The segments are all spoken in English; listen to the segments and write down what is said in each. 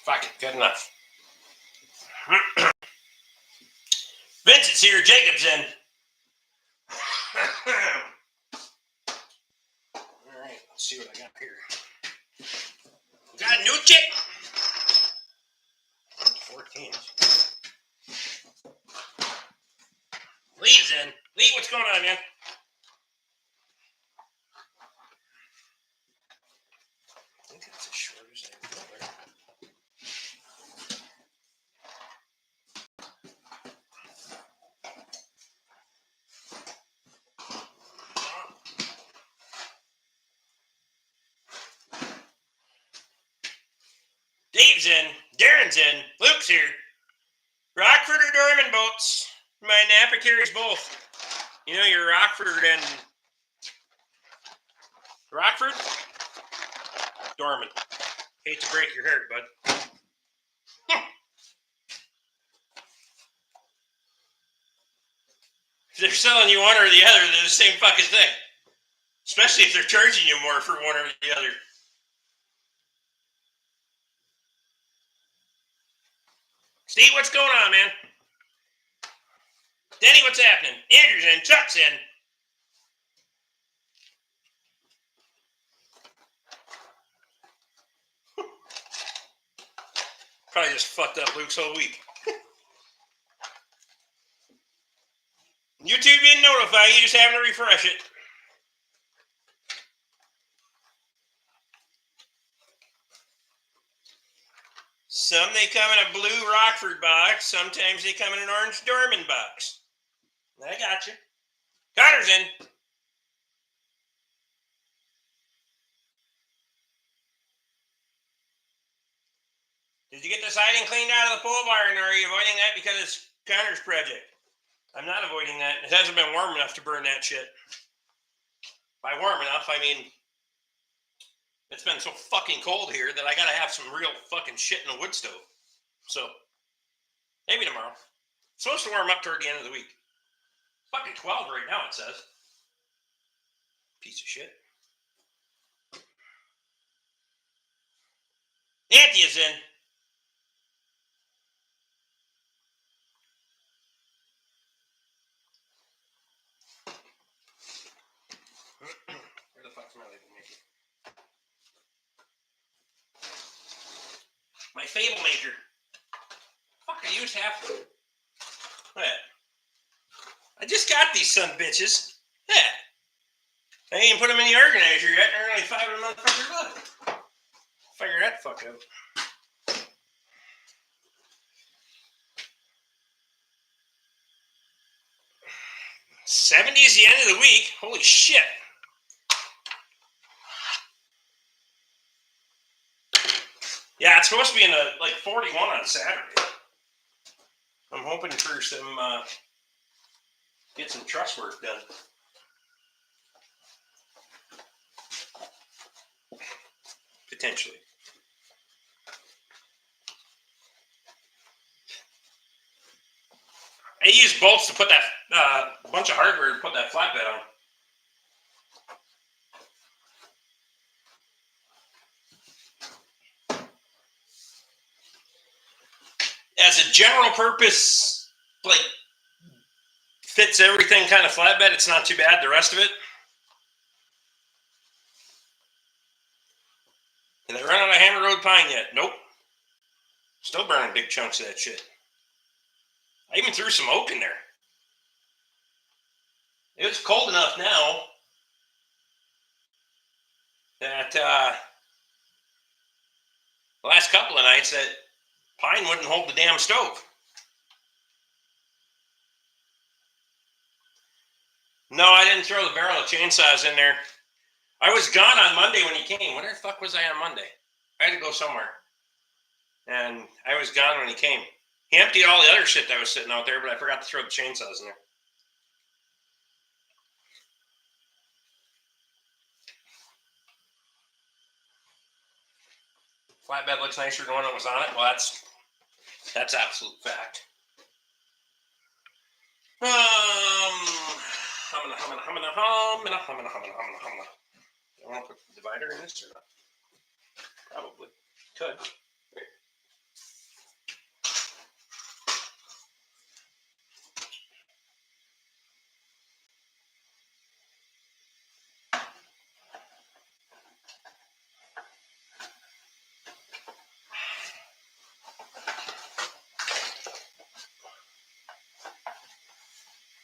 Fuck it, good enough. Vincent's here, Jacobson. Alright, let's see what I got here. We got a new chick. 14. Lee's in. Lee, what's going on, man? I think that's as short as I can. Dave's in. Darren's in. Luke's here. Rockford or Dorman boats. My Napa carries both. You know, your Rockford and Rockford? Dorman. Hate to break your heart, bud. If they're selling you one or the other, they're the same fucking thing. Especially if they're charging you more for one or the other. Steve, what's going on, man? Denny, what's happening? Andrew's in. Chuck's in. Probably just fucked up Luke's whole week. YouTube didn't notify you, just having to refresh it. Some they come in a blue Rockford box. Sometimes they come in an orange Dorman box. I got you. Connor's in. Did you get the siding cleaned out of the pole barn, or are you avoiding that because it's Connor's project? I'm not avoiding that. It hasn't been warm enough to burn that shit. By warm enough, I mean it's been so fucking cold here that I gotta have some real fucking shit in a wood stove. So, maybe tomorrow. It's supposed to warm up toward the end of the week. Fucking 12 right now, it says. Piece of shit. Auntie is in. Where the fuck's my label maker? My fable maker. Fuck, I used half of them. Look at that. I just got these son bitches. Yeah. I ain't even put them in the organizer yet. They're only 5 of them motherfuckers left. Figure that fuck out. $70's the end of the week. Holy shit. Yeah, it's supposed to be in the 41 on Saturday. I'm hoping for some get some truss work done. Potentially. I used bolts to put that bunch of hardware to put that flatbed on. As a general purpose, fits everything kind of flatbed, it's not too bad. The rest of it. Did I run out of Hammer Road pine yet? Nope. Still burning big chunks of that shit. I even threw some oak in there. It's cold enough now that the last couple of nights that pine wouldn't hold the damn stove. No, I didn't throw the barrel of chainsaws in there. I was gone on Monday when he came. Where the fuck was I on Monday? I had to go somewhere. And I was gone when he came. He emptied all the other shit that was sitting out there, but I forgot to throw the chainsaws in there. Flatbed looks nicer than the one that was on it. Well, that's absolute fact. I want to put the divider in this or not? Probably. Could.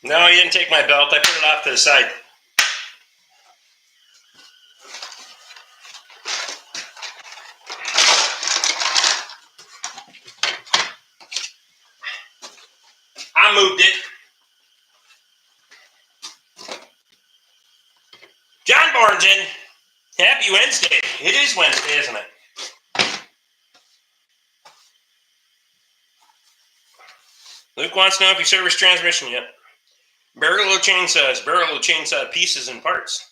No, you didn't take my belt. I put it off to the side. I moved it. John Bourne's in. Happy Wednesday. It is Wednesday, isn't it? Luke wants to know if you service transmission yet. Barrel chainsaw pieces and parts.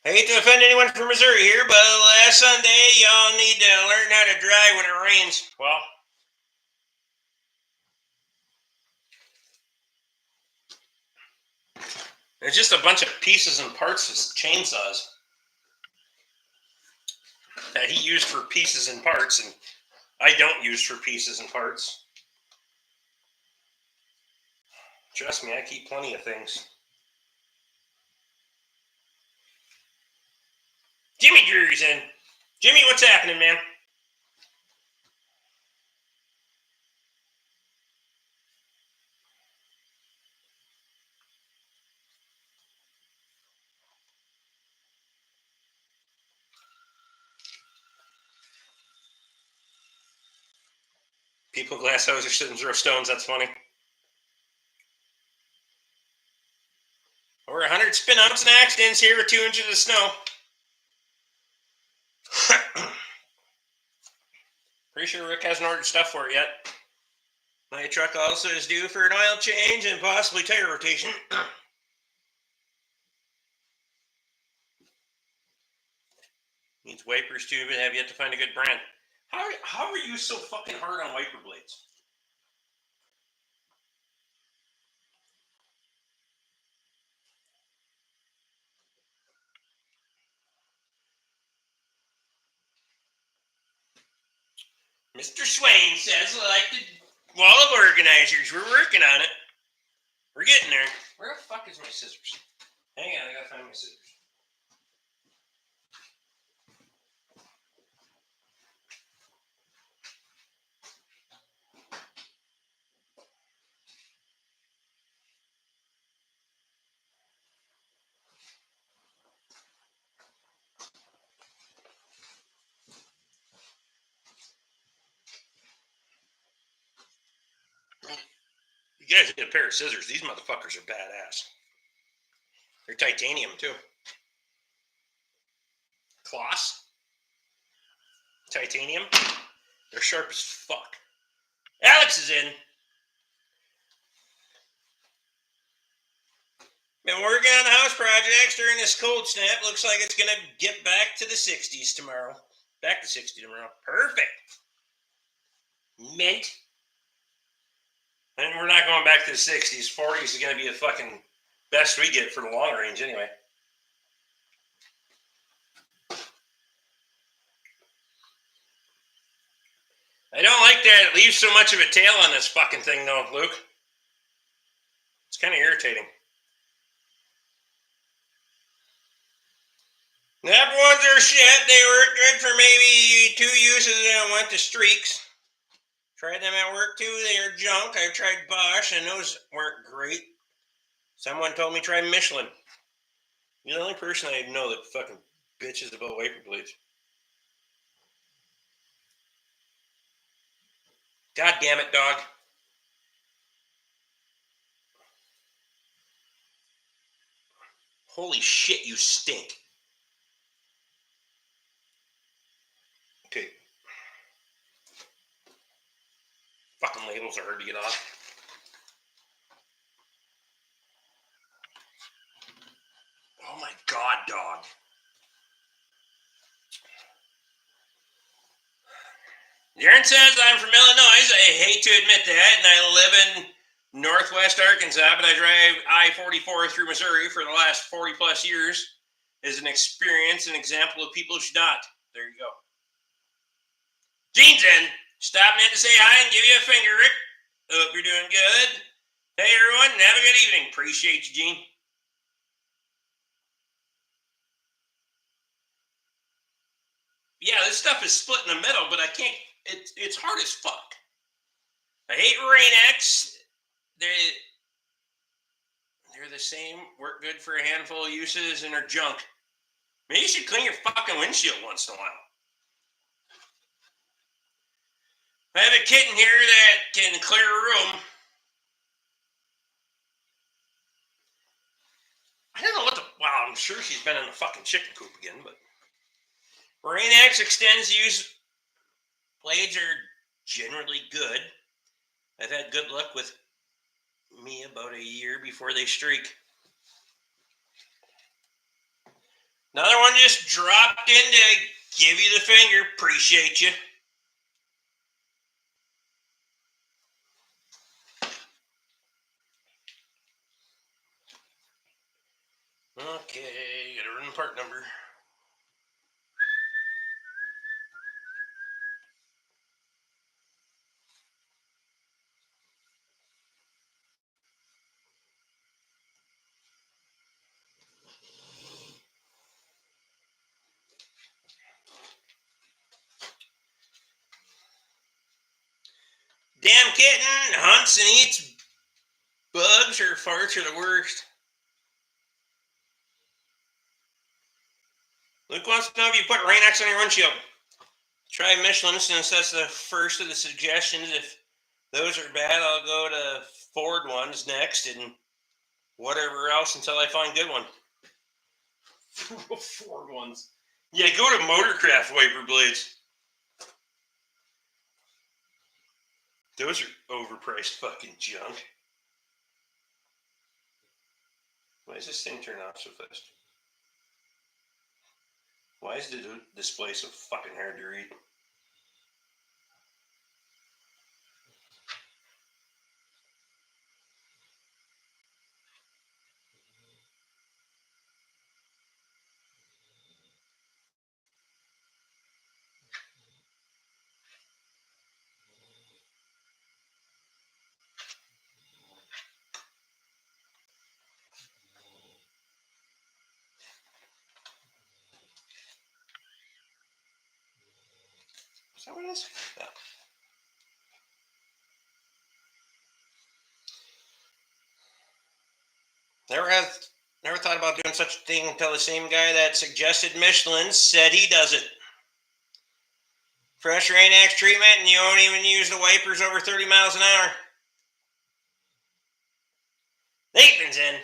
I hate to offend anyone from Missouri here, but last Sunday, y'all need to learn how to drive when it rains. Well, there's just a bunch of pieces and parts of chainsaws that he used for pieces and parts, and I don't use for pieces and parts. Trust me, I keep plenty of things. Jimmy Drew's in. Jimmy, what's happening, man? People glass houses shouldn't throw stones. That's funny. Over 100 spin-ups and accidents here with 2 inches of snow. Pretty sure Rick hasn't ordered stuff for it yet. My truck also is due for an oil change and possibly tire rotation. Needs wipers too, but have yet to find a good brand. How are you so fucking hard on wiper blades? Mr. Swain says, like the wall of organizers, we're working on it. We're getting there. Where the fuck is my scissors? Hang on, I gotta find my scissors. You guys get a pair of scissors. These motherfuckers are badass. They're titanium too. Kloss. Titanium. They're sharp as fuck. Alex is in. Been working on the house projects during this cold snap. Looks like it's going to get back to the 60s tomorrow. Back to 60 tomorrow. Perfect. Mint. And we're not going back to the 60s. 40s is going to be the fucking best we get for the long range anyway. I don't like that it leaves so much of a tail on this fucking thing though, Luke. It's kind of irritating. Nap ones are shit. They work good for maybe 2 uses and went to streaks. Tried them at work too. They are junk. I tried Bosch and those weren't great. Someone told me try Michelin. You're the only person I know that fucking bitches about wiper blades. God damn it, dog. Holy shit, you stink. Okay. Fucking labels are hard to get off. Oh my god, dog. Darren says, I'm from Illinois. I hate to admit that, and I live in Northwest Arkansas, but I drive I-44 through Missouri for the last 40 plus years. Is an experience, an example of people who should not. There you go. Gene's in. Stopping in to say hi and give you a finger, Rick. Hope you're doing good. Hey, everyone. Have a good evening. Appreciate you, Gene. Yeah, this stuff is split in the middle, but I can't. It's hard as fuck. I hate Rain-X. They're the same, work good for a handful of uses, and are junk. Maybe you should clean your fucking windshield once in a while. I have a kitten here that can clear a room. I don't know what the... Wow, I'm sure she's been in a fucking chicken coop again, but... Rain-X extends use. Blades are generally good. I've had good luck with me about a year before they streak. Another one just dropped in to give you the finger. Appreciate you. Okay, gotta run the part number. Damn kitten hunts and eats bugs or farts are the worst. Luke wants to know if you put Rain-X on your windshield. Try Michelin since that's the first of the suggestions. If those are bad, I'll go to Ford ones next and whatever else until I find good one. Ford ones. Yeah, go to Motorcraft wiper blades. Those are overpriced fucking junk. Why does this thing turn off so fast? Why is the display so fucking hard to read? Is that what it is? Yeah. Never thought about doing such a thing until the same guy that suggested Michelin said he does it. Fresh Rain-X treatment and you won't even use the wipers over 30 miles an hour. Nathan's in.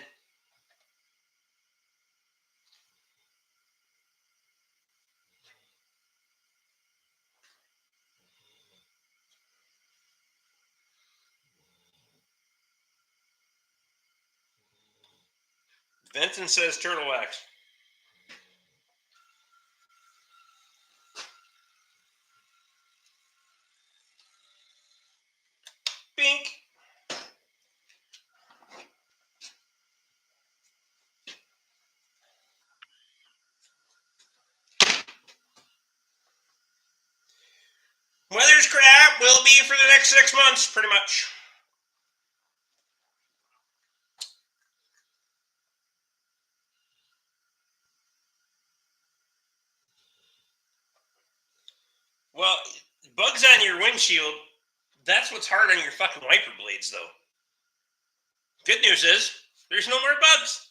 Vincent says turtle wax. Bink. Weather's crap. Will be for the next 6 months, pretty much. Well, bugs on your windshield, that's what's hard on your fucking wiper blades, though. Good news is, there's no more bugs.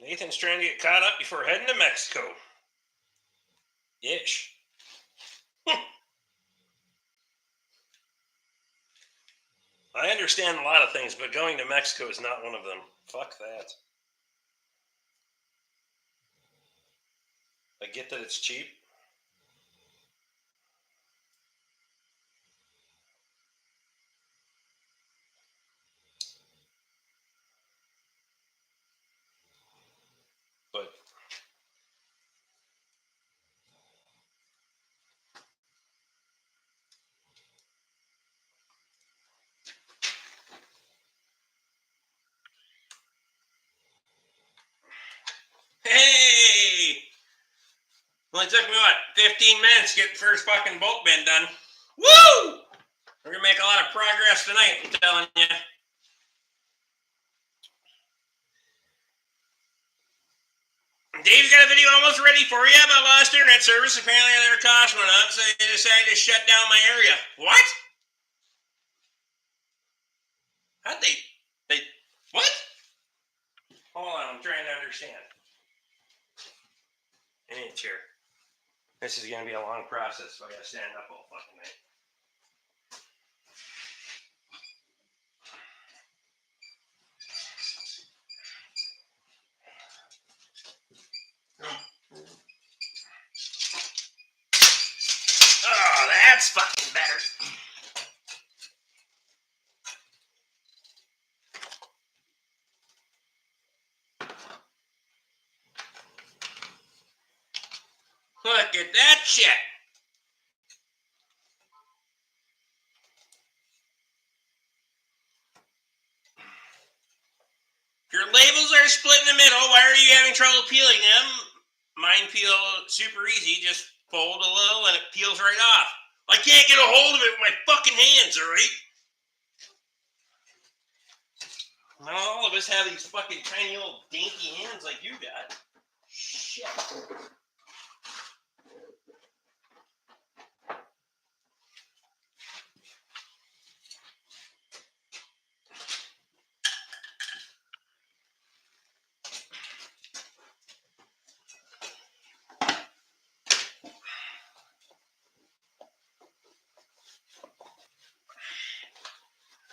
Nathan's trying to get caught up before heading to Mexico. Ish. I understand a lot of things, but going to Mexico is not one of them. Fuck that. I get that it's cheap. But hey! Only took me, 15 minutes to get the first fucking bolt bend done. Woo! We're going to make a lot of progress tonight, I'm telling you. Dave's got a video almost ready for you about lost internet service. Apparently their cost went up, so they decided to shut down my area. What? How'd they, what? Hold on, I'm trying to understand. I need a chair. This is going to be a long process, so I got to stand up all fucking night. Oh, that's fucking better. Look at that shit. Your labels are split in the middle. Why are you having trouble peeling them? Mine peel super easy. Just fold a little and it peels right off. I can't get a hold of it with my fucking hands, all right? Not all of us have these fucking tiny little dainty hands like you got. Shit.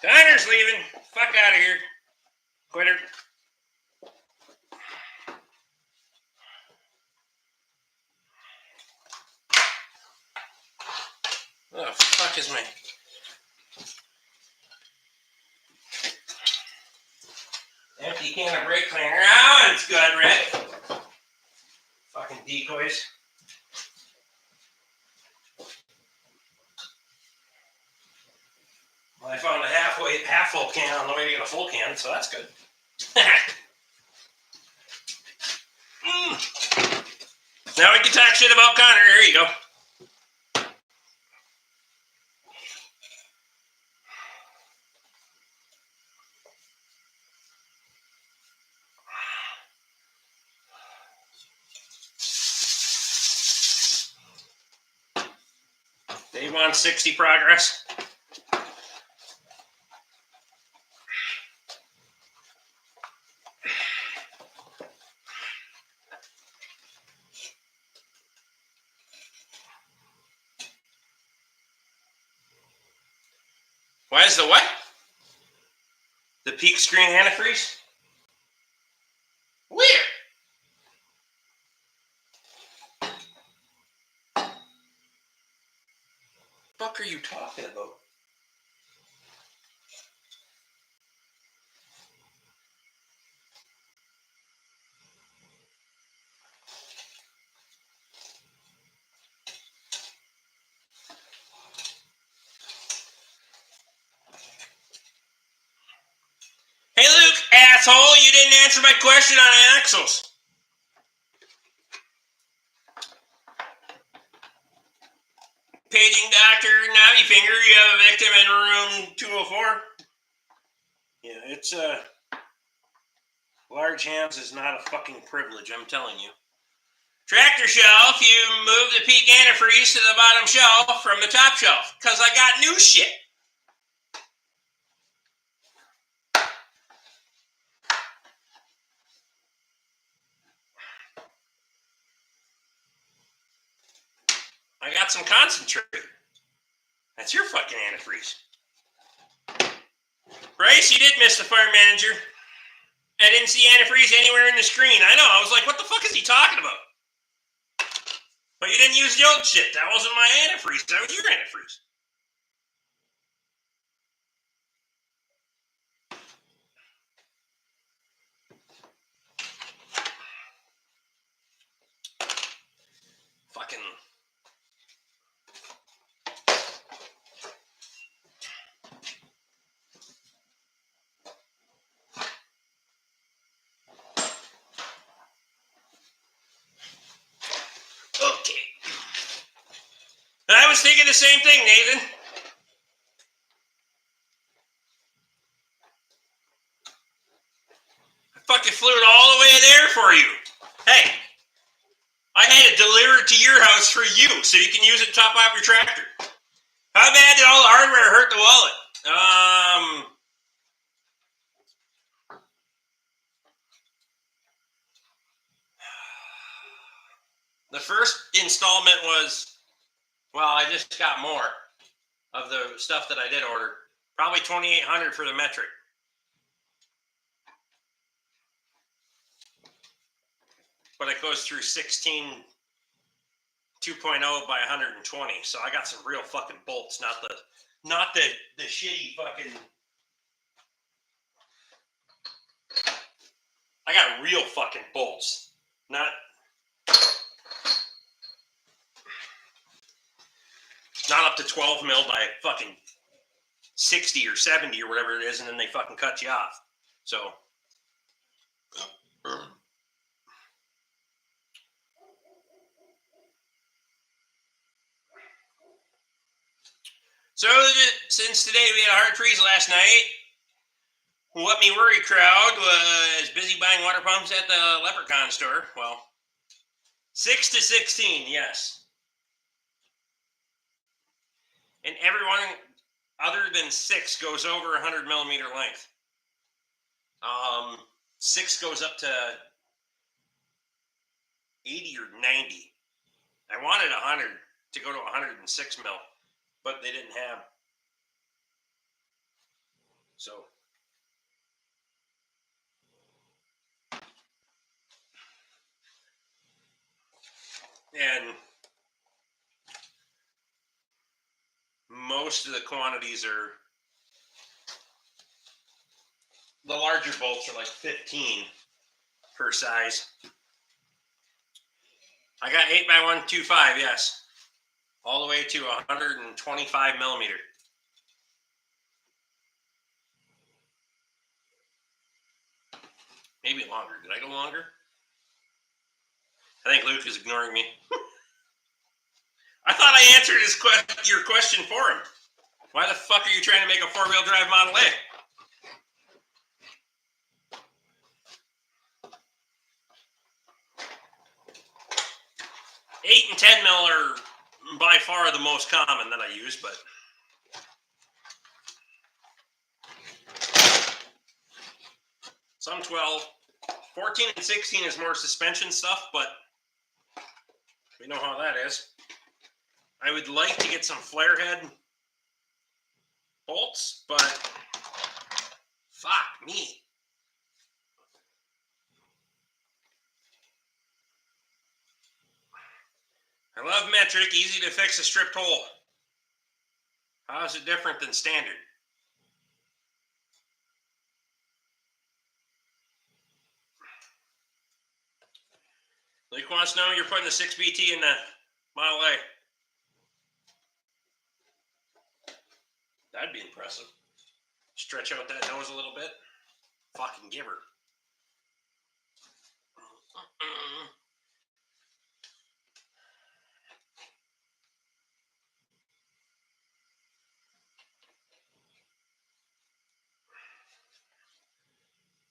Connor's leaving. Fuck out of here. Quitter. Oh, fuck is my... Empty can of brake cleaner. Oh, it's good, Rick. Fucking decoys. Well, I found a half full can on the way to get a full can, so that's good. Now we can talk shit about Connor. There you go. Day 160 progress. Why is the what? The peak screen antifreeze? Where? What the fuck are you talking about? Hey Luke, asshole, you didn't answer my question on axles. Paging Dr. Navifinger, you have a victim in room 204. Yeah, it's large hands is not a fucking privilege, I'm telling you. Tractor shelf, you move the peak antifreeze to the bottom shelf from the top shelf, because I got new shit. I got some concentrate. That's your fucking antifreeze. Bryce, you did miss the farm manager. I didn't see antifreeze anywhere in the screen. I know, I was like, what the fuck is he talking about? But you didn't use the old shit. That wasn't my antifreeze. That was your antifreeze. Fucking... Okay. I was thinking the same thing, Nathan. I fucking flew it all the way there for you. Hey, had it delivered to your house for you, so you can use it to top off your tractor. How bad did all the hardware hurt the wallet? The first installment was, well, I just got more of the stuff that I did order. Probably $2,800 for the metric. But it goes through 16 2.0 by 120. So I got some real fucking bolts, not the shitty fucking. I got real fucking bolts, not up to 12 mil by fucking 60 or 70 or whatever it is, and then they fucking cut you off. So since today we had a hard freeze last night, what me worry crowd was busy buying water pumps at the Leprechaun store. Well, 6 to 16, yes. And everyone other than 6 goes over 100 millimeter length. 6 goes up to 80 or 90. I wanted 100 to go to 106 mil, but they didn't have. So. And most of the quantities are, the larger bolts are like 15 per size. I got 8x125, yes. All the way to 125 millimeter. Maybe longer. Did I go longer? I think Luke is ignoring me. I thought I answered your question for him. Why the fuck are you trying to make a 4-wheel drive Model A? Eight and 10 mil are by far the most common that I use, but some 12. 14 and 16 is more suspension stuff, but we know how that is. I would like to get some flare head bolts, but fuck me. I love metric, easy to fix a stripped hole. How is it different than standard? Luke wants to know you're putting the 6BT in the Model A. That'd be impressive. Stretch out that nose a little bit. Fucking give her.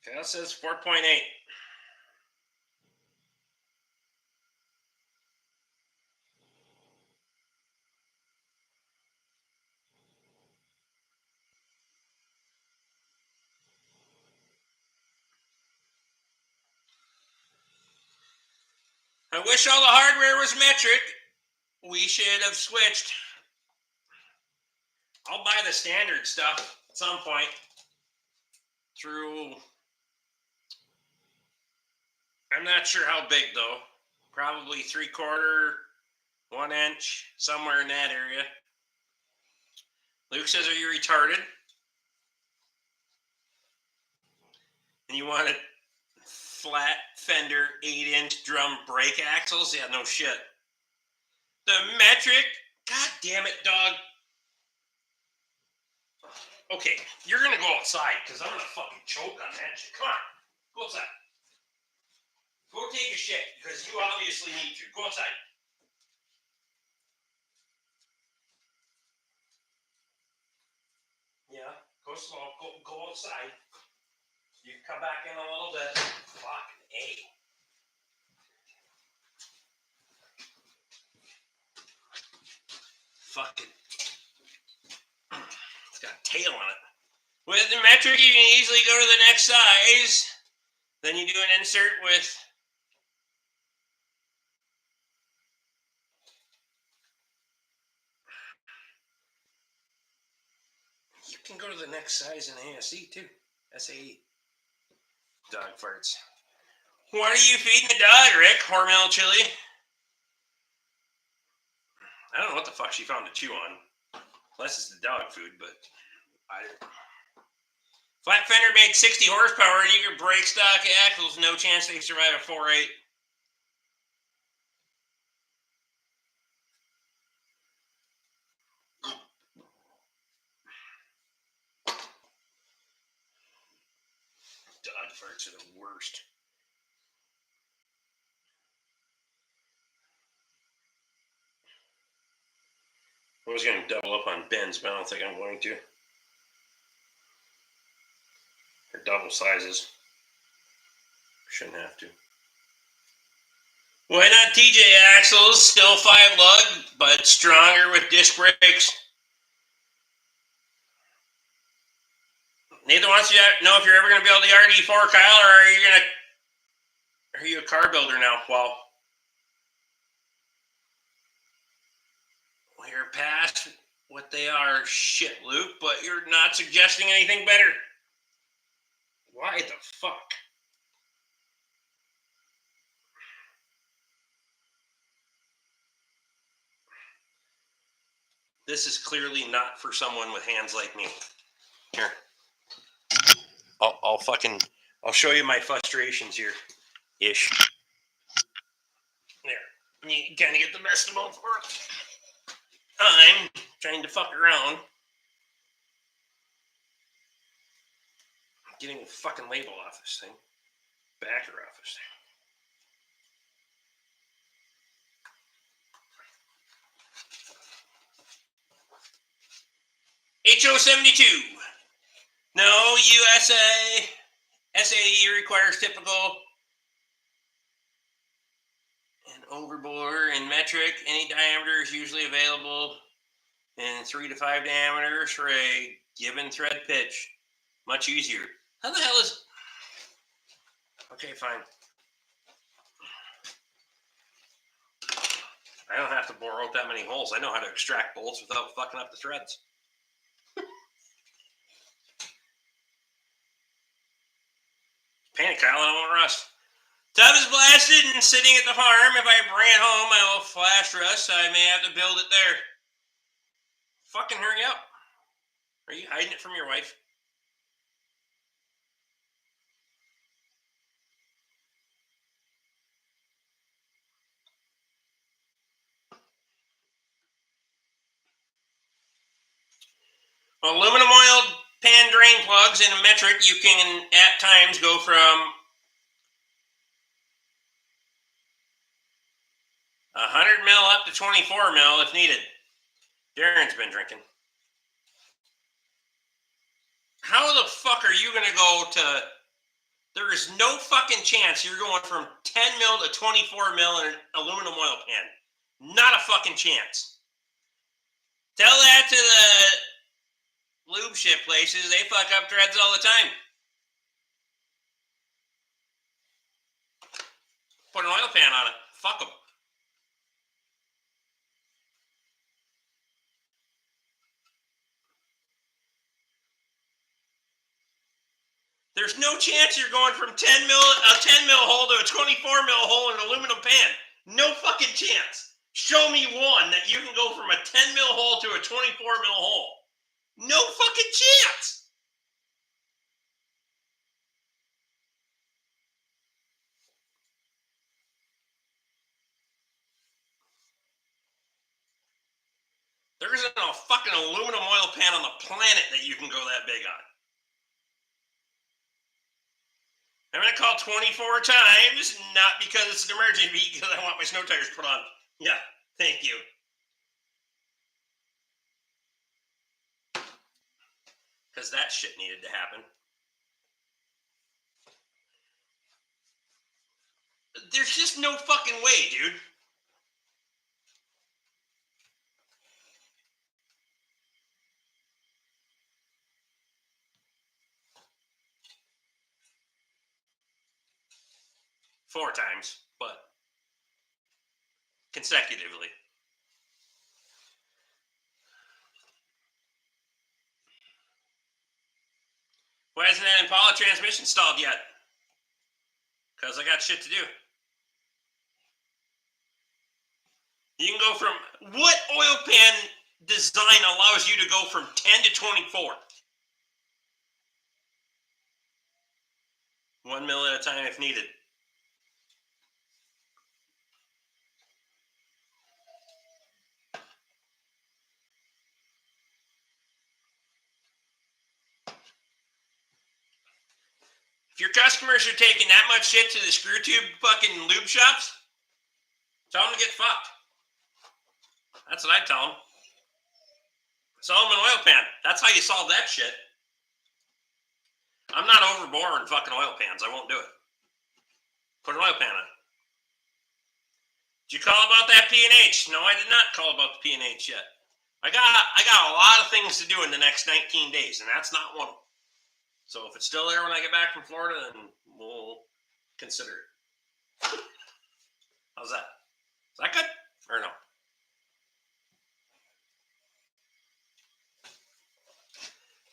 Okay, that says 4.8. I wish all the hardware was metric. We should have switched. I'll buy the standard stuff at some point through. I'm not sure how big though. Probably 3/4, 1 inch, somewhere in that area. Luke says, are you retarded? And you want a flat fender 8-inch drum brake axles? Yeah, no shit. The metric? God damn it, dog. Okay, you're gonna go outside because I'm gonna fucking choke on that shit. Come on, go outside. Go take a shit because you obviously need to. Go outside. Yeah, go slow. Go outside. You can come back in a little bit. Fucking A. fucking. It's got a tail on it. With the metric, you can easily go to the next size. Then you do an insert with. You can go to the next size in ASE too. SAE. Dog farts. What are you feeding the dog, Rick? Hormel chili? I don't know what the fuck she found to chew on. Unless it's the dog food, but I don't. Flat fender made 60 horsepower. You can brake stock axles. No chance they survive a 4.8. Dog farts are the worst. I was going to double up on bends, but I don't think I'm going to. Or double sizes. Shouldn't have to. Why not TJ axles? Still 5 lug, but stronger with disc brakes. Nathan wants you to know if you're ever going to build the RD4, Kyle, or are you a car builder now? Well, we're past what they are, shit, Luke, but you're not suggesting anything better. Why the fuck? This is clearly not for someone with hands like me. Here. I'll show you my frustrations here. Ish. There. You kind of get the best of both worlds. I'm trying to fuck around. Getting a fucking label off this thing. Backer off this thing. HO72. No, USA. SAE requires typical and overbore and metric. Any diameter is usually available in 3 to 5 diameters for a given thread pitch. Much easier. How the hell is... Okay, fine. I don't have to bore out that many holes. I know how to extract bolts without fucking up the threads. Panic, Kyle, I don't want rust. Tub is blasted and sitting at the farm. If I bring it home, I will flash rust, so I may have to build it there. Fucking hurry up. Are you hiding it from your wife? Aluminum oil pan drain plugs in a metric, you can at times go from 100 mil up to 24 mil if needed. Darren's been drinking. How the fuck are you going to go to... There is no fucking chance you're going from 10 mil to 24 mil in an aluminum oil pan. Not a fucking chance. Tell that to the lube ship places. They fuck up threads all the time. Put an oil pan on it. Fuck them. There's no chance you're going from a 10 mil hole to a 24 mil hole in an aluminum pan. No fucking chance. Show me one that you can go from a 10 mil hole to a 24 mil hole. No fucking chance. There isn't a fucking aluminum oil pan on the planet that you can go that big on. I'm going to call 24 times, not because it's an emergency, because I want my snow tires put on. Yeah, thank you. Because that shit needed to happen. There's just no fucking way, dude. 4 times, but consecutively. Why isn't that Impala transmission stalled yet? Because I got shit to do. You can go from... What oil pan design allows you to go from 10 to 24? 1 mil at a time if needed. If your customers are taking that much shit to the screw tube fucking lube shops, tell them to get fucked. That's what I tell them. Sell them an oil pan. That's how you solve that shit. I'm not overboring fucking oil pans. I won't do it. Put an oil pan on. Did you call about that P&H? No, I did not call about the P&H yet. I got a lot of things to do in the next 19 days, and that's not one of them. So if it's still there when I get back from Florida, then we'll consider it. How's that? Is that good or no?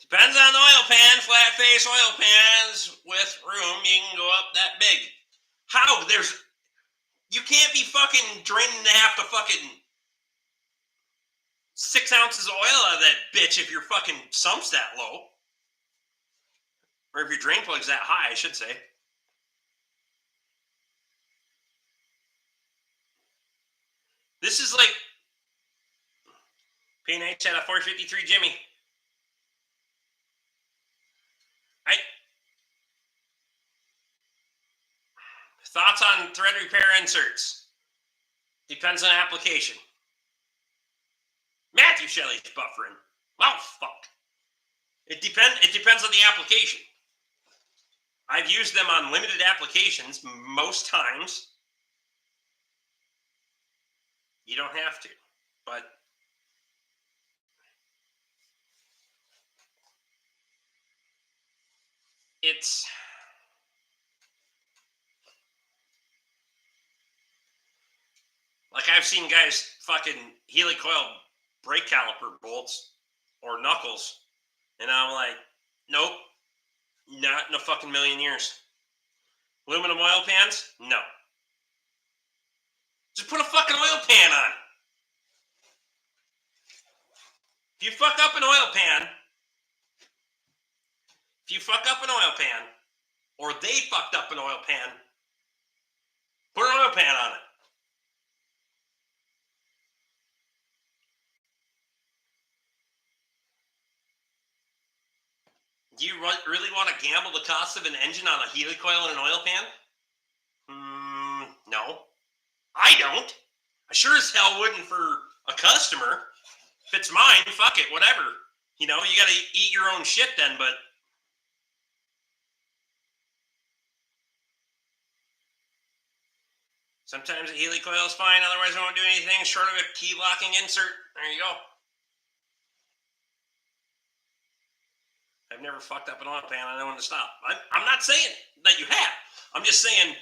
Depends on the oil pan. Flat face oil pans with room, you can go up that big. How? You can't be fucking draining half the fucking 6 ounces of oil out of that bitch if your fucking sump's that low. Or if your drain plug's that high, I should say. This is like P&H had a 453 Jimmy. Thoughts on thread repair inserts? Depends on application. Matthew Shelley's buffering. Oh, fuck. It depends on the application. I've used them on limited applications most times. You don't have to, but it's like I've seen guys fucking helicoil brake caliper bolts or knuckles, and I'm like, nope, not in a fucking million years. Aluminum oil pans? No. Just put a fucking oil pan on. If you fuck up an oil pan, or they fucked up an oil pan, put an oil pan on it. Do you really want to gamble the cost of an engine on a helicoil and an oil pan? No. I don't. I sure as hell wouldn't for a customer. If it's mine, fuck it, whatever. You know, you got to eat your own shit then, but sometimes a helicoil is fine, otherwise I won't do anything short of a key locking insert. There you go. I've never fucked up an oil pan. I know when to stop. I'm not saying that you have. I'm just saying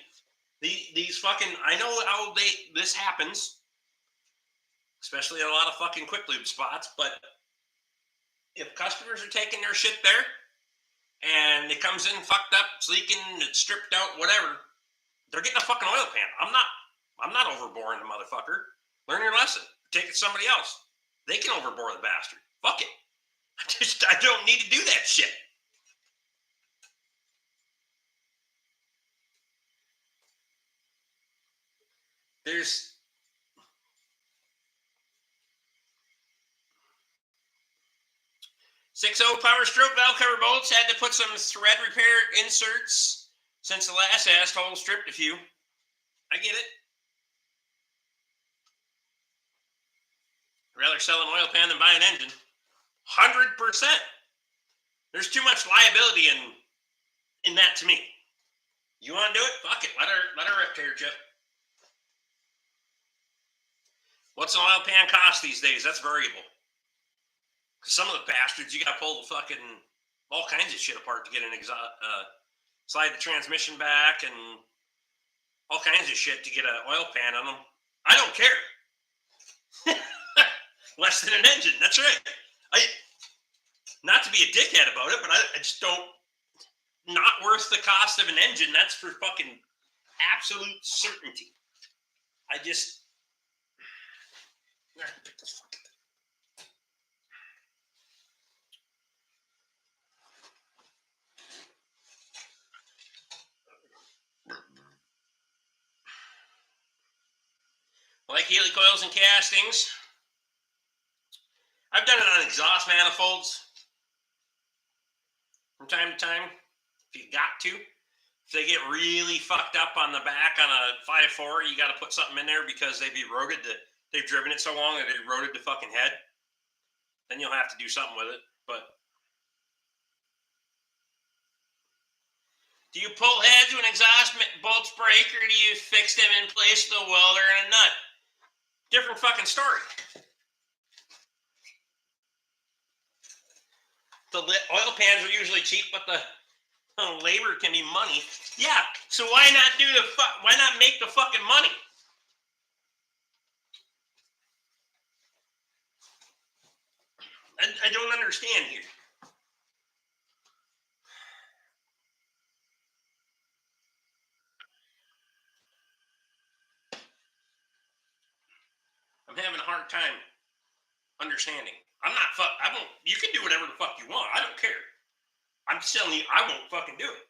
these fucking... I know how this happens, especially in a lot of fucking quick lube spots, but if customers are taking their shit there and it comes in fucked up, it's leaking, it's stripped out, whatever, they're getting a fucking oil pan. I'm not overboring the motherfucker. Learn your lesson. Take it to somebody else. They can overbore the bastard. Fuck it. I don't need to do that shit. There's 6.0 power stroke valve cover bolts. Had to put some thread repair inserts since the last asshole stripped a few. I get it. I'd rather sell an oil pan than buy an engine. 100%. There's too much liability in that to me. You want to do it? Fuck it. Let her rip, tear chip. What's an oil pan cost these days? That's variable. Some of the bastards, you got to pull the fucking all kinds of shit apart to get an slide the transmission back and all kinds of shit to get an oil pan on them. I don't care. Less than an engine. That's right. Not to be a dickhead about it, but I just don't. Not worth the cost of an engine. That's for fucking absolute certainty. I just. Pick this fucking thing. Like Healy coils and castings. I've done it on exhaust manifolds from time to time. If you got to. If they get really fucked up on the back on a 5.4, you got to put something in there because they've eroded they've driven it so long that it eroded the fucking head. Then you'll have to do something with it. But do you pull heads when exhaust bolts break, or do you fix them in place with a welder and a nut? Different fucking story. The oil pans are usually cheap, but the labor can be money. Yeah, so why not make the fucking money? I don't understand here. I'm having a hard time understanding. You can do whatever the fuck you want. I don't care. I'm just telling you, I won't fucking do it.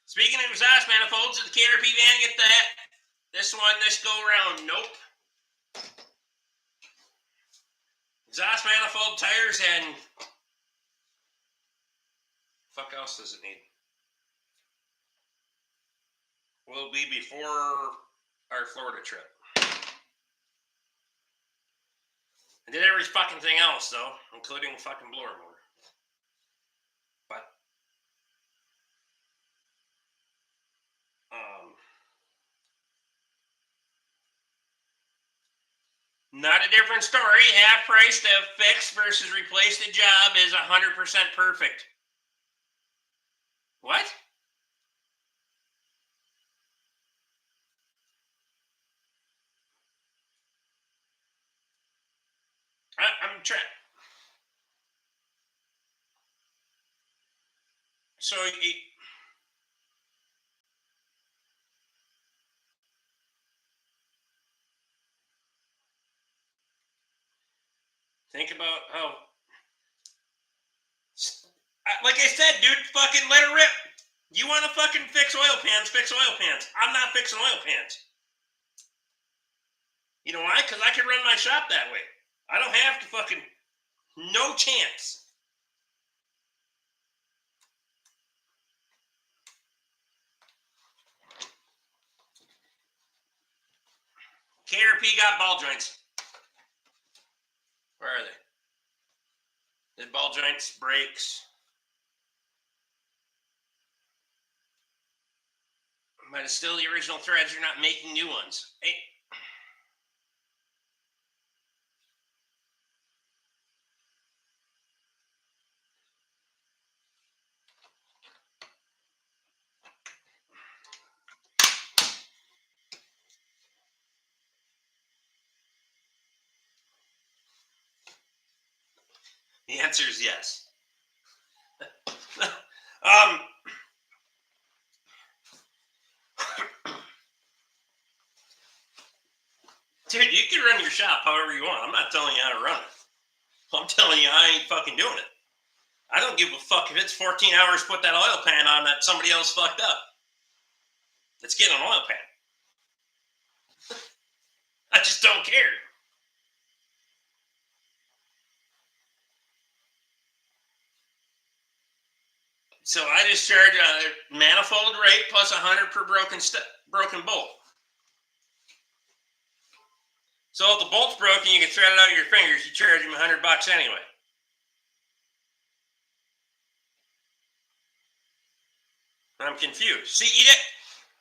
Speaking of exhaust manifolds, did the KRP van get that? This go around? Nope. Exhaust manifold, tires, and fuck else does it need? Will be before our Florida trip. I did every fucking thing else though, including fucking blower motor. But not a different story. Half price to fix versus replace the job is 100% perfect. What? I'm trying. So think about how, like I said, dude, fucking let it rip. You want to fucking fix oil pans, fix oil pans. I'm not fixing oil pans. You know why? Because I can run my shop that way. I don't have to fucking, no chance. KRP got ball joints. Where are they? The ball joints, brakes. But it's still the original threads. You're not making new ones. Hey. The answer is yes. Dude, you can run your shop however you want. I'm not telling you how to run it. I'm telling you I ain't fucking doing it. I don't give a fuck if it's 14 hours to put that oil pan on that somebody else fucked up. Let's get an oil pan. I just don't care. So I just charge a manifold rate plus 100 per broken bolt. So if the bolt's broken, you can thread it out of your fingers. You charge them $100 anyway. I'm confused. See,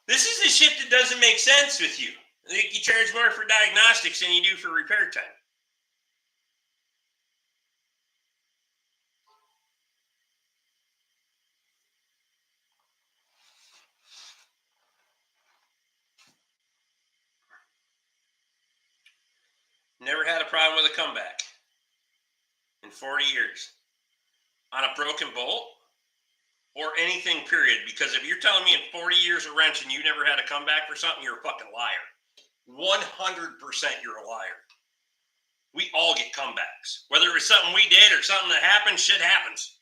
this is the shit that doesn't make sense with you. I think you charge more for diagnostics than you do for repair time. Never had a problem with a comeback in 40 years on a broken bolt or anything, period. Because if you're telling me in 40 years of wrenching you never had a comeback for something, you're a fucking liar. 100% you're a liar. We all get comebacks. Whether it was something we did or something that happened, shit happens.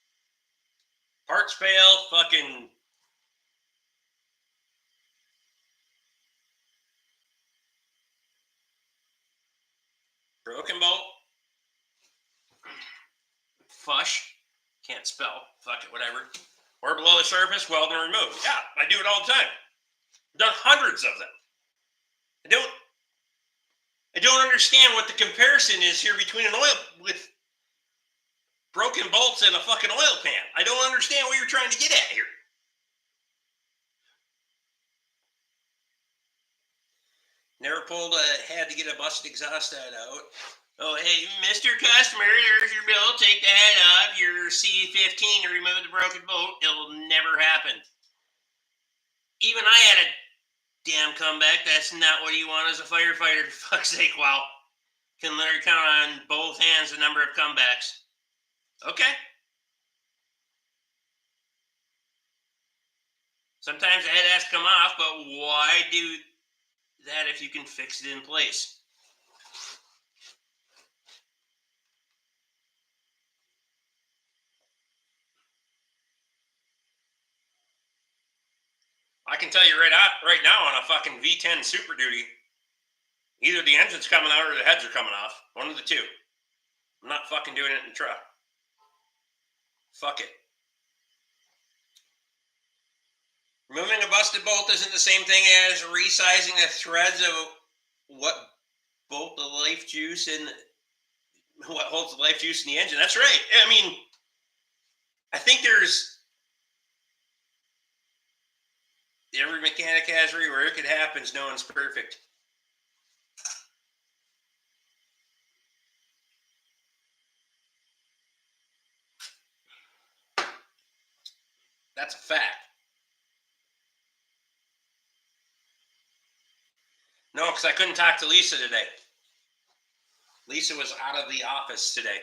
Parts fail, fucking... broken bolt. Fush. Can't spell. Fuck it, whatever. Or below the surface, weld and remove. Yeah, I do it all the time. I've done hundreds of them. I don't understand what the comparison is here between an oil with broken bolts and a fucking oil pan. I don't understand what you're trying to get at here. Never had to get a busted exhaust head out. Oh, hey, Mr. Customer, there's your bill. Take the head off your C15 to remove the broken bolt. It'll never happen. Even I had a damn comeback. That's not what you want as a firefighter, for fuck's sake. Wow. Can literally count on both hands the number of comebacks. Okay. Sometimes the head has to come off, but why do that if you can fix it in place? I can tell you right now on a fucking V10 Super Duty, either the engine's coming out or the heads are coming off. One of the two. I'm not fucking doing it in the truck. Fuck it. Removing a busted bolt isn't the same thing as resizing the threads of what bolt the life juice in, what holds the life juice in the engine. That's right. I mean, I think every mechanic has rework. It happens. No one's perfect. That's a fact. No, because I couldn't talk to Lisa today. Lisa was out of the office today.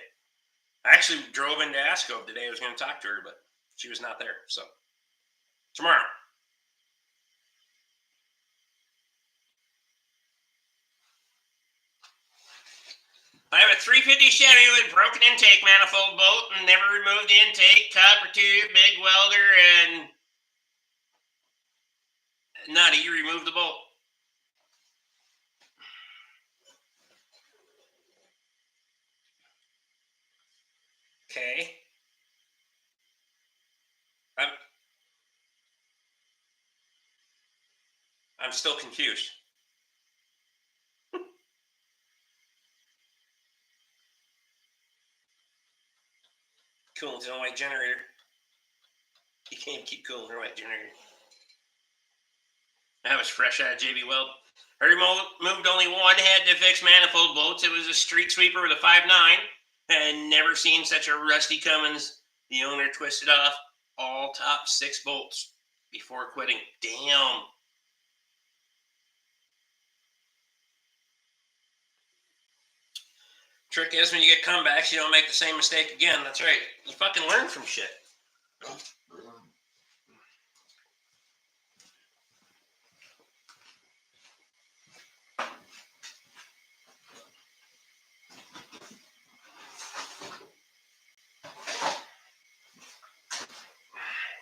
I actually drove into Ascove today. I was going to talk to her, but she was not there. So, tomorrow. I have a 350 Chevy with broken intake manifold bolt and never removed the intake, copper tube, big welder, and nutty, you remove the bolt. Okay. I'm still confused. Coolant in a white generator. You can't keep coolant in a white generator. That was fresh out of JB Weld. I removed only one head to fix manifold bolts. It was a street sweeper with a 5.9. And never seen such a rusty Cummins. The owner twisted off all top 6 bolts before quitting. Damn. Trick is when you get comebacks, you don't make the same mistake again. That's right. You fucking learn from shit.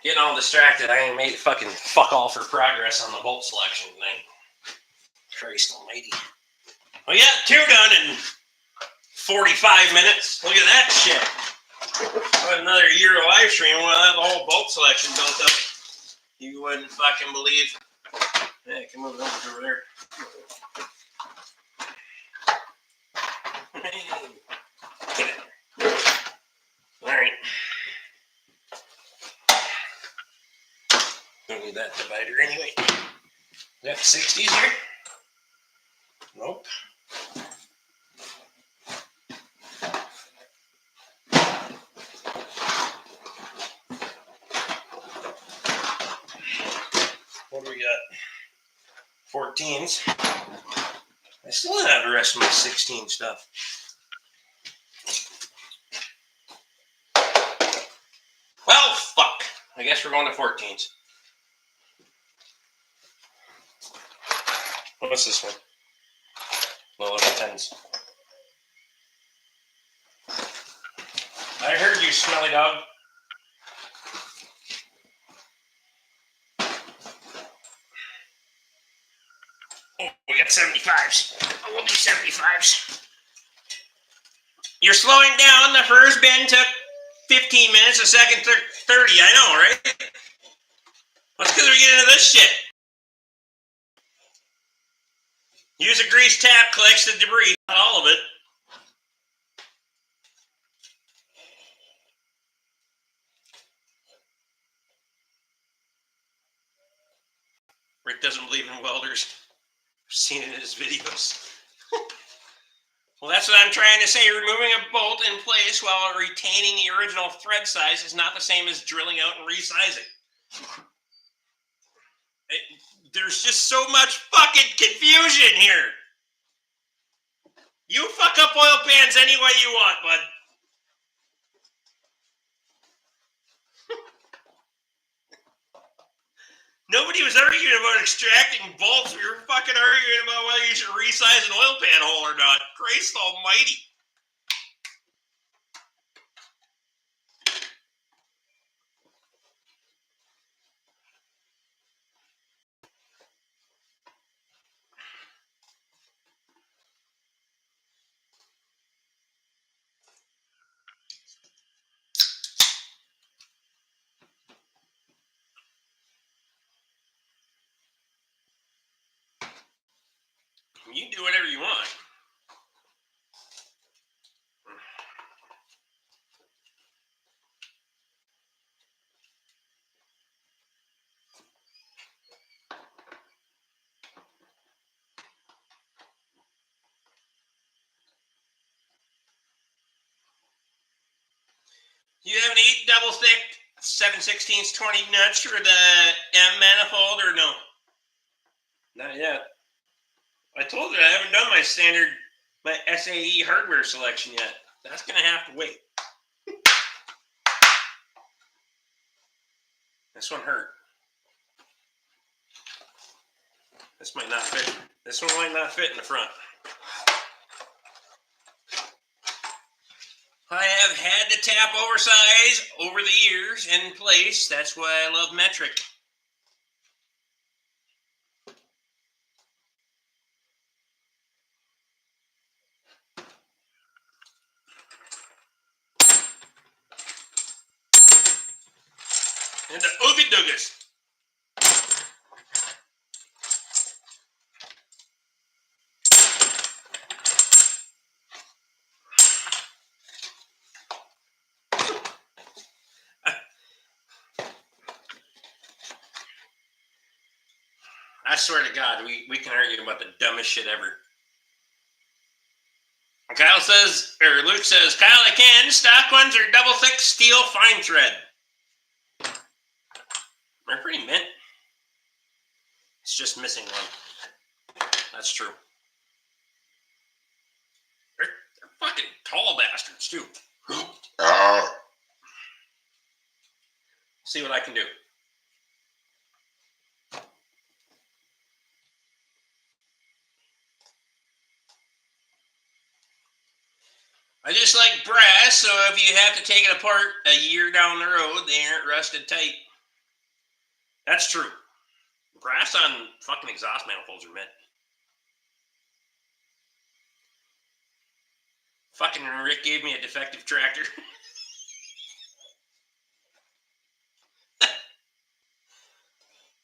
Getting all distracted. I ain't made fucking fuck all for progress on the bolt selection thing. Christ almighty. Well, yeah, 2 done in 45 minutes. Look at that shit. What, another year of live stream, we'll have the whole bolt selection built up. You wouldn't fucking believe. Yeah, I can move it over there. Get it. All right. don't need that divider anyway. We got 60s here? Nope. What do we got? 14s. I still don't have the rest of my 16 stuff. Well, fuck. I guess we're going to 14s. What's this one? Well, look at 10s. I heard you, smelly dog. Oh, we got 75s. Oh, we'll do 75s. You're slowing down. The first bend took 15 minutes, the second 30. I know, right? That's because we get into this shit. Use a grease tap, collects the debris, not all of it. Rick doesn't believe in welders. I've seen it in his videos. Well, that's what I'm trying to say. Removing a bolt in place while retaining the original thread size is not the same as drilling out and resizing. There's just so much fucking confusion here. You fuck up oil pans any way you want, bud. Nobody was arguing about extracting bolts. We were fucking arguing about whether you should resize an oil pan hole or not. Christ almighty. You can do whatever you want. You have an 8 double thick 7/16 20 nuts for the M manifold or no? Not yet. I told you I haven't done my standard, my SAE hardware selection yet. That's going to have to wait. This one hurt. This might not fit. This one might not fit in the front. I have had to tap oversize over the years in place. That's why I love metric. And the Oogie Doogas. I swear to God, we can argue about the dumbest shit ever. Kyle says, or Luke says, Kyle, I can. Stock ones are double thick steel fine thread. They're pretty mint. It's just missing one. That's true. They're fucking tall bastards, too. See what I can do. I just like brass, so if you have to take it apart a year down the road, they aren't rusted tight. That's true. Brass on fucking exhaust manifolds are mint. Fucking Rick gave me a defective tractor.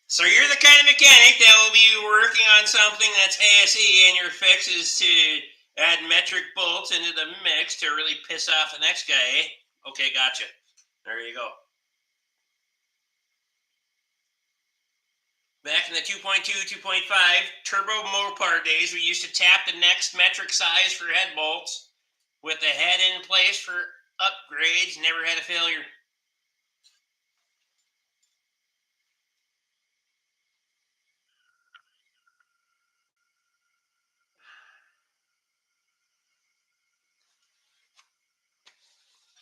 So you're the kind of mechanic that will be working on something that's ASE, and your fix is to add metric bolts into the mix to really piss off the next guy, eh? Okay, gotcha. There you go. Back in the 2.2, 2.5 turbo Mopar days, we used to tap the next metric size for head bolts with the head in place for upgrades. Never had a failure.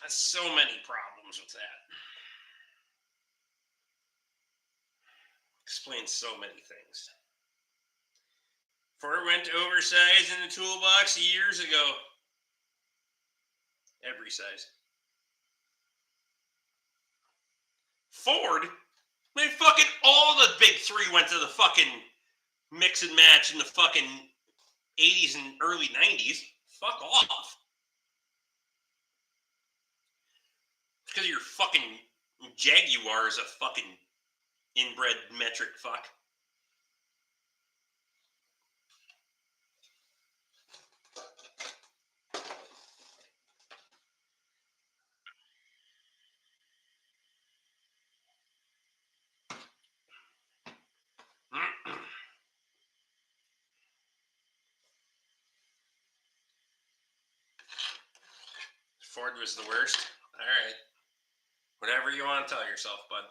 That's so many problems with that. Explains so many things. Ford went to oversize in the toolbox years ago. Every size. Ford? Man, fucking all the big three went to the fucking mix and match in the fucking 80s and early 90s. Fuck off. It's because your fucking Jaguar is a fucking inbred metric fuck. Ford was the worst. All right. Whatever you want to tell yourself, bud.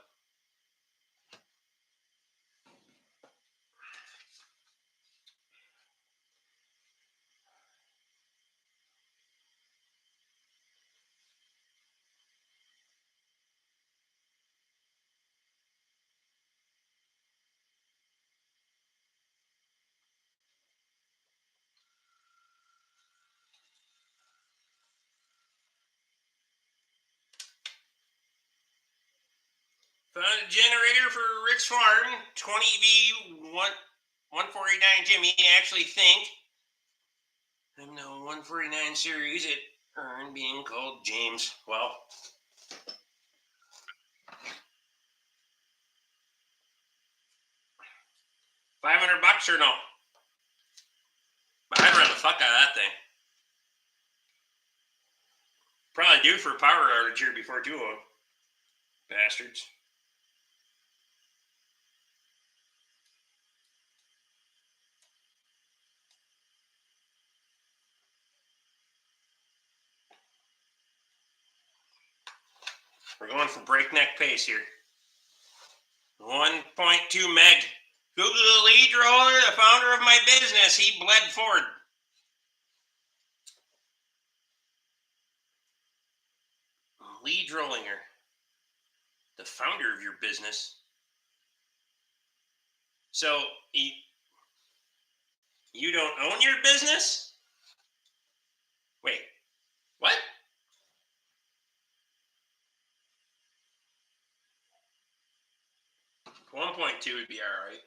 Found a generator for Rick's farm, 20V 149 Jimmy. I actually think I'm no 149 series it earned being called James. Well, $500 or no? I'd run the fuck out of that thing. Probably due for a power outage here before too long. Bastards. We're going for breakneck pace here. 1.2 meg. Google the lead roller, the founder of my business. He bled Ford. Lead Rollinger, the founder of your business. So you don't own your business? Wait, what? One 1.2 would be all right.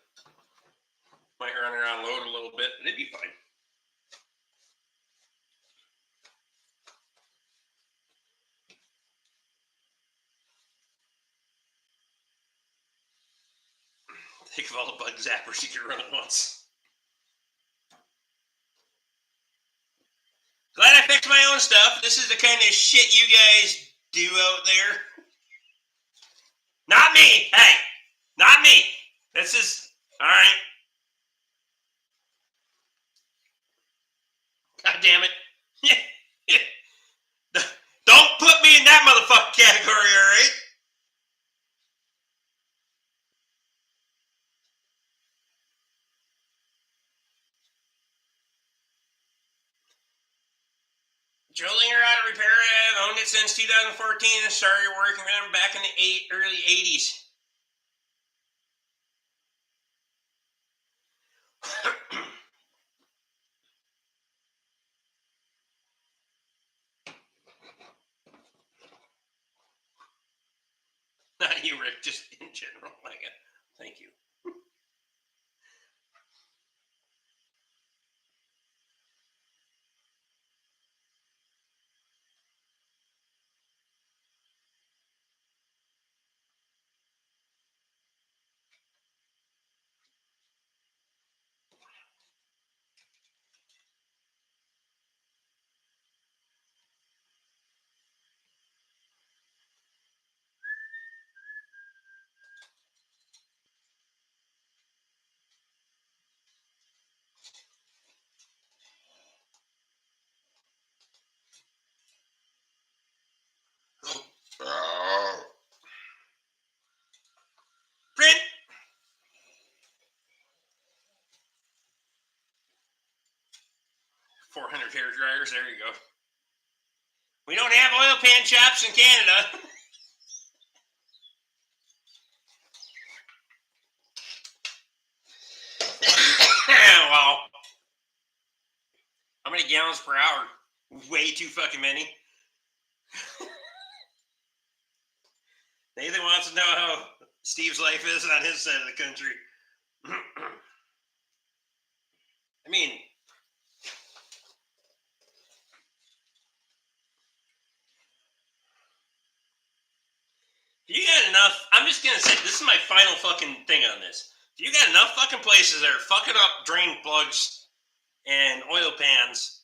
Might run around load a little bit, but it'd be fine. Think of all the bug zappers you could run at once. Glad I fixed my own stuff. This is the kind of shit you guys do out there. Not me. Hey, not me. This is all right. God damn it. Don't put me in that motherfucking category, all right? Drillinger Auto Repair. I've owned it since 2014 and started working with them back in the early 80s. Not you, Rick, just in general. Thank you. hair dryers. There you go. We don't have oil pan shops in Canada. Wow. How many gallons per hour? Way too fucking many. Nathan wants to know how Steve's life is on his side of the country. I mean, if you got enough, I'm just going to say, this is my final fucking thing on this. If you got enough fucking places that are fucking up drain plugs and oil pans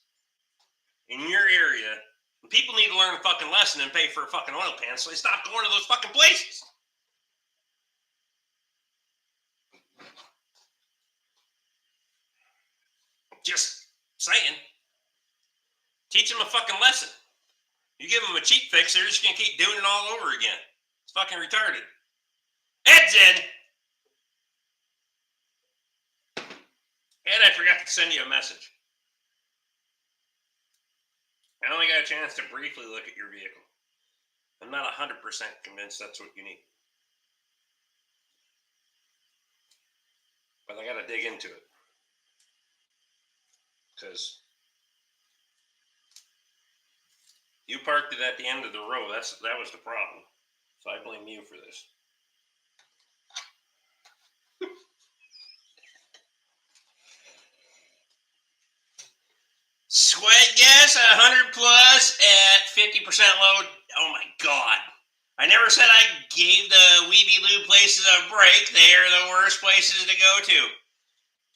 in your area, people need to learn a fucking lesson and pay for a fucking oil pan so they stop going to those fucking places. Just saying. Teach them a fucking lesson. You give them a cheap fix, they're just going to keep doing it all over again. It's fucking retarded. Ed's in. And I forgot to send you a message. I only got a chance to briefly look at your vehicle. I'm not 100% convinced that's what you need. But I got to dig into it. Because you parked it at the end of the row. That was the problem. So I blame you for this. Sweat gas 100 plus at 50% load. Oh my God. I never said I gave the Weeby Lube places a break. They are the worst places to go to.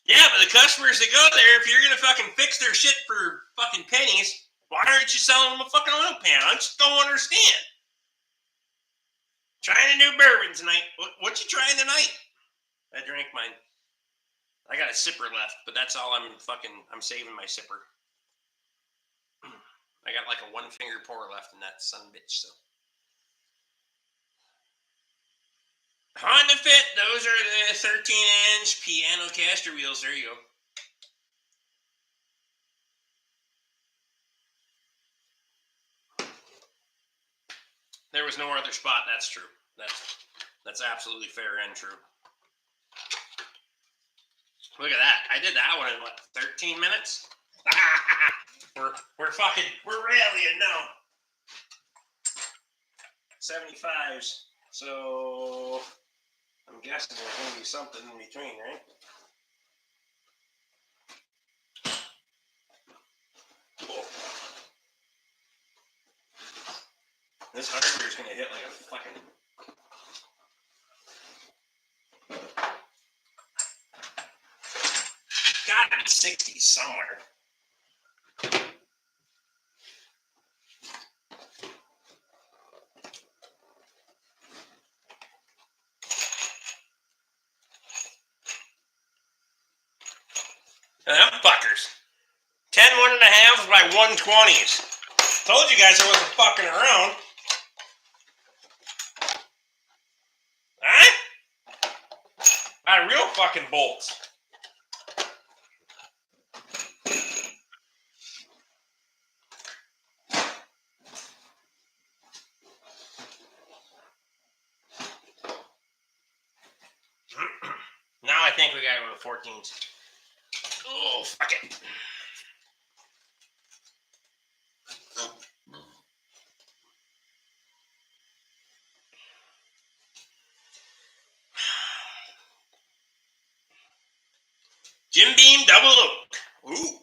Yeah, but the customers that go there, if you're going to fucking fix their shit for fucking pennies, why aren't you selling them a fucking oil pan? I just don't understand. Trying a new bourbon tonight. What you trying tonight? I drank mine. I got a sipper left, but that's all I'm saving my sipper. I got like a one finger pour left in that son bitch, so. Honda Fit, those are the 13-inch piano caster wheels. There you go. There was no other spot. That's true. That's absolutely fair and true. Look at that. I did that one in what, 13 minutes? we're rallying now. 75s. So I'm guessing there's going to be something in between, right? Cool. This hardware is going to hit like a fucking... Gotta be 60 somewhere. Them fuckers. 10 1.5 by 120s. Told you guys I wasn't fucking around. Huh? By real fucking bolts. Now I think we gotta go to 14s. Oh, fuck it. Jim Beam double oak. Ooh.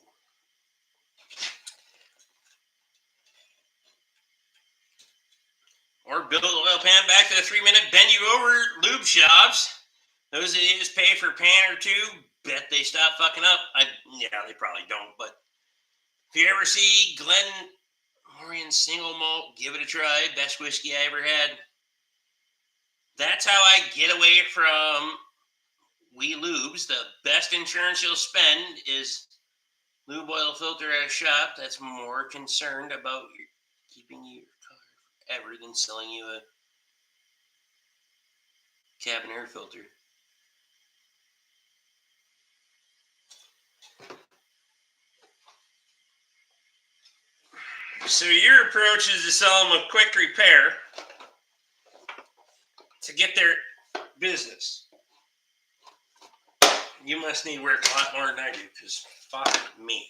Or build the oil pan back to the 3-minute bend you over lube shops. Those that just pay for a pan or two, bet they stop fucking up. Yeah, they probably don't, but if you ever see Glen Moran single malt, give it a try. Best whiskey I ever had. That's how I get away from We Lubes. The best insurance you'll spend is lube oil filter at a shop that's more concerned about keeping your car forever than selling you a cabin air filter. So your approach is to sell them a quick repair to get their business. You must need work a lot more than I do, because fuck me.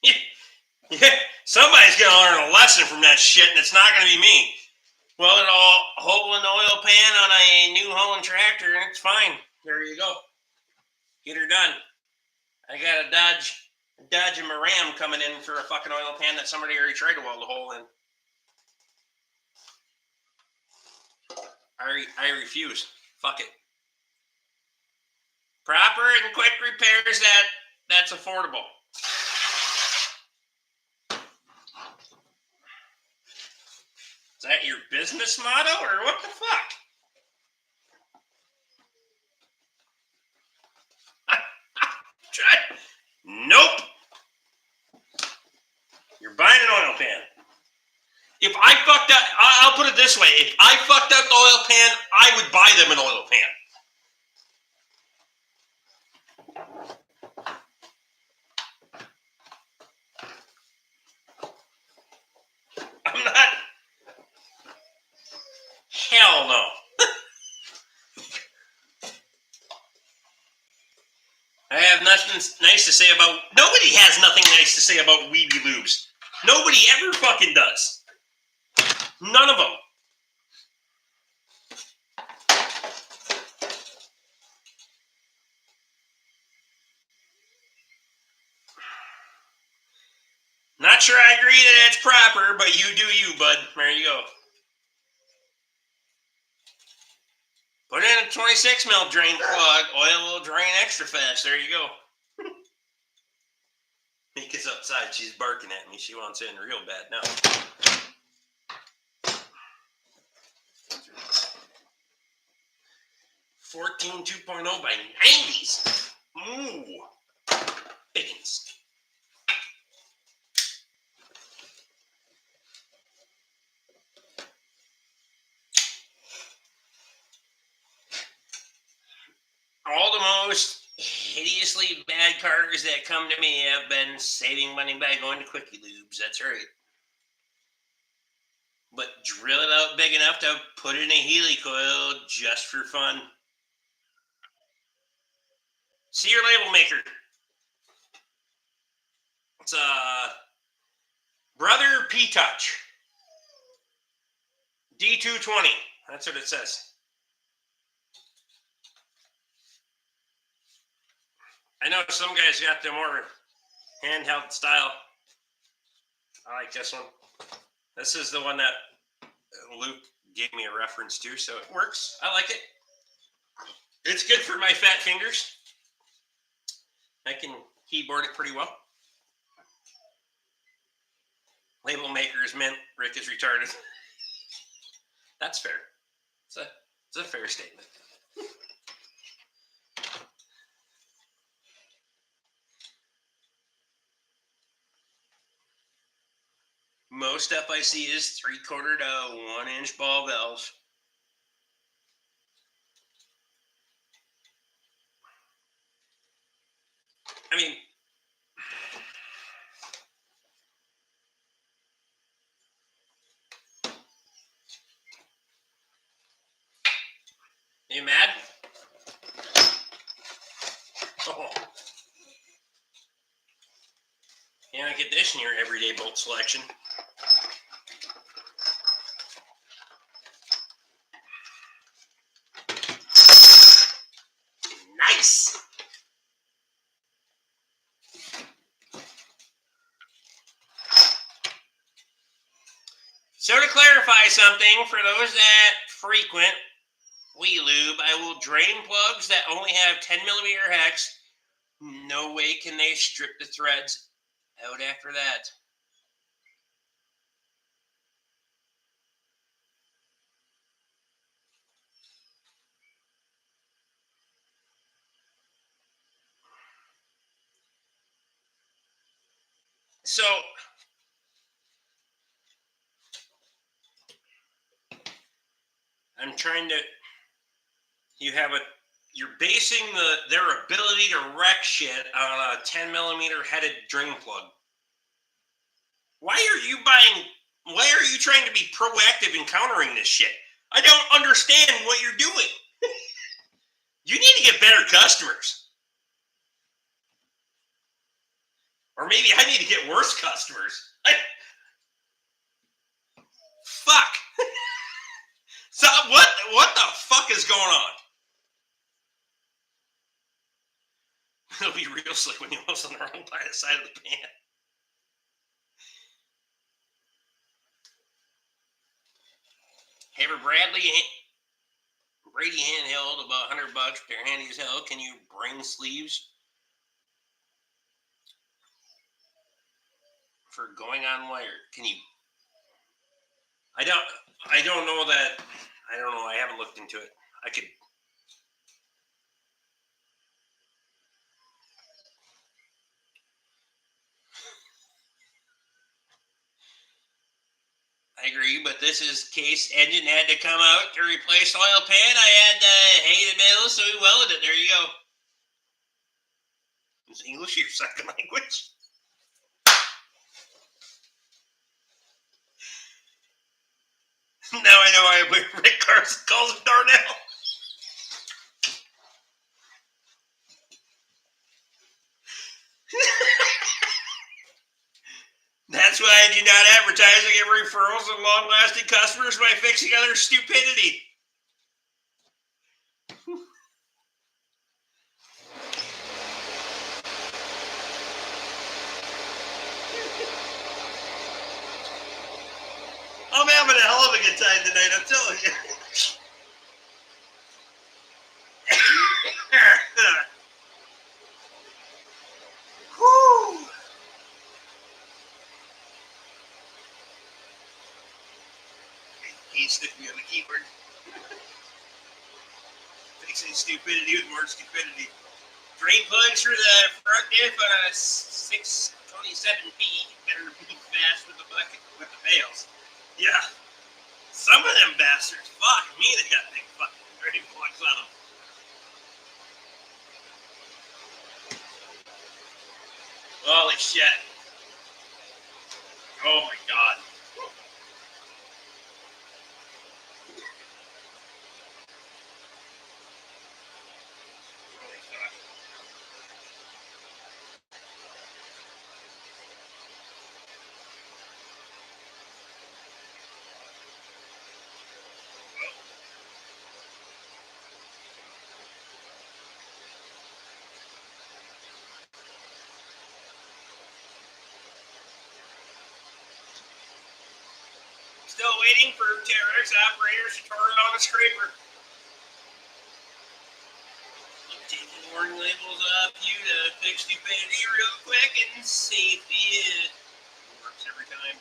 Yeah, somebody's going to learn a lesson from that shit, and it's not going to be me. Well, it'll hole an oil pan on a New Holland tractor, and it's fine. There you go. Get her done. I got a Dodge and a Ram coming in for a fucking oil pan that somebody already tried to weld a hole in. I refuse. Fuck it. Proper and quick repairs that's affordable. Is that your business motto, or what the fuck? Nope. You're buying an oil pan. If I fucked up, I'll put it this way. If I fucked up the oil pan, I would buy them an oil pan. I'm not. Hell no. I have nothing nice to say about. Nobody has nothing nice to say about Weeby Lubes. Nobody ever fucking does. None of them. Not sure I agree that it's proper, but you do you, bud. There you go. Put in a 26 mil drain plug. Oil will drain extra fast. There you go. Mika's outside. She's barking at me. She wants in real bad now. 14 2.0 by 90s. Ooh. Biggins. All the most hideously bad cars that come to me have been saving money by going to Quickie Lubes. That's right. But drill it out big enough to put in a Healy coil just for fun. See your label maker. It's Brother P-Touch. D220. That's what it says. I know some guys got the more handheld style. I like this one. This is the one that Luke gave me a reference to, so it works. I like it. It's good for my fat fingers. I can keyboard it pretty well. Label maker is mint. Rick is retarded. That's fair. It's a fair statement. Most stuff I see is 3/4 to 1 inch ball valves. I mean, you mad? Oh. You don't get this in your everyday bolt selection. Nice. So to clarify something, for those that frequent WeLube, I will drain plugs that only have 10mm hex. No way can they strip the threads out after that. So I'm trying to. You're basing their ability to wreck shit on a 10mm headed drain plug. Why are you trying to be proactive in countering this shit? I don't understand what you're doing. You need to get better customers. Or maybe I need to get worse customers. Fuck. So what the fuck is going on? It'll be real slick when you live on the wrong side of the pan. Hey, Brady handheld about $100. They're handy as hell. Can you bring sleeves for going on wire? Can you? I don't know that. I don't know. I haven't looked into it. I could. I agree, but this is case engine had to come out to replace oil pan. I had hay in the middle, so we welded it. There you go. Is English your second language? Now I know why Rick Carson calls him Darnell. That's why I do not advertise. I get referrals and long-lasting customers by fixing other stupidity. I'm having a hell of a good time tonight, I'm telling you. Whew. He stick me on the keyboard. Fixing stupidity with more stupidity. Drain plugs for the front diff on a 627B. Better be fast with the bucket with the pails. Yeah. Some of them bastards, fuck me, they got big fucking drain plugs on them. Holy shit. Oh my god. Still waiting for Terex operators to turn on a scraper. Taking warning labels off you to fix stupidity real quick and safety it works every time.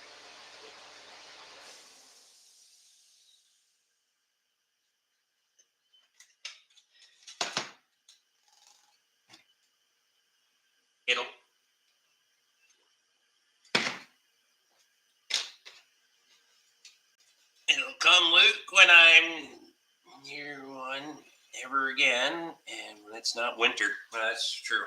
It'll come, Luke, when I'm near one ever again, and when it's not winter. Well, that's true.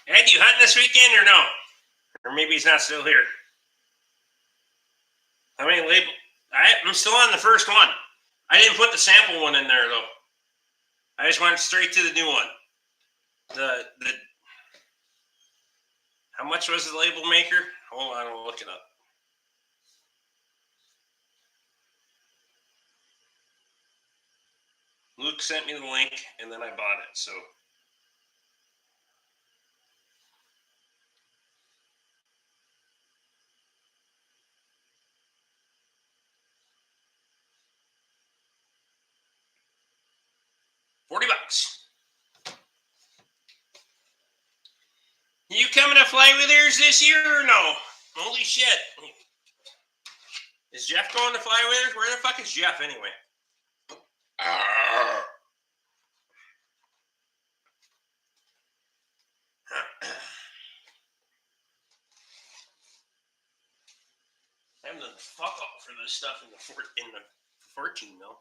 Ed, you hunting this weekend or no? Or maybe he's not still here. How many label? I'm still on the first one. I didn't put the sample one in there though. I just went straight to the new one. The how much was the label maker? Hold on, I'll look it up. Luke sent me the link, and then I bought it. So. $40. You coming to fly with yours this year or no? Holy shit. Is Jeff going to fly with us? Where the fuck is Jeff anyway? I haven't done fuck all for this stuff in the 14 though.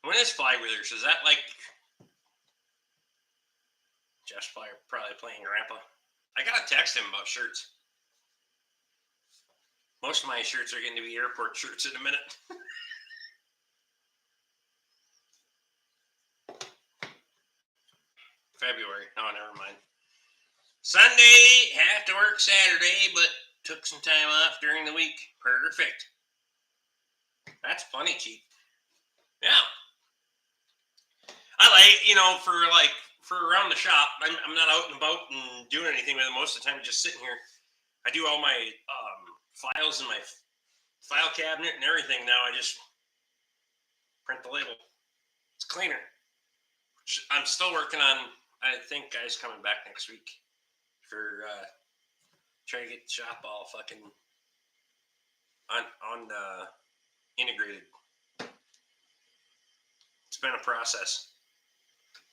When is Fly Withers? Is that like Jeff's probably playing Grandpa? I gotta text him about shirts. Most of my shirts are going to be airport shirts in a minute. February. Oh, never mind. Sunday, have to work Saturday, but took some time off during the week. Perfect. That's plenty cheap. Yeah. I like, for around the shop, I'm not out and about and doing anything with it most of the time. I'm just sitting here. I do all my files in my file cabinet and everything now. I just print the label. It's cleaner. I'm still working on, I think, guys coming back next week for trying to get the shop all fucking on integrated. It's been a process.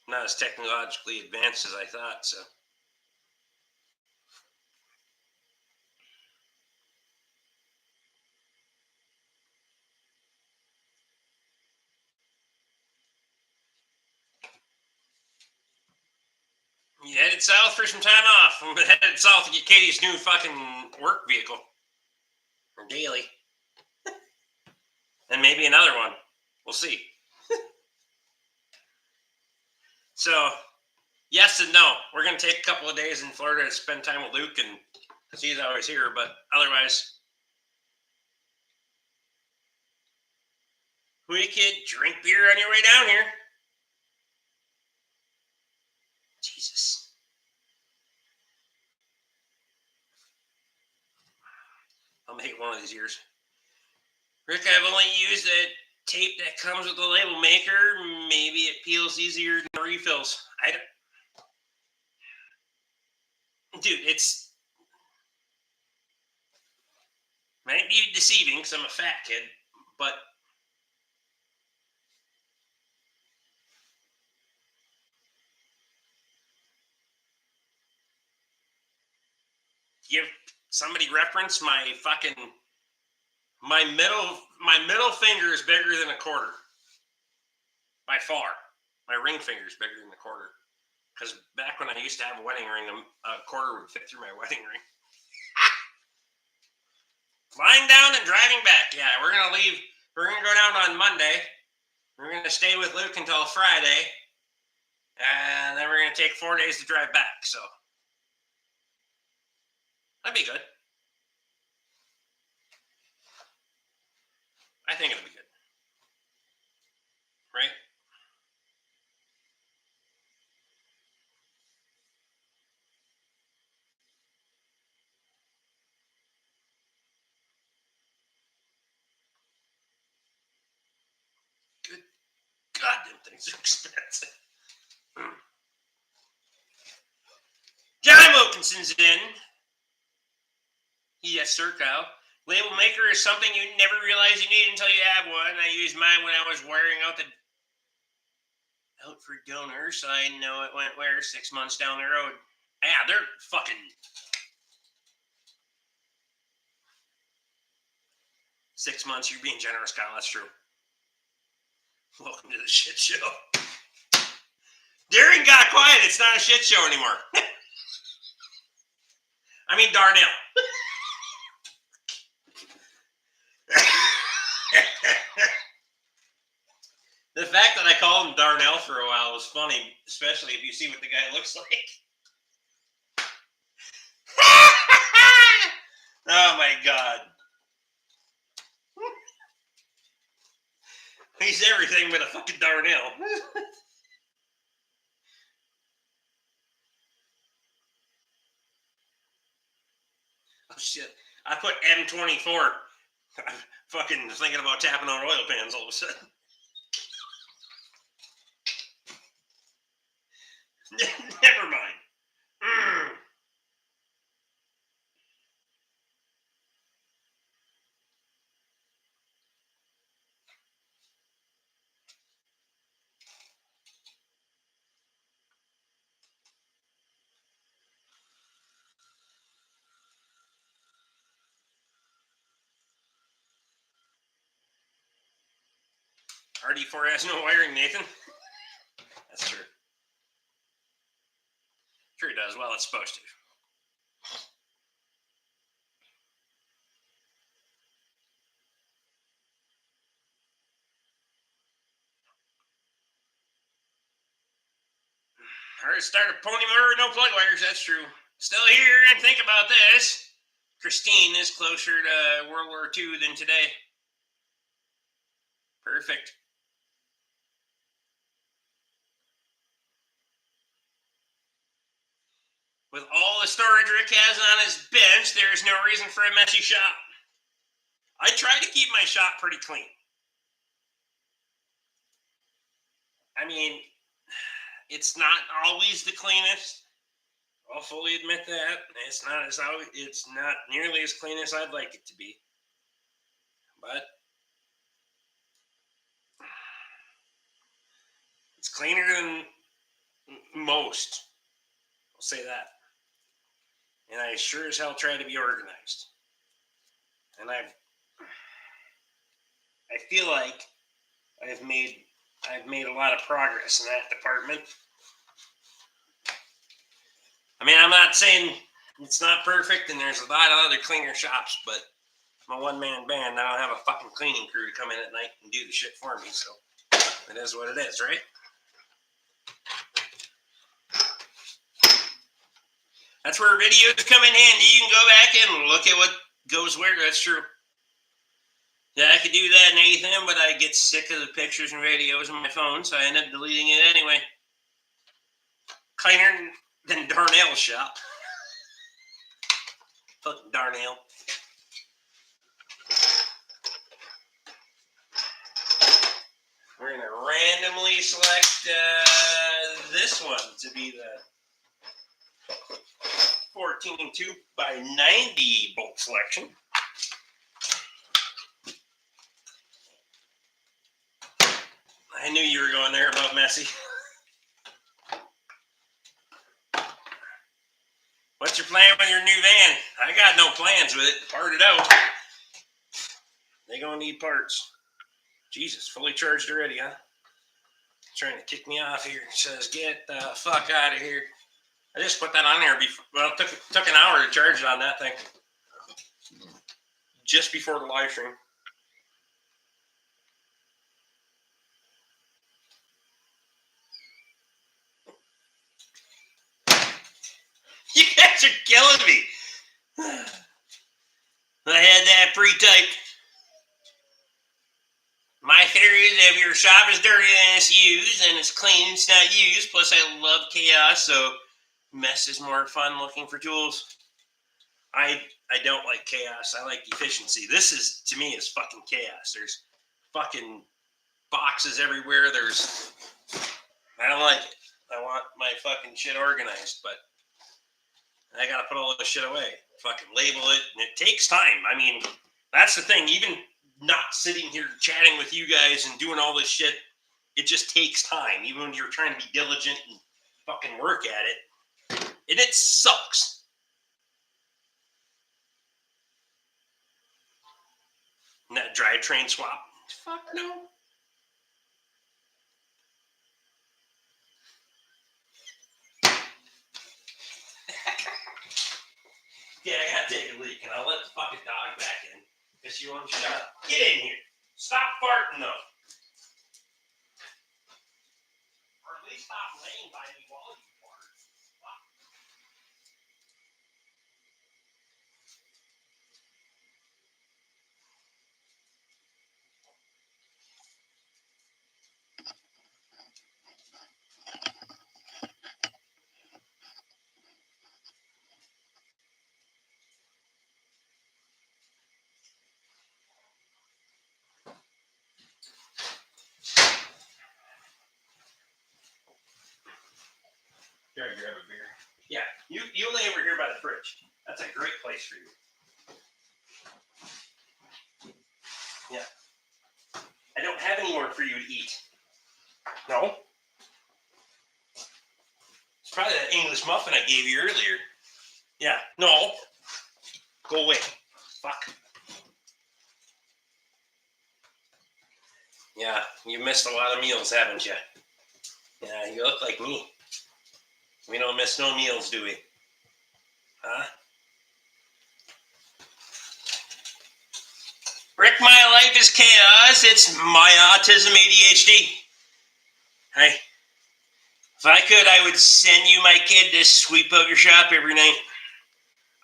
Not as technologically advanced as I thought, so. You headed south for some time off. I'm headed south to get Katie's new fucking work vehicle. Or daily. And maybe another one. We'll see. So, yes and no. We're going to take a couple of days in Florida to spend time with Luke, and because he's always here, but otherwise, we could drink beer on your way down here. Jesus. I'll make it one of these years. Rick, I've only used a tape that comes with the label maker. Maybe it peels easier than the refills. Dude, it's might be deceiving because I'm a fat kid, but give somebody reference my middle finger is bigger than a quarter. By far. My ring finger is bigger than a quarter. Because back when I used to have a wedding ring, a quarter would fit through my wedding ring. Flying down and driving back. Yeah, we're going to leave. We're going to go down on Monday. We're going to stay with Luke until Friday. And then we're going to take 4 days to drive back. So, that'd be good. I think it'll be good. Right? Good. Goddamn things are expensive. John Wilkinson's in. Yes, sir, Kyle. Label maker is something you never realize you need until you have one. I used mine when I was wiring out for donors, so I know it went where 6 months down the road. Yeah, they're fucking 6 months. You're being generous, Kyle. That's true. Welcome to the shit show. Darren got quiet. It's not a shit show anymore. I mean, Darnell. The fact that I called him Darnell for a while was funny, especially if you see what the guy looks like. Oh my God. He's everything but a fucking Darnell. Oh shit. I put M24. I'm fucking thinking about tapping on oil pans all of a sudden. Never mind. RD4 has no wiring, Nathan. That's true. Sure it does. Well, it's supposed to. Alright, start a pony motor with no plug wires. That's true. Still here and think about this. Christine is closer to World War II than today. Perfect. With all the storage Rick has on his bench, there is no reason for a messy shop. I try to keep my shop pretty clean. I mean, it's not always the cleanest. I'll fully admit that. It's not nearly as clean as I'd like it to be. But it's cleaner than most. I'll say that. And I sure as hell try to be organized. And I feel like I've made a lot of progress in that department. I mean, I'm not saying it's not perfect, and there's a lot of other cleaner shops, but I'm a one-man band. I don't have a fucking cleaning crew to come in at night and do the shit for me, so it is what it is, right? That's where videos come in handy. You can go back and look at what goes where. That's true. Yeah, I could do that, Nathan, but I get sick of the pictures and videos on my phone, so I end up deleting it anyway. Cleaner than Darnell's shop. Fucking Darnell. We're going to randomly select this one to be the 14 2x90 bolt selection. I knew you were going there about messy. What's your plan with your new van? I got no plans with it. Part it out. They gonna need parts. Jesus, fully charged already, huh? Trying to kick me off here. It says, get the fuck out of here. I just put that on there before. Well, it took an hour to charge it on that thing. Just before the live stream. You guys are killing me. I had that pre-typed. My theory is if your shop is dirty and it's used, and it's clean, it's not used. Plus, I love chaos, so mess is more fun looking for tools. I don't like chaos. I like efficiency. This is, to me, is fucking chaos. There's fucking boxes everywhere. I don't like it. I want my fucking shit organized, but I gotta put all this shit away. Fucking label it, and it takes time. I mean, that's the thing. Even not sitting here chatting with you guys and doing all this shit, it just takes time. Even when you're trying to be diligent and fucking work at it, and it sucks. And that drivetrain swap, fuck no. Yeah, I gotta take a leak, and I'll let the fucking dog back in. Because you won't shut up. Get in here. Stop farting, though. Or at least stop laying by me while you fart. Fuck. Gotta grab a beer. Yeah, you lay over here by the fridge. That's a great place for you. Yeah. I don't have any more for you to eat. No? It's probably that English muffin I gave you earlier. Yeah. No. Go away. Fuck. Yeah, you missed a lot of meals, haven't you? Yeah, you look like me. We don't miss no meals, do we? Huh? Rick, my life is chaos. It's my autism ADHD. Hey, if I could, I would send you my kid to sweep out your shop every night.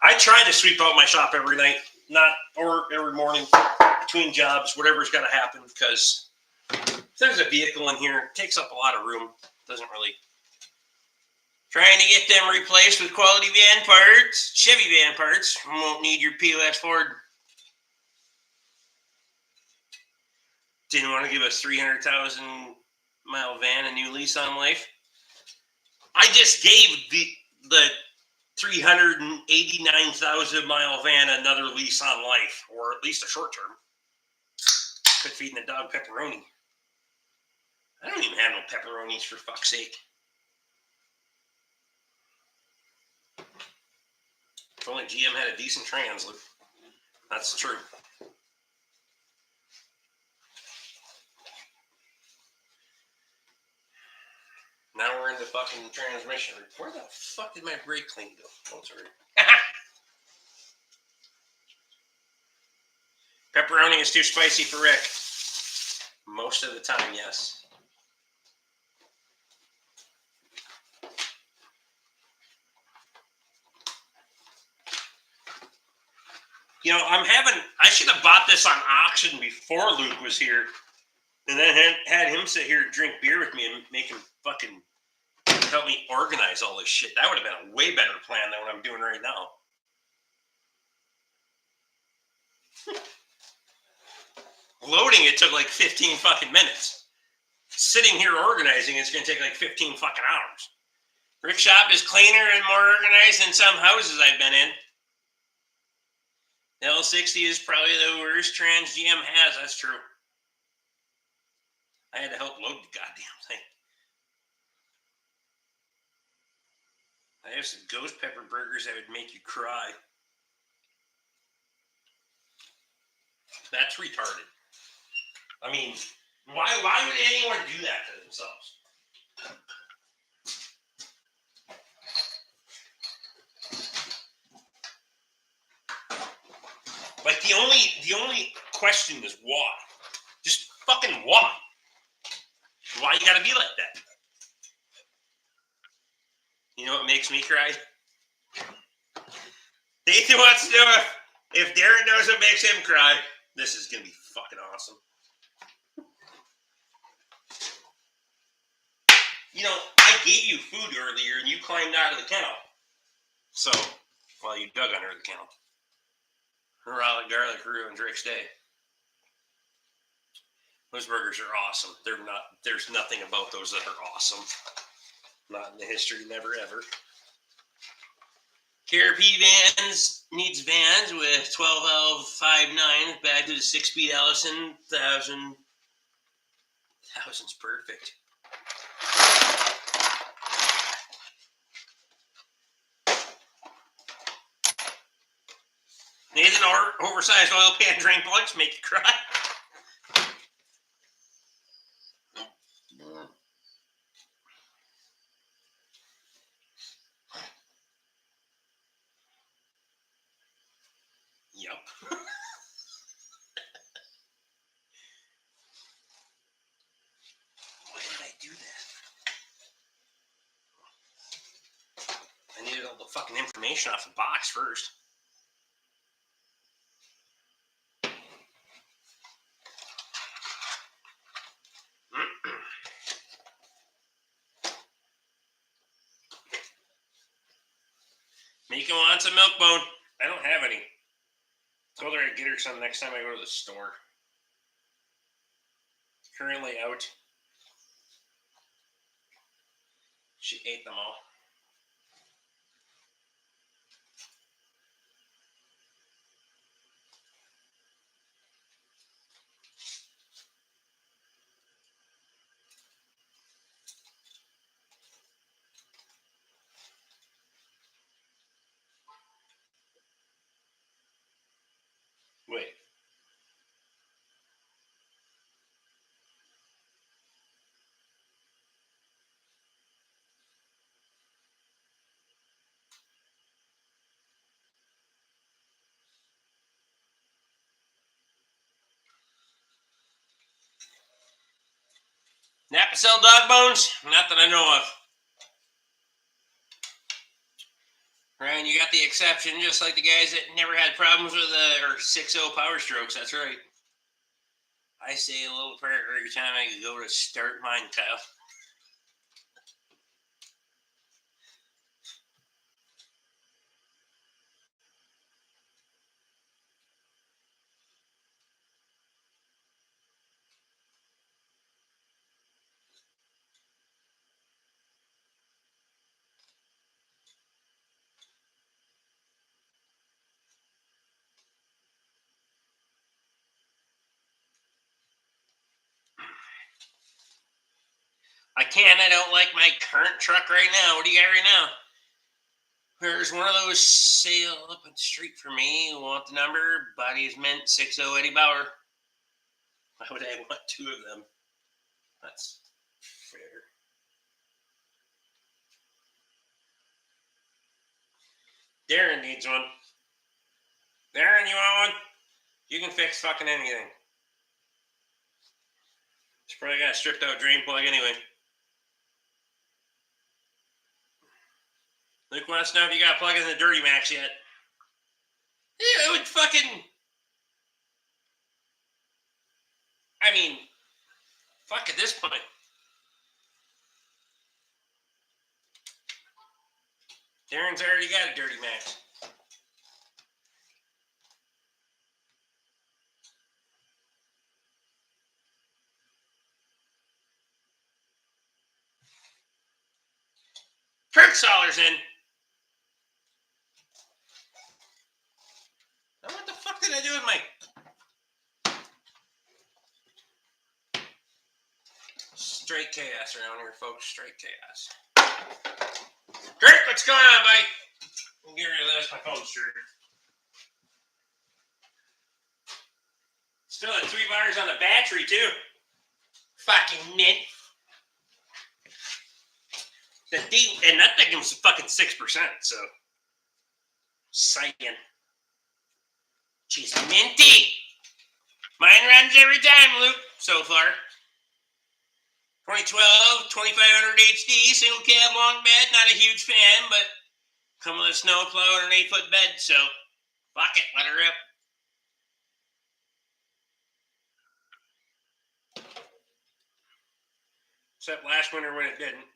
I try to sweep out my shop every night, or every morning between jobs, whatever's got to happen, because if there's a vehicle in here, it takes up a lot of room. Doesn't really. Trying to get them replaced with quality van parts, Chevy van parts. Won't need your POS Ford. Didn't want to give a 300,000 mile van a new lease on life. I just gave the 389,000 mile van another lease on life, or at least a short term. Quit feeding the dog pepperoni. I don't even have no pepperonis, for fuck's sake. If only GM had a decent trans loop. That's true. Now we're into fucking transmission. Where the fuck did my brake clean go? Oh, sorry. Pepperoni is too spicy for Rick. Most of the time, yes. You know, I should have bought this on auction before Luke was here, and then had him sit here and drink beer with me and make him fucking help me organize all this shit. That would have been a way better plan than what I'm doing right now. Loading it took like 15 fucking minutes. Sitting here organizing it's going to take like 15 fucking hours. Rick's shop is cleaner and more organized than some houses I've been in. The L60 is probably the worst trans GM has. That's true. I had to help load the goddamn thing. I have some ghost pepper burgers that would make you cry. That's retarded. I mean, why would anyone do that to themselves? Like the only question is why? Just fucking why? Why you gotta be like that? You know what makes me cry? Nathan wants to know if Darren knows what makes him cry. This is gonna be fucking awesome. You know, I gave you food earlier and you climbed out of the kennel. So, well, you dug under the kennel. Raw garlic ruined Rick's day. Those burgers are awesome. There's nothing about those that are awesome. Not in the history, never ever. KRP Vans needs vans with 12 valve 5.9 back to the 6-speed Allison 1000. 1000's perfect. Nathan, oversized oil pan drain plugs make you cry. Yep. Why did I do that? I needed all the fucking information off the box first. Mika wants a milk bone. I don't have any. Told her I'd get her some next time I go to the store. Currently out. She ate them all. Wait. Napa sell dog bones? Not that I know of. Ryan, you got the exception, just like the guys that never had problems with or 6-0 power strokes. That's right. I say a little prayer every time I go to start mine, Kyle. I don't like my current truck right now. What do you got right now? There's one of those sale up the street for me. You want the number? Body is mint 60 Eddie Bauer. Why would I want two of them? That's fair. Darren needs one. Darren, you want one? You can fix fucking anything. It's probably got a stripped out drain plug anyway. Luke wants to know if you got to plug in the Dirty Max yet. Yeah, it would fucking... I mean, fuck at this point. Darren's already got a Dirty Max. Kurt Soller's in. Now what the fuck did I do with my... Straight chaos around here, folks. Straight chaos. Kurt, what's going on, buddy? I'll get rid of this. My phone's sure. Still at 3 bars on the battery, too. Fucking mint. And that thing was fucking 6%, so. Saying. She's minty. Mine runs every time, Luke, so far. 2012, 2500 HD, single cab, long bed. Not a huge fan, but come with a snow plow and an 8-foot bed, so fuck it, let her rip. Except last winter when it didn't.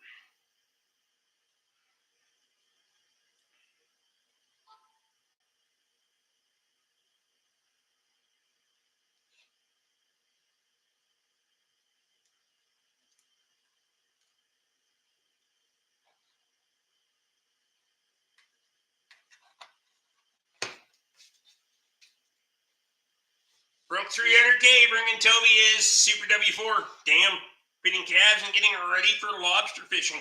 Broke 300K, bringing Toby his Super W4. Damn, fitting calves and getting ready for lobster fishing.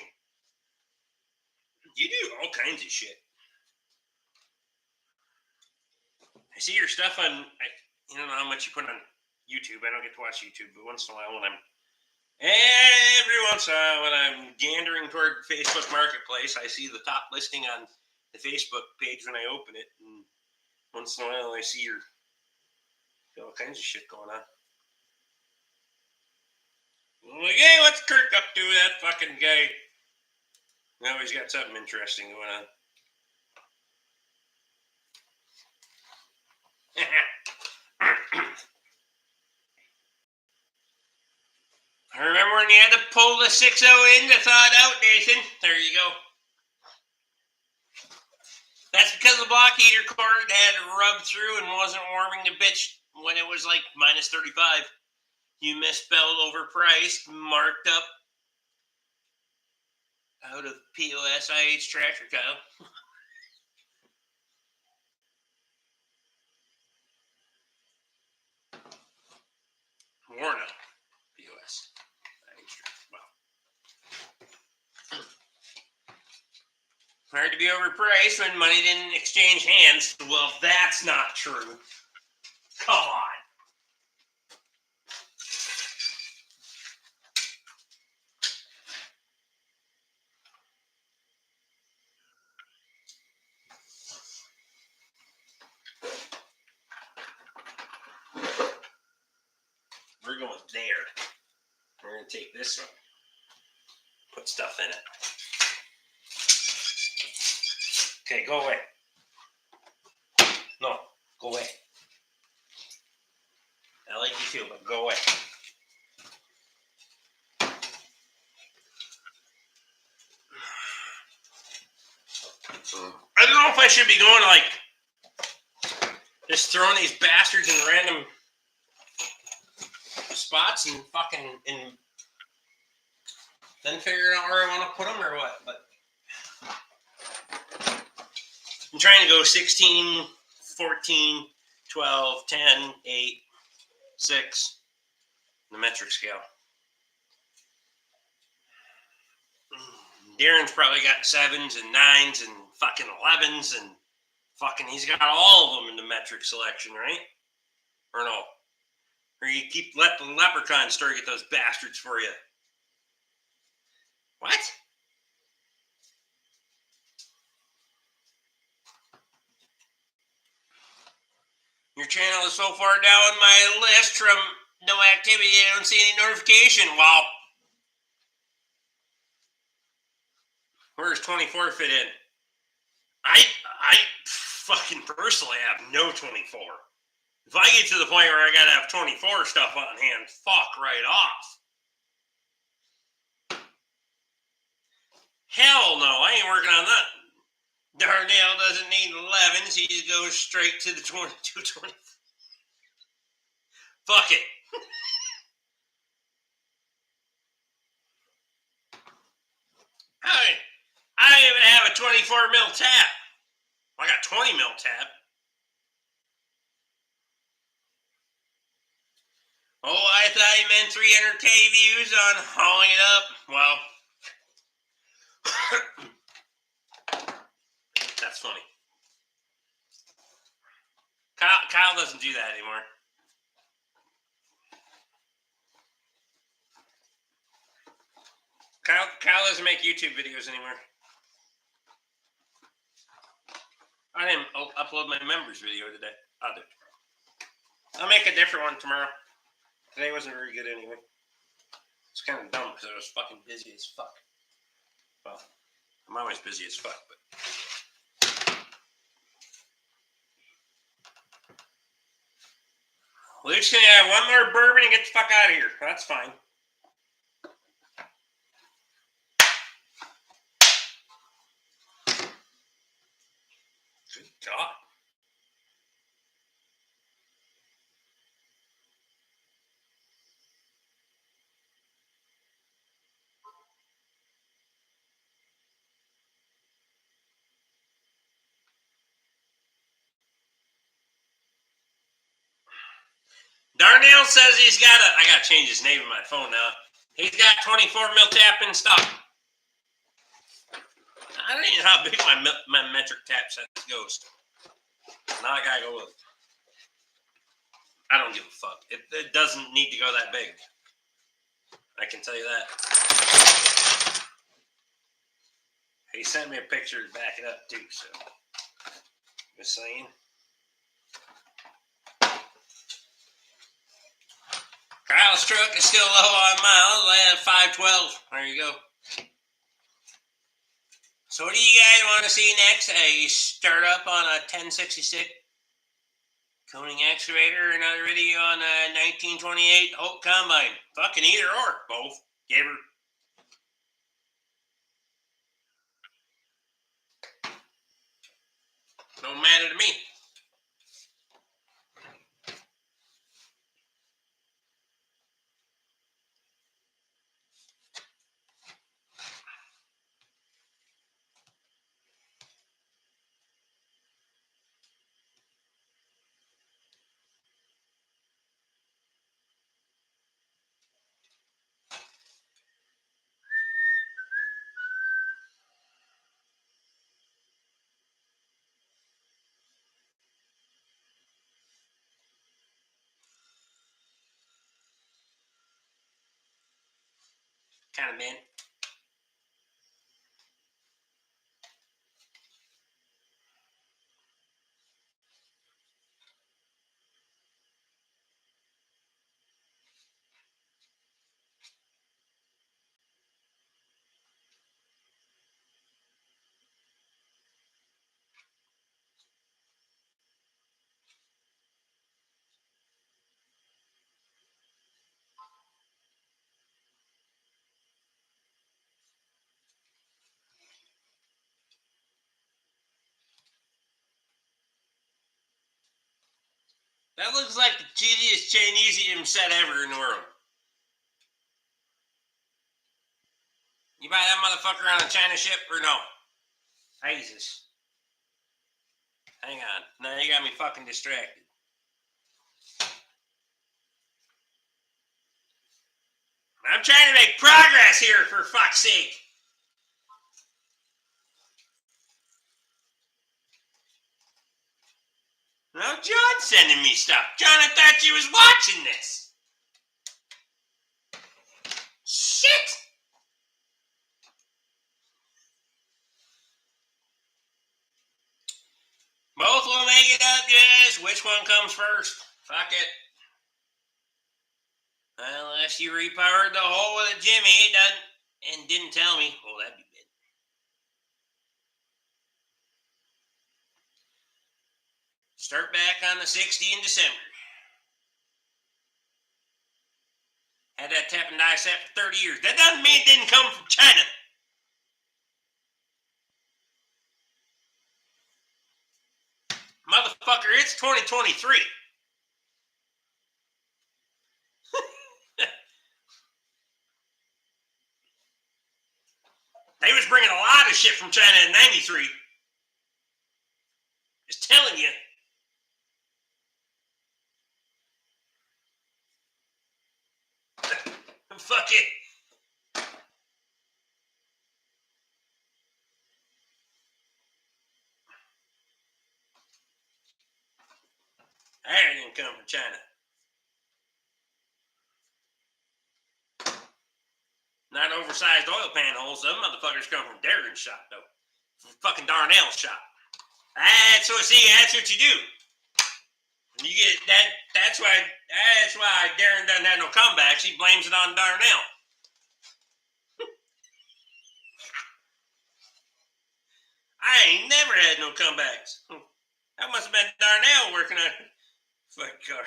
You do all kinds of shit. I see your stuff on, I don't know how much you put on YouTube. I don't get to watch YouTube, but once in a while every once in a while when I'm gandering toward Facebook Marketplace, I see the top listing on the Facebook page when I open it, and once in a while I see your all kinds of shit going on. I'm like, hey, what's Kirk up to with that fucking guy? Now he's got something interesting going on. I remember when you had to pull the 6-0 in to thaw it out, Nathan. There you go. That's because the block heater cord had rubbed through and wasn't warming the bitch when it was like minus 35. You misspelled overpriced, marked up out of POS IH tractor, Kyle. Warno POS IH tractor. Wow. Hard to be overpriced when money didn't exchange hands. Well, that's not true. Come on. We're going there. We're going to take this one. put stuff in it. Okay, go away. No, go away. I like you too, but go away. I don't know if I should be going like just throwing these bastards in random spots and fucking and then figuring out where I want to put them or what. But I'm trying to go 16, 14, 12, 10, 8, 6, the metric scale. Darren's probably got 7s and 9s and fucking 11s and fucking he's got all of them in the metric selection, right? Or no? Or you let the leprechaun store get those bastards for you. What? Your channel is so far down my list from no activity, I don't see any notification. Wow. Where does 24 fit in? I fucking personally have no 24. If I get to the point where I gotta have 24 stuff on hand, fuck right off. Hell no, I ain't working on that. Darnell doesn't need 11s, he just goes straight to the 22, 20. Fuck it. I don't even have a 24 mil tap. I got 20 mil tap. Oh, I thought he meant 300K views on hauling it up. Well, that's funny. Kyle doesn't do that anymore. Kyle doesn't make YouTube videos anymore. I didn't upload my members video today. I'll make a different one tomorrow. Today wasn't very good anyway. It's kind of dumb because I was fucking busy as fuck. Well, I'm always busy as fuck, but. Luke's gonna have one more bourbon and get the fuck out of here. That's fine. Good God. Darnell says he's got I gotta change his name in my phone now. He's got 24 mil tap in stock. I don't even know how big my metric tap set goes. Now I gotta go with it. I don't give a fuck. It doesn't need to go that big. I can tell you that. He sent me a picture to back it up too, so just saying. Kyle's truck is still low on miles. I have 512. There you go. So what do you guys want to see next? A start up on a 1066 coning excavator, another video on a 1928 Holt combine. Fucking either or, both. Give her. Don't matter to me. Kind of man. That looks like the cheesiest Chinesium set ever in the world. You buy that motherfucker on a China ship or no? Jesus. Hang on. Now you got me fucking distracted. I'm trying to make progress here, for fuck's sake. No, John's sending me stuff. John, I thought you was watching this. Shit! Both will make it up, yes. Which one comes first? Fuck it. Unless you repowered the hole with a Jimmy, it doesn't, and didn't tell me. Well, that'd be good. Start back on the 60 in December. Had that tap and die set for 30 years. That doesn't mean it didn't come from China. Motherfucker, it's 2023. They was bringing a lot of shit from China in 93. Just telling you. Fuck it. That didn't come from China. Not oversized oil pan holes. Some motherfuckers come from Darren's shop, though. From fucking Darnell's shop. That's what you do. You get that. That's why Darren doesn't have no comebacks. He blames it on Darnell. I ain't never had no comebacks. That must have been Darnell working on fucking car.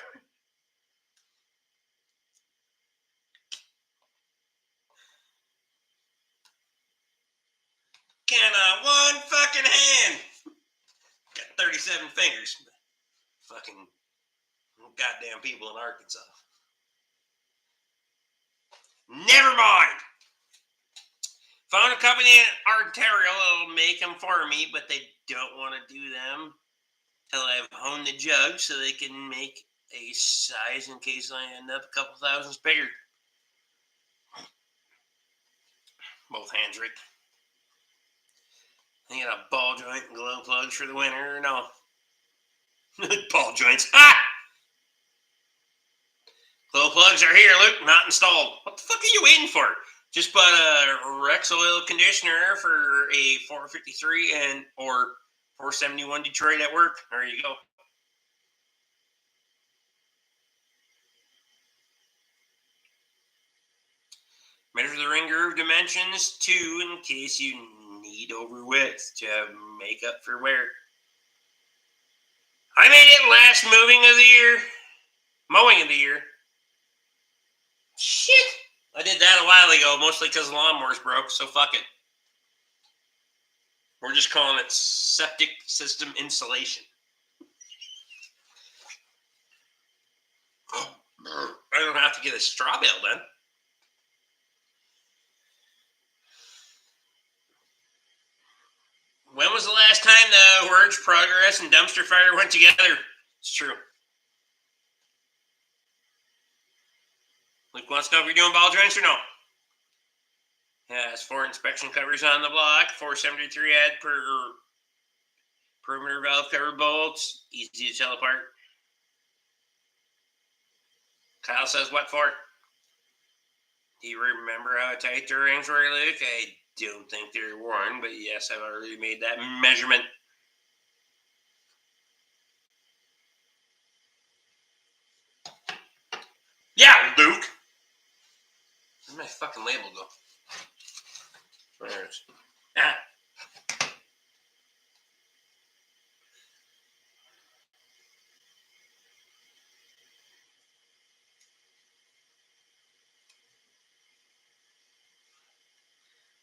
Count on one fucking hand. Got 37 fingers. Fucking goddamn people in Arkansas. Never mind. Found a company in Ontario that'll make them for me, but they don't want to do them till I've honed the jug so they can make a size in case I end up a couple thousands bigger. Both hands, Rick. You got a ball joint and glow plugs for the winter or no? Ball joints. Ah! Glow plugs are here, Luke, not installed. What the fuck are you waiting for? Just put a Rex oil conditioner for a 453 and or 471 Detroit at work. There you go. Measure the ring groove dimensions too in case you need over width to make up for wear. I made it last mowing of the year. Shit. I did that a while ago, mostly because the lawnmowers broke, so fuck it. We're just calling it septic system insulation. I don't have to get a straw bale then. When was the last time the words progress and dumpster fire went together? It's true. Luke wants to know if you're doing ball joints or no. Has 4 inspection covers on the block, 473 ad per perimeter valve cover bolts, easy to tell apart. Kyle says, what for? Do you remember how tight the rings were, Luke? I don't think they're worn, but yes, I've already made that measurement. Yeah, Luke. Where'd my fucking label go? There it is. Ah.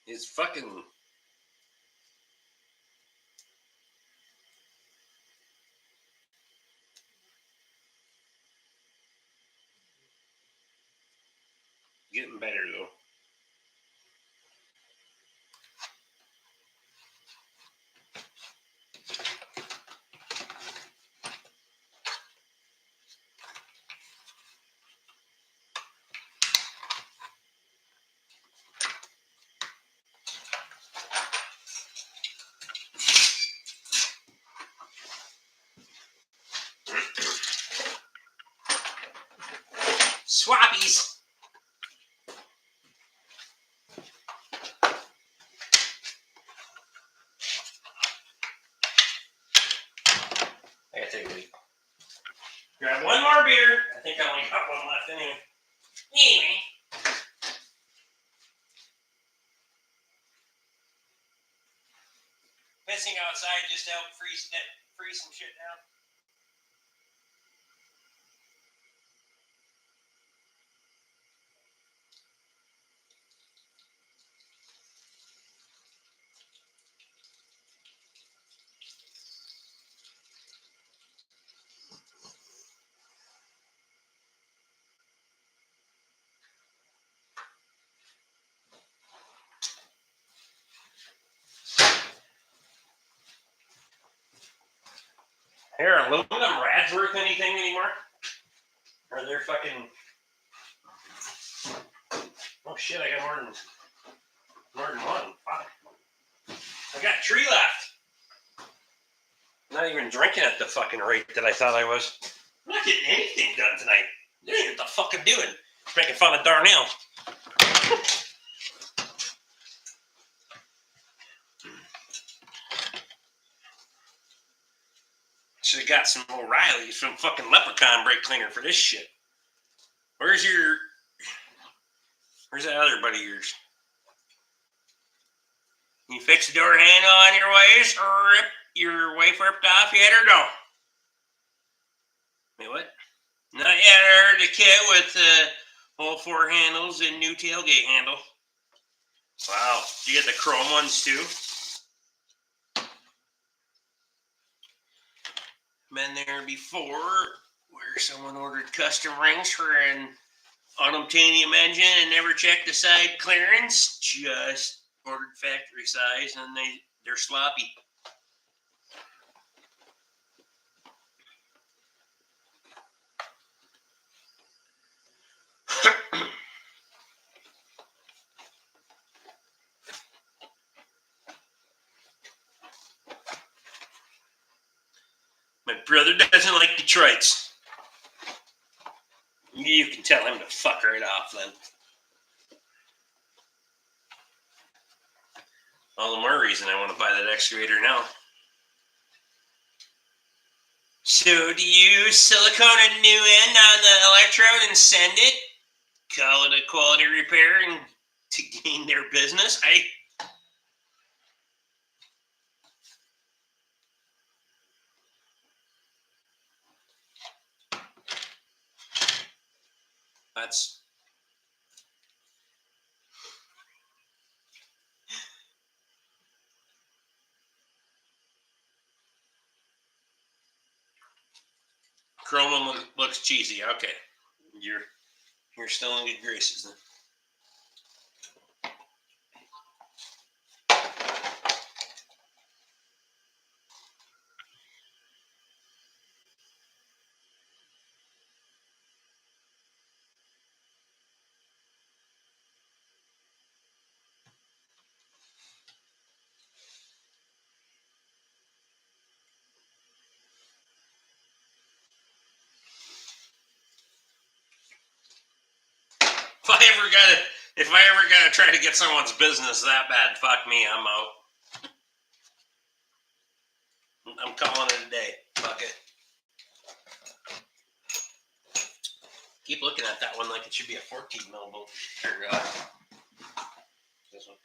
It's fucking... Getting better though. Swappies. I gotta take a leak. Grab one more beer. I think I only got one left anyway. Anyway. Pissing outside just to help freeze some shit down. Here, aluminum rads worth anything anymore? Or they're fucking... Oh shit, I got more than one. Fuck. I got 3 left. Not even drinking at the fucking rate that I thought I was. I'm not getting anything done tonight. You don't even know what the fuck I'm doing. Just making fun of Darnell. Should have got some O'Reilly's from fucking Leprechaun brake cleaner for this shit. Where's that other buddy of yours? You fix the door handle on your waist, or your wife ripped off yet, or no? Wait, what? Not yet. I heard the kit with all 4 handles and new tailgate handle. Wow. You get the chrome ones too? Been there before where someone ordered custom rings for an unobtainium engine and never checked the side clearance. Just ordered factory size and they're sloppy. My brother doesn't like Detroits. You can tell him to fuck right off then. All the more reason I want to buy that excavator now. So do you silicone a new end on the electrode and send it? Call it a quality repair and to gain their business? That's... Chrome looks cheesy. Okay. You're still in good graces then. If I ever gotta try to get someone's business that bad, fuck me, I'm out. I'm calling it a day. Fuck it. Keep looking at that one like it should be a 14 mil bolt. This one.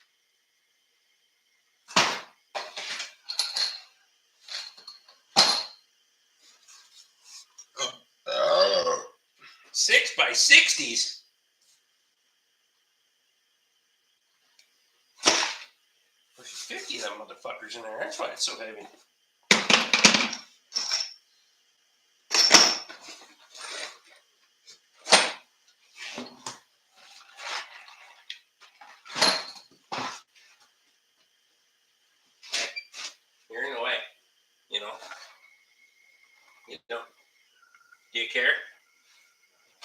Oh. 6x60s. There's 50 of them motherfuckers in there. That's why it's so heavy.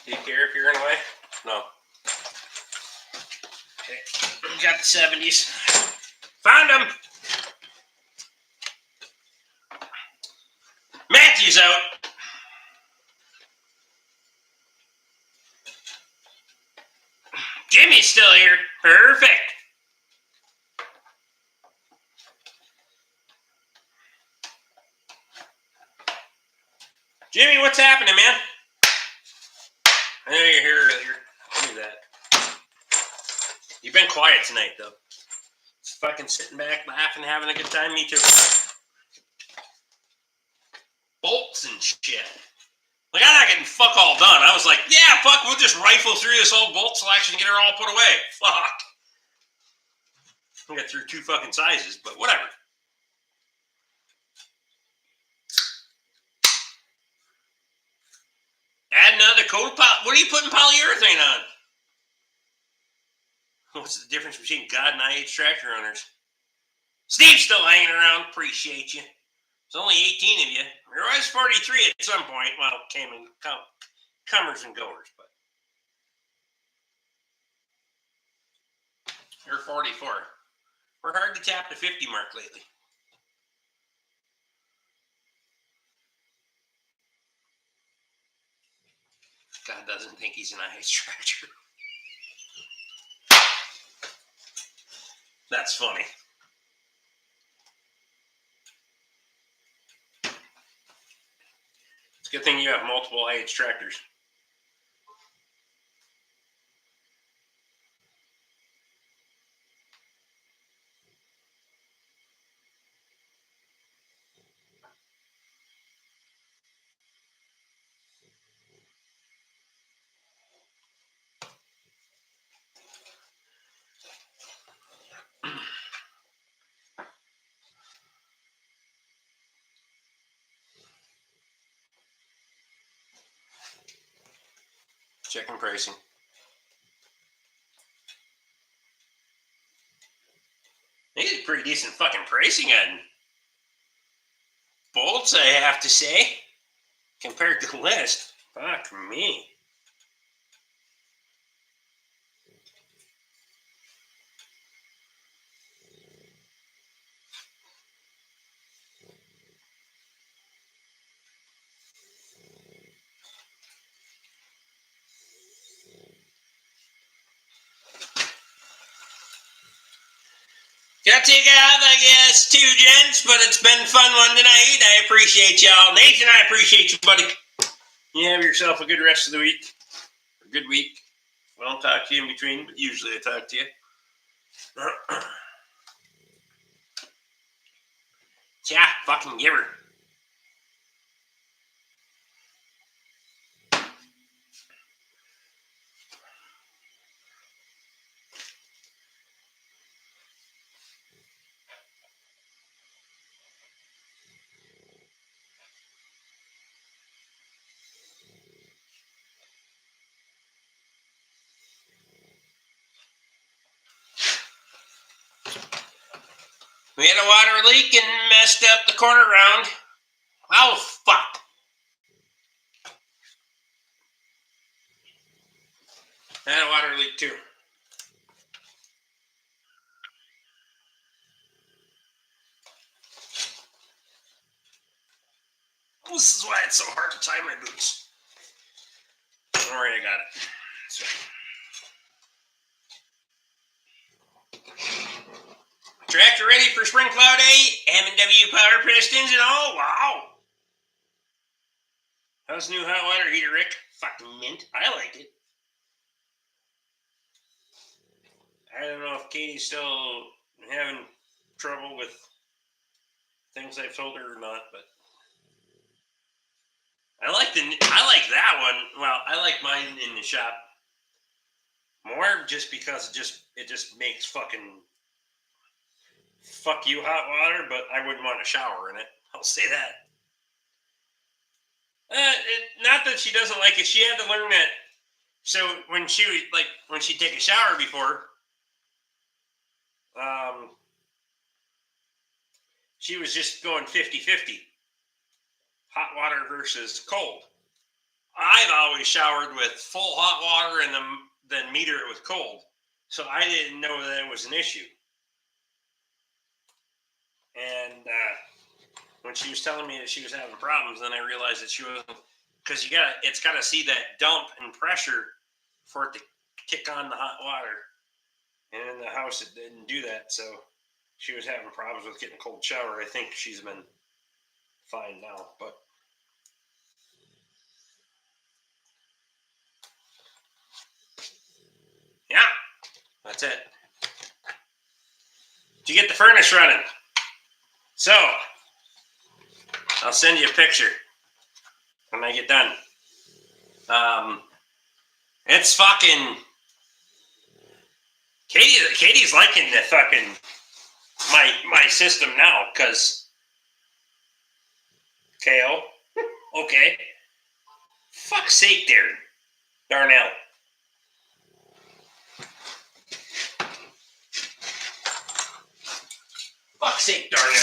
Do you care if you're in a way? No. Okay. Got the 70s. Found them. Matthew's out. Jimmy's still here. Perfect. Jimmy, what's happening, man? I know you're here earlier. I knew that. You've been quiet tonight, though. Just fucking sitting back, laughing, having a good time. Me too. Bolts and shit. Like, I'm not getting fuck all done. I was like, yeah, fuck, we'll just rifle through this whole bolt selection and get her all put away. Fuck. I got through 2 fucking sizes, but whatever. Add another coat of what are you putting polyurethane on? What's the difference between God and IH tractor owners? Steve's still hanging around. Appreciate you. There's only 18 of you. There was 43 at some point. Well, came and comers and goers, but you're 44. We're hard to tap the 50 mark lately. God doesn't think he's an IH tractor. That's funny. It's a good thing you have multiple IH tractors. Checking pricing. They get pretty decent fucking pricing on bolts, I have to say, compared to the list. Fuck me. Gotta take off, I guess, 2 gents, but it's been a fun one tonight. I appreciate y'all. Nathan, I appreciate you, buddy. You have yourself a good rest of the week. A good week. I don't talk to you in between, but usually I talk to you. Yeah, fucking give her. We had a water leak and messed up the corner round. Oh, fuck. I had a water leak, too. This is why it's so hard to tie my boots. All right, I got it. So. Tractor ready for Spring Cloud 8. M&W power pistons and all. Wow. How's the new hot water heater, Rick? Fucking mint. I like it. I don't know if Katie's still having trouble with things I've told her or not, but I like that one. Well, I like mine in the shop more just because it just makes fucking fuck you hot water, but I wouldn't want to shower in it. I'll say that. Not that she doesn't like it. She had to learn that. So when she'd take a shower before, she was just going 50-50. Hot water versus cold. I've always showered with full hot water and then meter it with cold. So I didn't know that it was an issue. And when she was telling me that she was having problems, then I realized that she wasn't, because it's got to see that dump and pressure for it to kick on the hot water. And in the house, it didn't do that. So she was having problems with getting a cold shower. I think she's been fine now, but yeah, that's it. Did you get the furnace running? So I'll send you a picture when I get done. It's fucking Katie's liking the fucking my system now, because KO. Okay. Fuck's sake, Darnell. Fuck's sake, Darnell.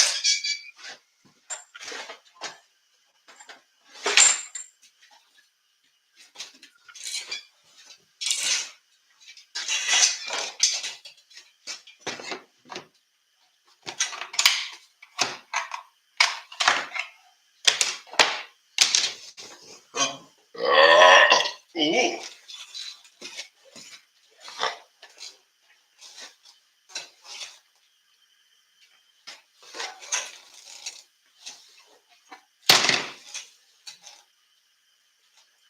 Ooh.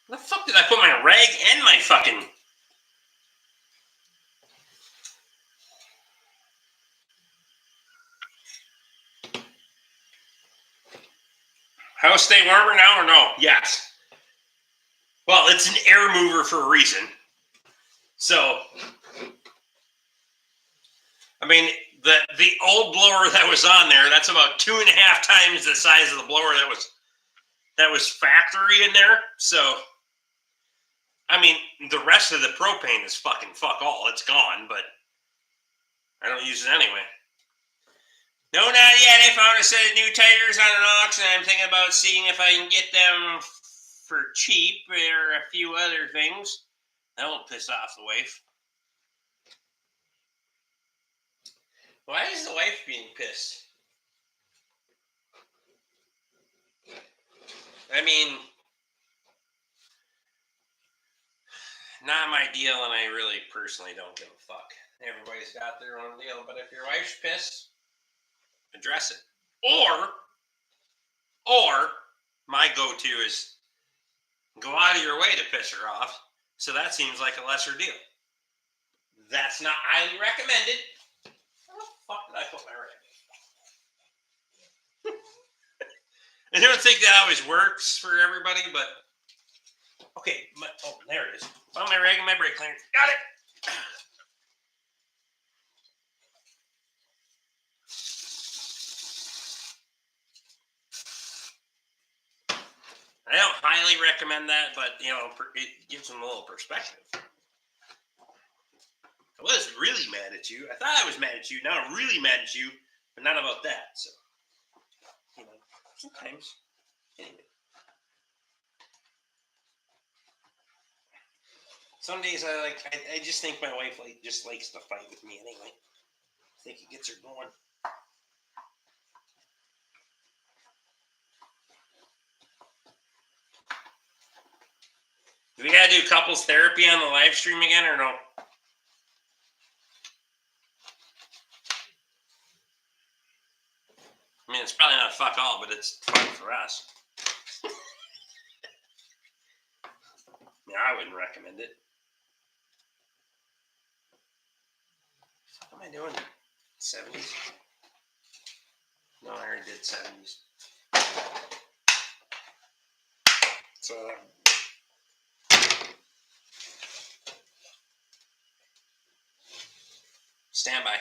Where the fuck did I put my rag and my fucking... House stay warmer now or no? Yes. Well, it's an air mover for a reason. So, I mean, the old blower that was on there, that's about 2.5 times the size of the blower that was factory in there. So, I mean, the rest of the propane is fucking fuck all. It's gone, but I don't use it anyway. No, not yet. I found a set of new tires on an auction. I'm thinking about seeing if I can get them for cheap or a few other things. That won't piss off the wife. Why is the wife being pissed? I mean, not my deal, and I really personally don't give a fuck. Everybody's got their own deal, but if your wife's pissed, address it. Or my go-to is go out of your way to piss her off, so that seems like a lesser deal. That's not highly recommended. How the fuck did I put my rag? I don't think that always works for everybody, but okay. There it is. Found my rag and my brake cleaner. Got it. I don't highly recommend that, but it gives them a little perspective. I was really mad at you. I thought I was mad at you. Now I'm really mad at you, but not about that. So, sometimes. Anyway. Some days I just think my wife just likes to fight with me anyway. I think it gets her going. Do we gotta do couples therapy on the live stream again or no? I mean, it's probably not fuck all, but it's fun for us. I wouldn't recommend it. What am I doing? 70s? No, I already did 70s. So, stand by.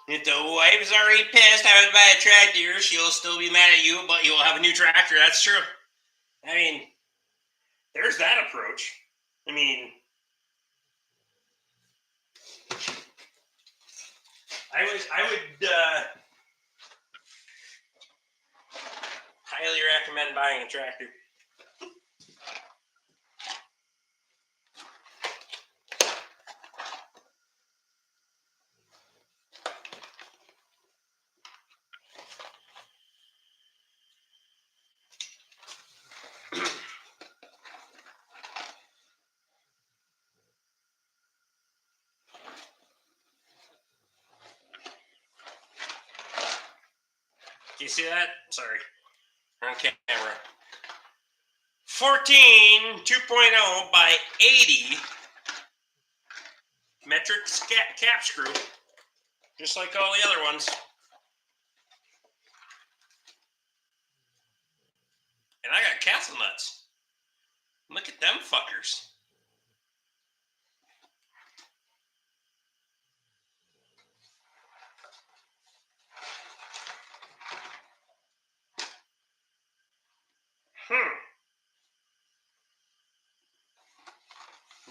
If the wife's already pissed I would buy a tractor, she'll still be mad at you, but you'll have a new tractor. That's true. I mean, there's that approach. I mean, I would highly recommend buying a tractor. you see that? Sorry. We're on camera. 14 2.0 by 80 metric cap screw. Just like all the other ones. And I got castle nuts. Look at them fuckers.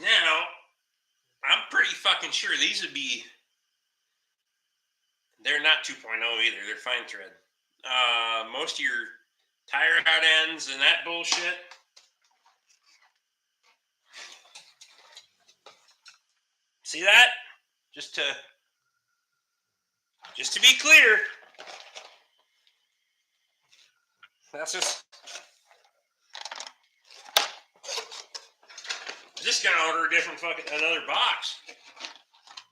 Now, I'm pretty fucking sure these would be... They're not 2.0 either. They're fine thread. Most of your tire out ends and that bullshit. See that? Just to be clear, that's just gonna order a different another box.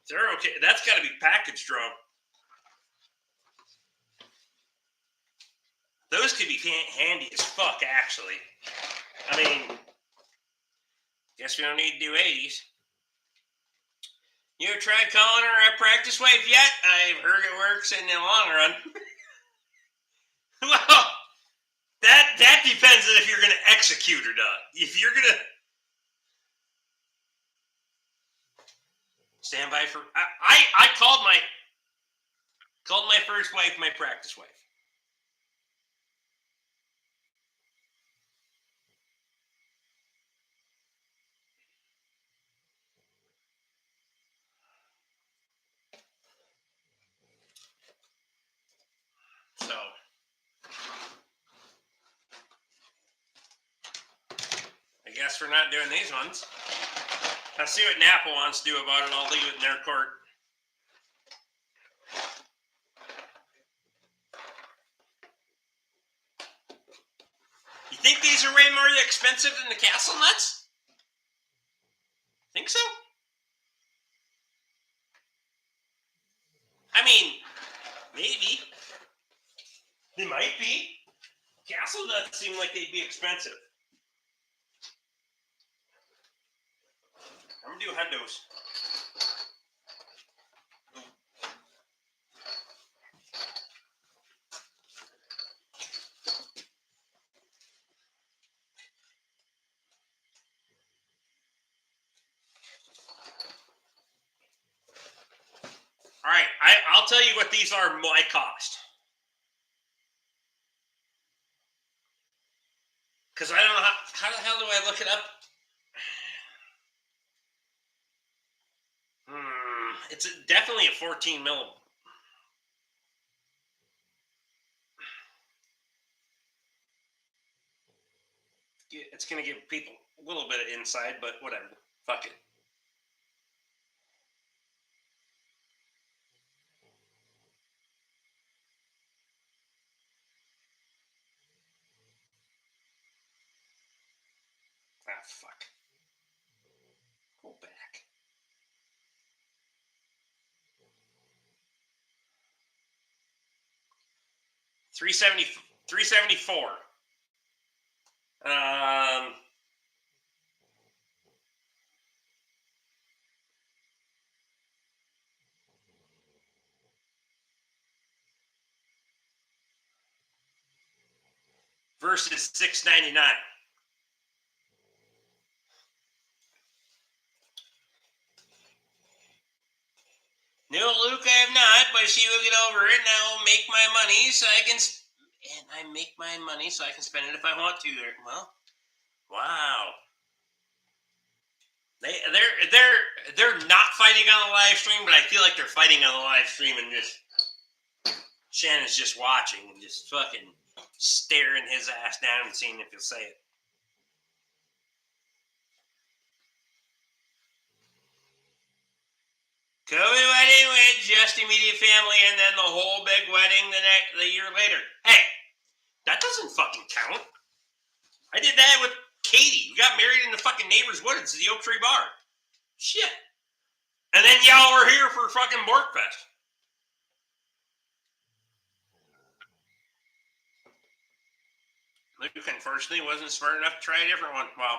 They're okay. That's got to be packaged wrong. Those could be handy as fuck, actually. I mean, guess we don't need to do 80s. You ever tried calling her a practice wife yet? I've heard it works in the long run. Well, that depends on if you're going to execute or not. If you're going to stand by for... I called my first wife my practice wife. So, I guess we're not doing these ones. I'll see what Napa wants to do about it. I'll leave it in their court. You think these are way more expensive than the Castle Nuts? Think so? I mean, maybe. They might be. Castle Nuts seem like they'd be expensive. I'm gonna do hundos. All right, I'll tell you what these are my cost. Because I don't know how the hell do I look it up? It's definitely a 14 mil. It's going to give people a little bit of inside, but whatever. Fuck it. Ah, fuck. Go back. $374. Versus $699. No, Luke, I have not, but she will get over it, and I will make my money so I can. And I make my money so I can spend it if I want to. Well, wow. They're not fighting on the live stream, but I feel like they're fighting on the live stream, and just Shannon's just watching and just fucking staring his ass down and seeing if he'll say it. COVID wedding with just immediate family, and then the whole big wedding the year later. Hey, that doesn't fucking count. I did that with Katie. We got married in the fucking neighbor's woods at the Oak Tree Bar. Shit. And then y'all were here for fucking Borkfest. Luke, unfortunately, wasn't smart enough to try a different one. Well,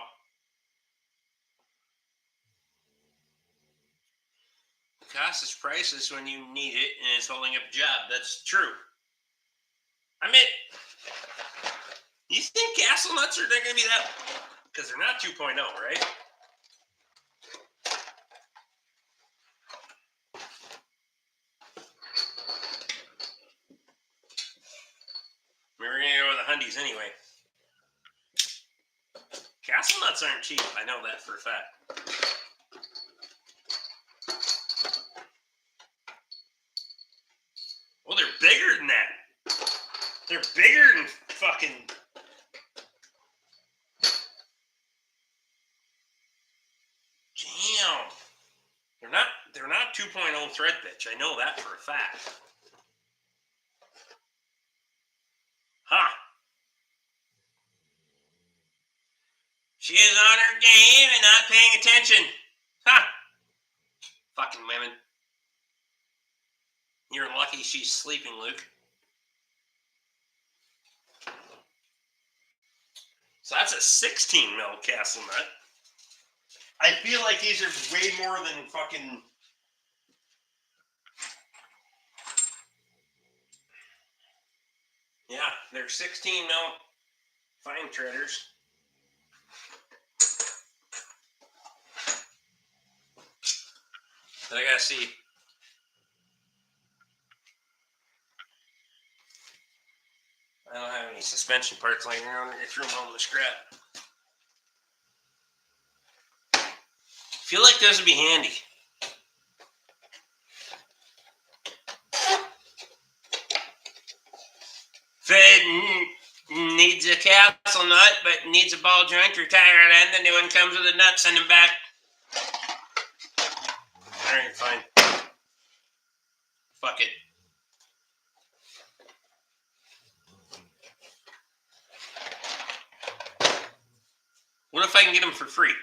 the cost is priceless when you need it, and it's holding up a job. That's true. I mean, you think Castle Nuts are going to be that? Because they're not 2.0, right? We were going to go with the Hundies anyway. Castle Nuts aren't cheap. I know that for a fact. Well, they're bigger than that. They're bigger than fucking... Damn. They're not 2.0 thread pitch. I know that for a fact. Huh. She is on her game and not paying attention. Ha! Fucking women. You're lucky she's sleeping, Luke. So that's a 16 mil Castle Nut. I feel like these are way more than fucking... Yeah, they're 16 mil fine treaders. But I gotta see. I don't have any suspension parts laying around. I threw them all in the scrap. Feel like this would be handy. If it needs a Castle Nut, but needs a ball joint or tire end, the new one comes with a nut. Send them back. All right, fine. Fuck it. What if I can get them for free?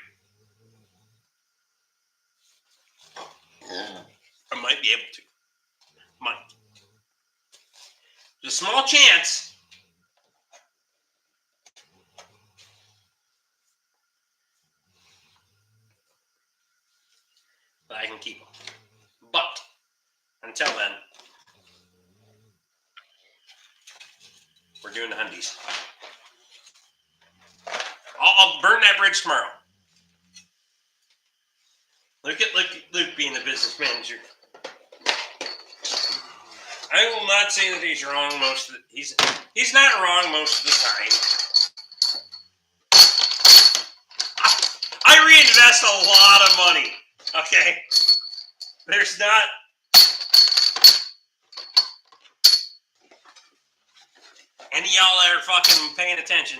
I might be able to. Might. There's a small chance. But I can keep them. But until then, we're doing the Hundies. I'll burn that bridge tomorrow. Look at Luke being the business manager. I will not say that he's wrong most of the he's not wrong most of the time. I reinvest a lot of money. Okay? There's not any of y'all that are fucking paying attention.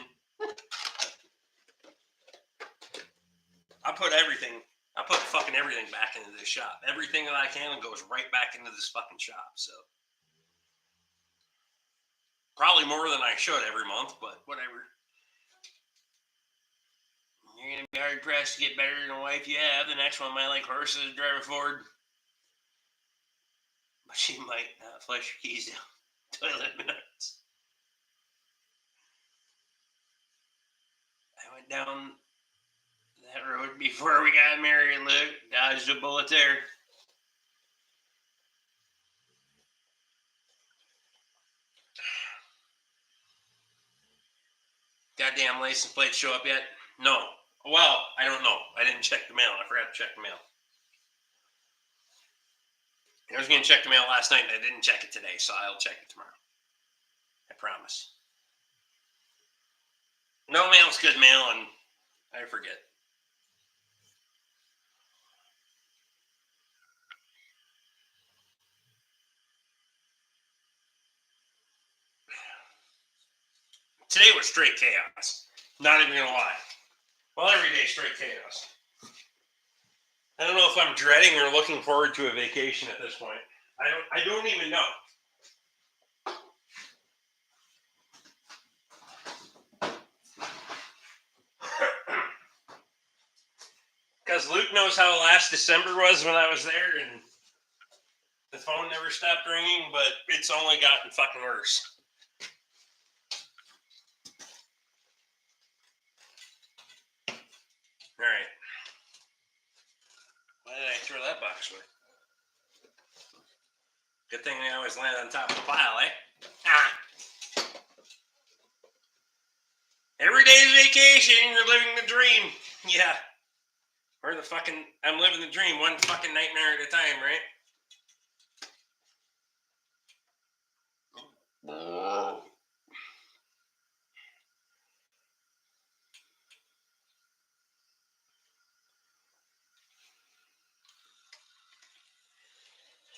I put fucking everything back into this shop. Everything that I can goes right back into this fucking shop. So probably more than I should every month, but whatever. You're gonna be hard pressed to get better than the wife you have. The next one might like horses, drive a Ford, but she might not flush your keys down toilet minutes. I went down that road before we got married, Luke. Dodged a bullet there. Goddamn license plates show up yet? No. Well, I don't know. I didn't check the mail. I forgot to check the mail. I was going to check the mail last night, and I didn't check it today, so I'll check it tomorrow. I promise. No mail's good mail, and I forget. Today was straight chaos. Not even going to lie. Well, every day straight chaos. I don't know if I'm dreading or looking forward to a vacation at this point. I don't even know. Because Luke knows how last December was when I was there, and the phone never stopped ringing, but it's only gotten fucking worse. box with. Good thing they always land on top of the pile, eh? Ah. Every day's vacation, you're living the dream. Yeah. Or the fucking, I'm living the dream one fucking nightmare at a time, right?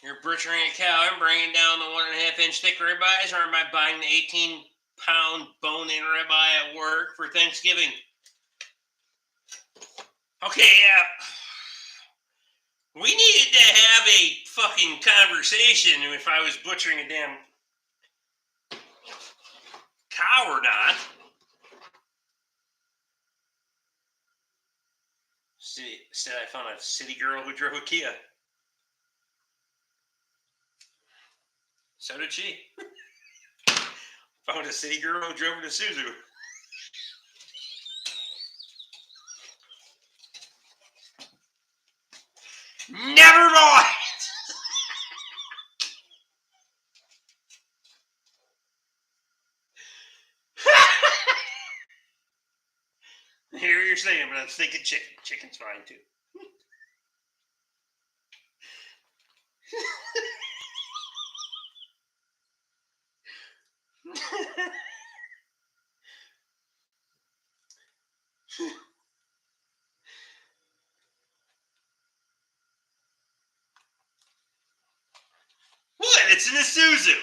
You're butchering a cow and bringing down the 1.5-inch thick ribeyes, or am I buying the 18-pound bone-in ribeye at work for Thanksgiving? Okay, yeah. We needed to have a fucking conversation if I was butchering a damn cow or not. Instead, I found a city girl who drove a Kia. So did she. Found a city girl who drove a Isuzu. Never mind. I hear what you're saying, but I was thinking chicken. Chicken's fine too. What? It's an Isuzu.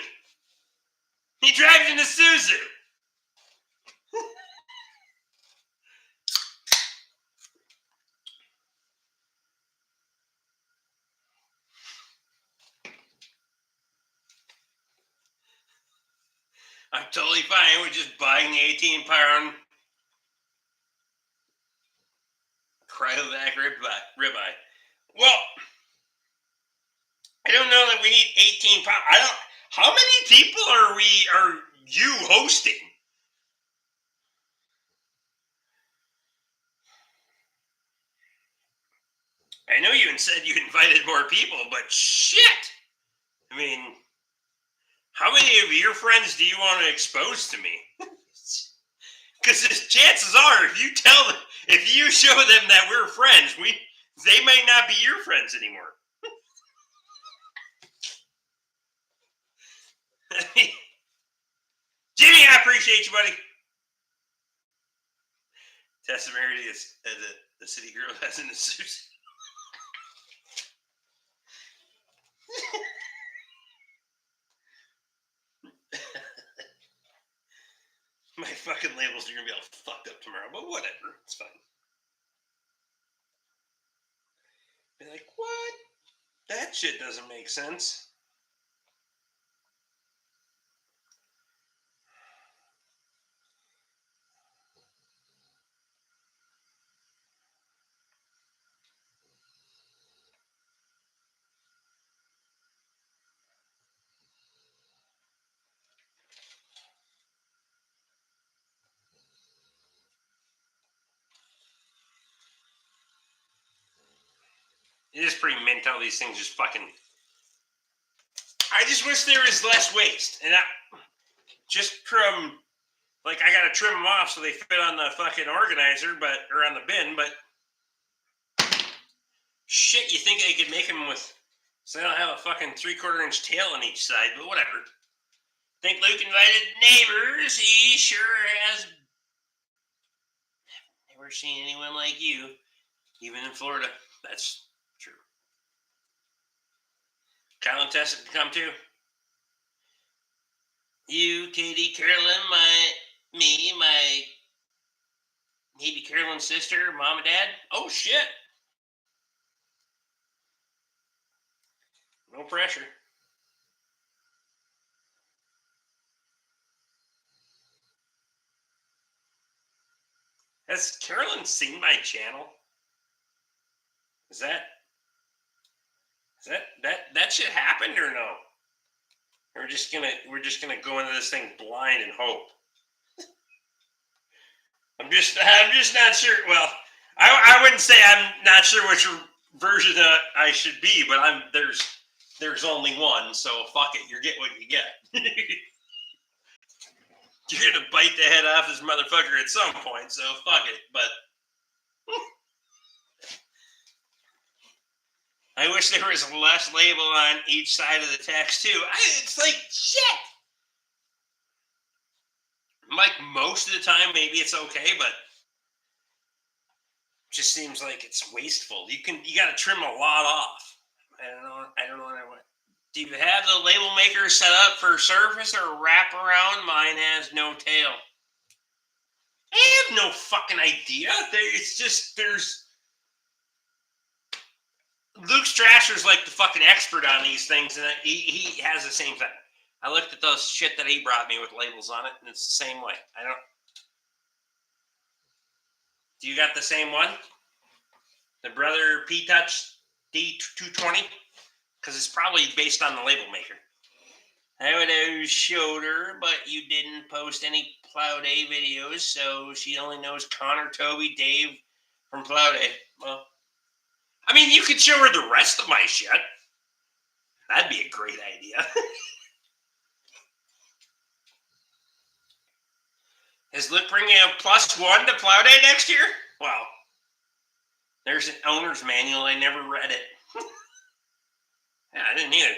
He drives an Isuzu. I'm totally fine with just buying the 18-pound cryovac ribeye. Well, I don't know that we need 18 pounds. How many people are you hosting? I know you said you invited more people, but shit. I mean, how many of your friends do you want to expose to me? Because chances are, if you show them that we're friends, they may not be your friends anymore. Jimmy, I appreciate you, buddy. Tessa married the city girl has in the suit. My fucking labels are gonna be all fucked up tomorrow, but whatever, it's fine. Be like, what? That shit doesn't make sense. It is pretty mint how these things just fucking. I just wish there was less waste, and just from like I gotta trim them off so they fit on the fucking organizer, or on the bin. But shit, you think they could make them with? So they don't have a fucking 3/4-inch tail on each side, but whatever. Think Luke invited neighbors? He sure has. Never seen anyone like you, even in Florida. That's true. Kyle and Tessa can come too. You, Katie, Carolyn, my maybe Carolyn's sister, mom and dad. Oh shit. No pressure. Has Carolyn seen my channel? Is that shit happened or no? We're just gonna go into this thing blind and hope. I'm just not sure. Well, I wouldn't say I'm not sure version that I should be, but there's only one, so fuck it. You get what you get. You're gonna bite the head off this motherfucker at some point, so fuck it. But I wish there was less label on each side of the text too. It's like shit. Like most of the time, maybe it's okay, but it just seems like it's wasteful. You got to trim a lot off. I don't know what I want. Do you have the label maker set up for surface or wrap around? Mine has no tail. I have no fucking idea. It's just there's Luke Strasser's like the fucking expert on these things, and he has the same thing. I looked at those shit that he brought me with labels on it, and it's the same way. I don't. Do you got the same one? The Brother P-Touch D220? Because it's probably based on the label maker. I would have showed her, but you didn't post any Plow Day videos, so she only knows Connor, Toby, Dave from Plow Day. Well, I mean, you could show her the rest of my shit. That'd be a great idea. Is Luke bringing a +1 to Plow Day next year? Well, there's an owner's manual. I never read it. Yeah, I didn't either.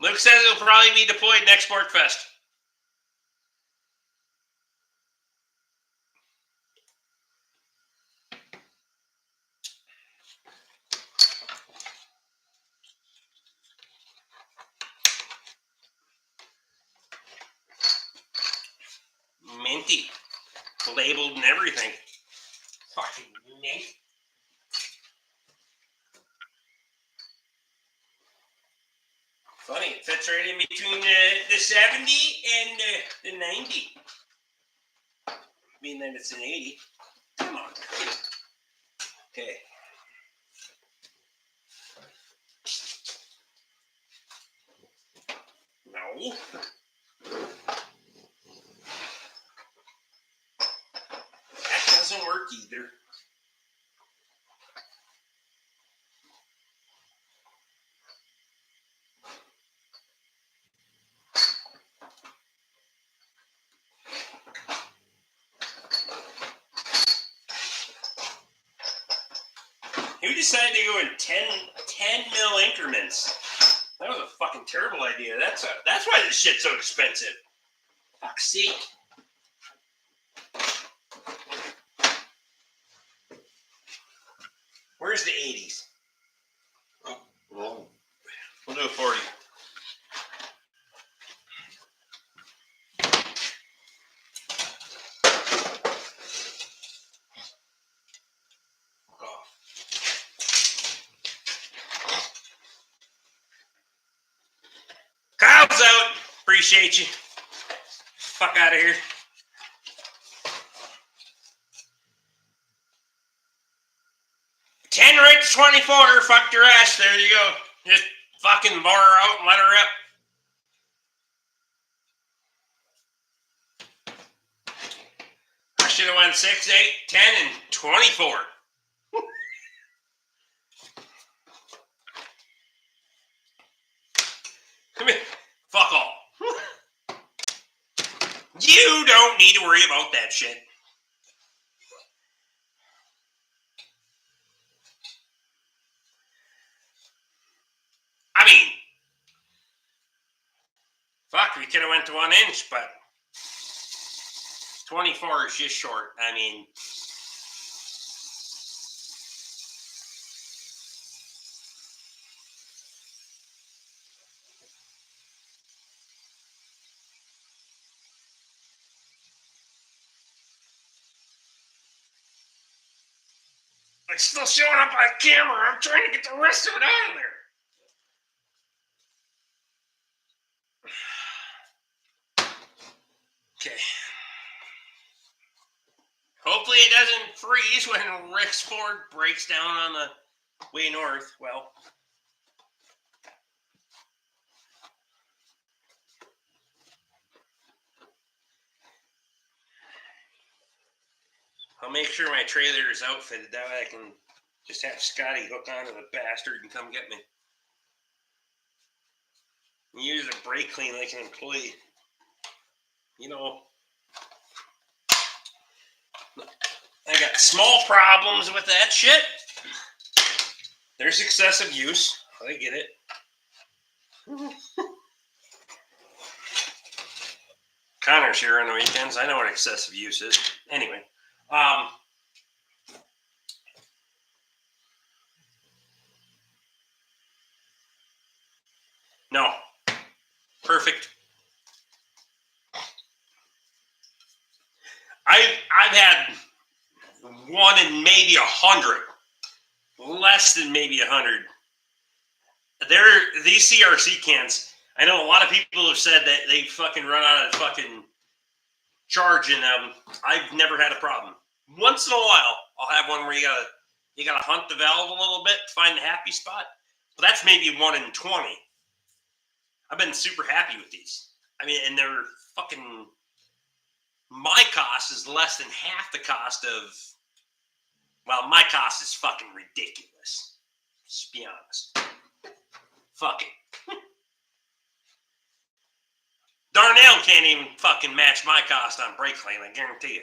Luke says it'll probably be deployed next Sportfest. Minty. Labeled and everything. Fucking mint. Funny, it fits right in between the 70 and the 90. Being that it's an 80. Come on. Okay. No. That doesn't work either. Who decided to go in 10 mil increments? That was a fucking terrible idea. That's why this shit's so expensive. Fuck's sake. Where's the 80s? Oh, well, we'll do a 40. Kyle's out. Appreciate you. Fuck out of here. $10 right to 24. Fuck your ass. There you go. Just fucking bar her out and let her up. I should have went 6, 8, 10, and 24. Come here. Fuck all. You don't need to worry about that shit. I mean, fuck, we could have went to 1 inch, but 24 is just short. I mean, it's still showing up on camera. I'm trying to get the rest of it out of there. Okay. Hopefully it doesn't freeze when Rick's Ford breaks down on the way north. Well, I'll make sure my trailer is outfitted. That way I can just have Scotty hook onto the bastard and come get me. And use a brake clean like an employee. You know, I got small problems with that shit. There's excessive use. I get it. Connor's here on the weekends. I know what excessive use is. Anyway, no, perfect. I've had one in maybe 100, less than maybe 100. These CRC cans. I know a lot of people have said that they fucking run out of fucking charge in them. I've never had a problem. Once in a while, I'll have one where you gotta hunt the valve a little bit to find the happy spot. But that's maybe 1 in 20. I've been super happy with these. I mean, and they're fucking. My cost is less than half the cost of. Well, my cost is fucking ridiculous. Let's be honest. Fuck it. Darnell can't even fucking match my cost on brake clean, I guarantee you.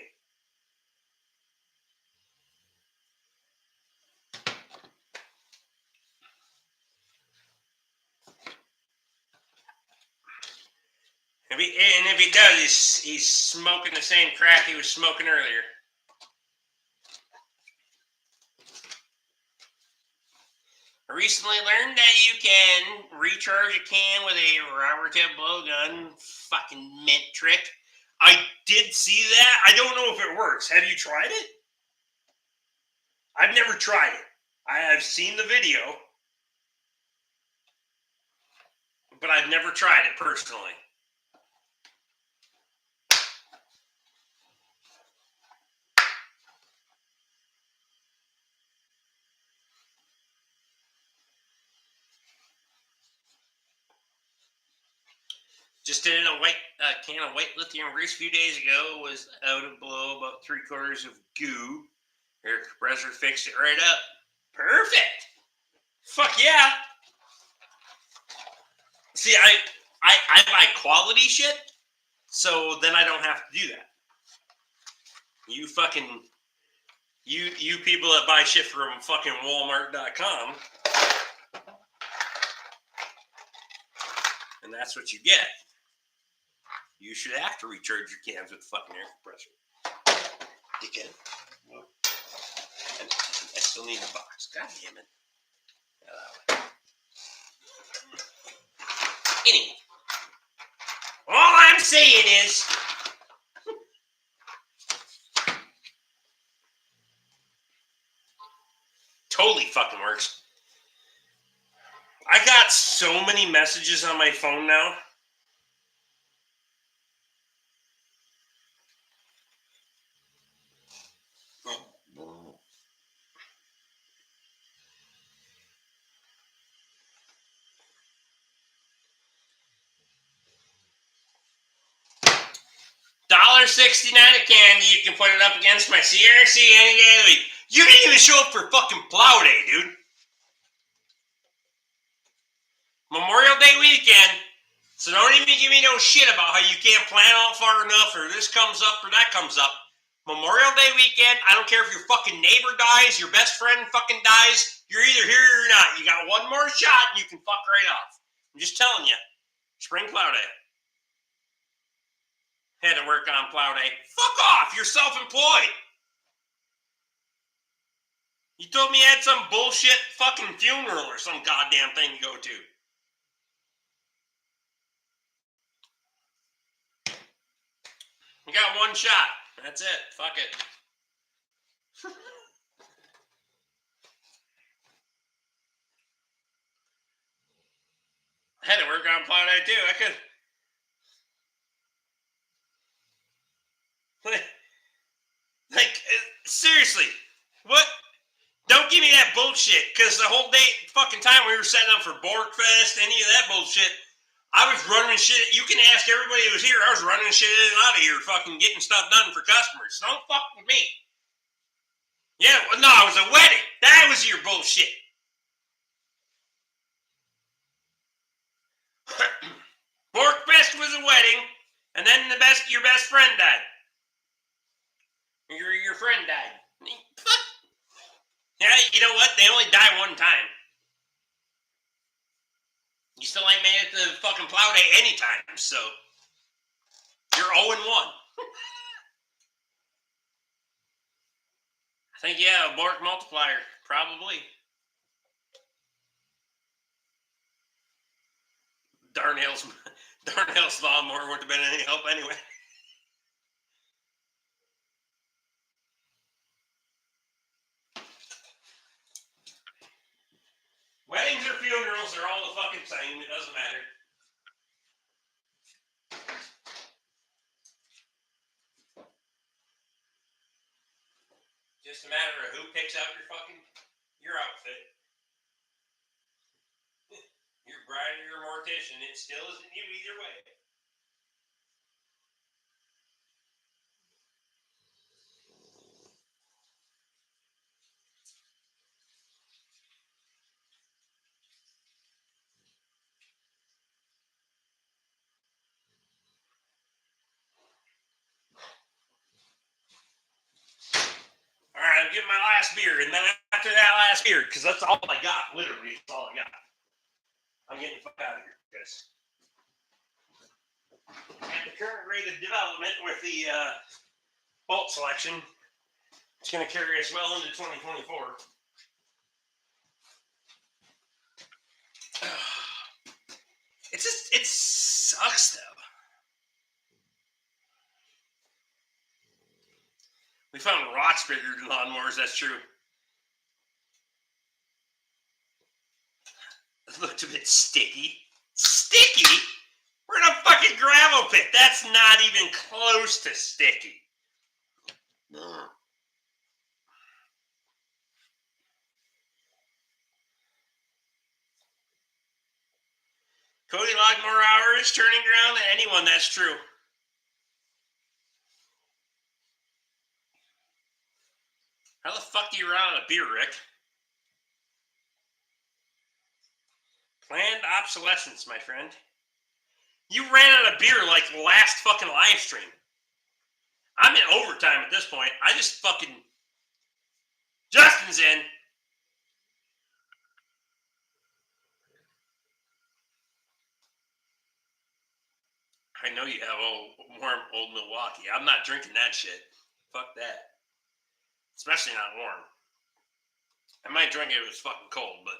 If he does, he's smoking the same crack he was smoking earlier. I recently learned that you can recharge a can with a rubber tip blowgun. Fucking mint trick. I did see that. I don't know if it works. Have you tried it? I've never tried it. I have seen the video, but I've never tried it personally. Just did a can of white lithium grease a few days ago. Was out of below about 3/4 of goo. Air compressor fixed it right up. Perfect. Fuck yeah. See, I buy quality shit, so then I don't have to do that. You fucking you people that buy shit from fucking Walmart.com, and that's what you get. You should have to recharge your cans with the fucking air compressor. Dickhead. I still need a box. God damn it. Anyway. All I'm saying is... totally fucking works. I got so many messages on my phone now. $1.69 a can. You can put it up against my CRC any day of the week. You didn't even show up for fucking plow day, dude. Memorial Day weekend. So don't even give me no shit about how you can't plan out far enough or this comes up or that comes up. Memorial Day weekend, I don't care if your fucking neighbor dies, your best friend fucking dies, you're either here or not. You got one more shot and you can fuck right off. I'm just telling you. Spring plow day. Had to work on plow day. Fuck off! You're self-employed. You told me you had some bullshit fucking funeral or some goddamn thing to go to. You got one shot. That's it. Fuck it. I had to work on plow day too. I could... Like, seriously, what? Don't give me that bullshit, because the whole day, fucking time we were setting up for Borkfest, any of that bullshit, I was running shit. You can ask everybody who was here. I was running shit in and out of here, fucking getting stuff done for customers. So don't fuck with me. Yeah, well, no, it was a wedding. That was your bullshit. Porkfest was a wedding, and then your best friend died. Your friend died. Yeah, you know what? They only die one time. You still ain't made it to the fucking plow day anytime, so you're 0-1. I think, yeah, a Bork multiplier, probably. Darnell's lawnmower wouldn't have been any help anyway. Weddings or funerals, they're all the fucking same. It doesn't matter. Just a matter of who picks out your outfit. Your bride or your mortician, it still isn't you either way. All right, I'm getting my last beer, and then after that last beer, because that's all I got, literally, that's all I got. I'm getting the fuck out of here, because at the current rate of development with the bolt selection, it's going to carry us well into 2024. It sucks, though. We found rocks bigger than lawnmowers, that's true. It looked a bit sticky. Sticky? We're in a fucking gravel pit. That's not even close to sticky. Cody Lockmore Hour is turning ground to anyone, that's true. How the fuck do you run out of beer, Rick? Planned obsolescence, my friend. You ran out of beer like the last fucking live stream. I'm in overtime at this point. I just fucking... Justin's in. I know you have warm old Milwaukee. I'm not drinking that shit. Fuck that. Especially not warm. I might drink it if it's fucking cold, but...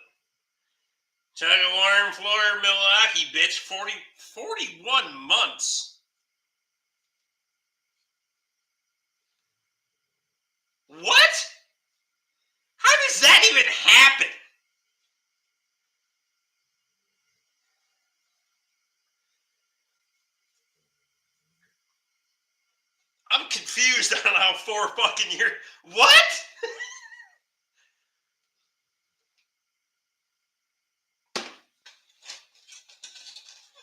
Chug a warm floor Milwaukee, bitch. 41 months. What? How does that even happen? I'm confused on how 4 fucking years... What?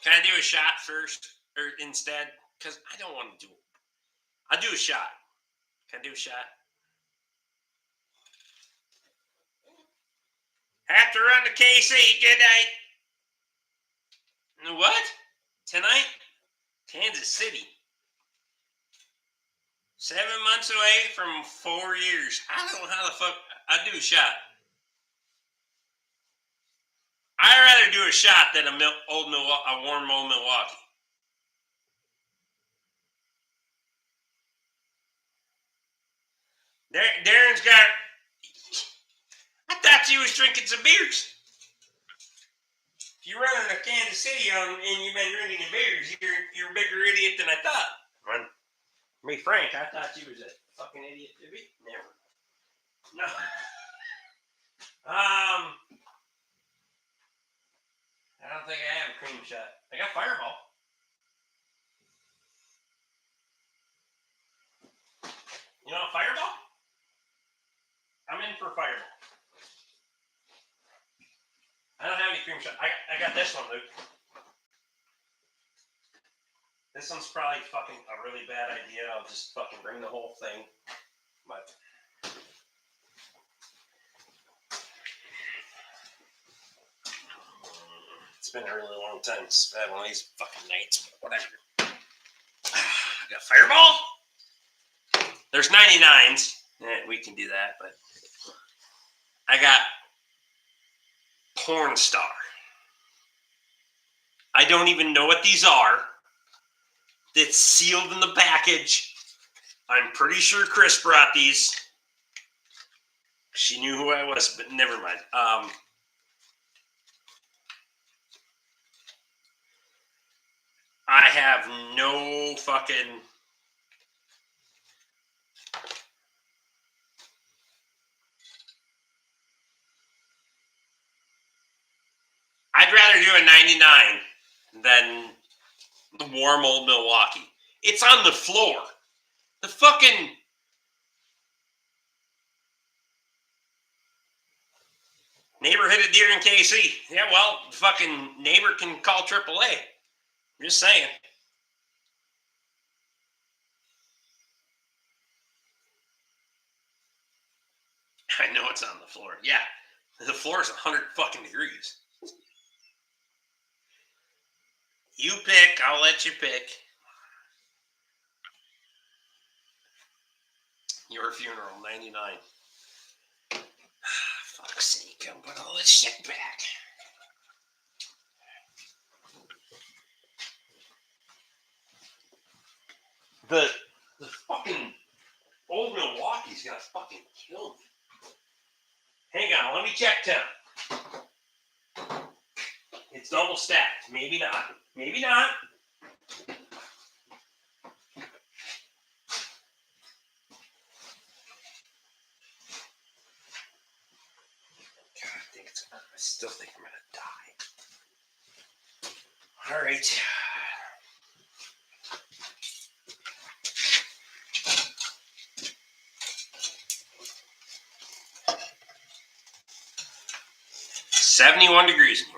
Can I do a shot first? Or instead? Because I don't want to do it. I'll do a shot. Can I do a shot? Have to run to KC. Good night. What? Tonight? Kansas City. 7 months away from 4 years. I don't know how the fuck... I'd do a shot. I'd rather do a shot than a warm old Milwaukee. Darren's got... I thought you was drinking some beers. If you're running to Kansas City and you've been drinking beers, you're a bigger idiot than I thought. To be frank, I thought you was a fucking idiot to be. Never. No. I don't think I have a cream shot. I got Fireball. You know Fireball? I'm in for Fireball. I don't have any cream shot. I got this one, Luke. This one's probably fucking a really bad idea. I'll just fucking bring the whole thing. But It's been a really long time since I've had one of these fucking nights. Whatever. I got Fireball. There's 99s. We can do that, but I got Porn Star. I don't even know what these are. It's sealed in the package. I'm pretty sure Chris brought these. She knew who I was, but never mind. I have no fucking... I'd rather do a 99 than the warm old Milwaukee. It's on the floor. The fucking... Neighbor hit a deer in KC. Yeah, well, the fucking neighbor can call AAA. I'm just saying. I know it's on the floor. Yeah. The floor is 100 fucking degrees. You pick. I'll let you pick. Your funeral, 99. Fuck's sake, I'm putting all this shit back. The fucking old Milwaukee's gonna fucking kill me. Hang on, let me check time. It's double stacked. Maybe not. Maybe not. I still think I'm gonna die. All right. $71 degrees in here.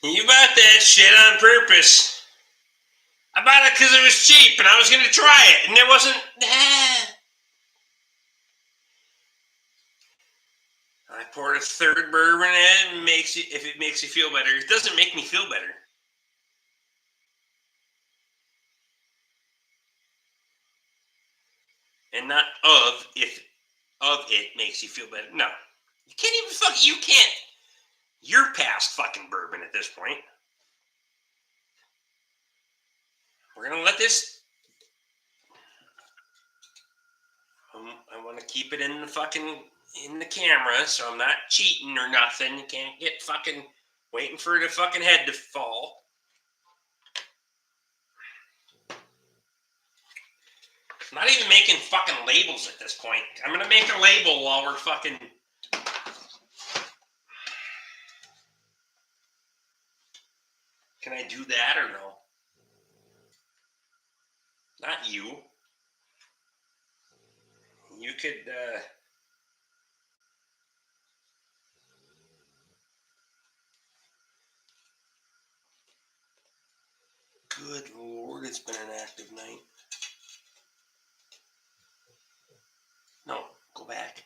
You bought that shit on purpose. I bought it because it was cheap and I was going to try it, and it wasn't. I poured a third bourbon in, and if it makes you feel better. It doesn't make me feel better. And not if it makes you feel better. No. You can't even you can't. You're past fucking bourbon at this point. We're going to let this... I want to keep it in the camera, so I'm not cheating or nothing. You can't get fucking waiting for the fucking head to fall. I'm not even making fucking labels at this point. I'm going to make a label while we're fucking... Can I do that or no? Not you. You could, Good Lord, it's been an active night. No, go back.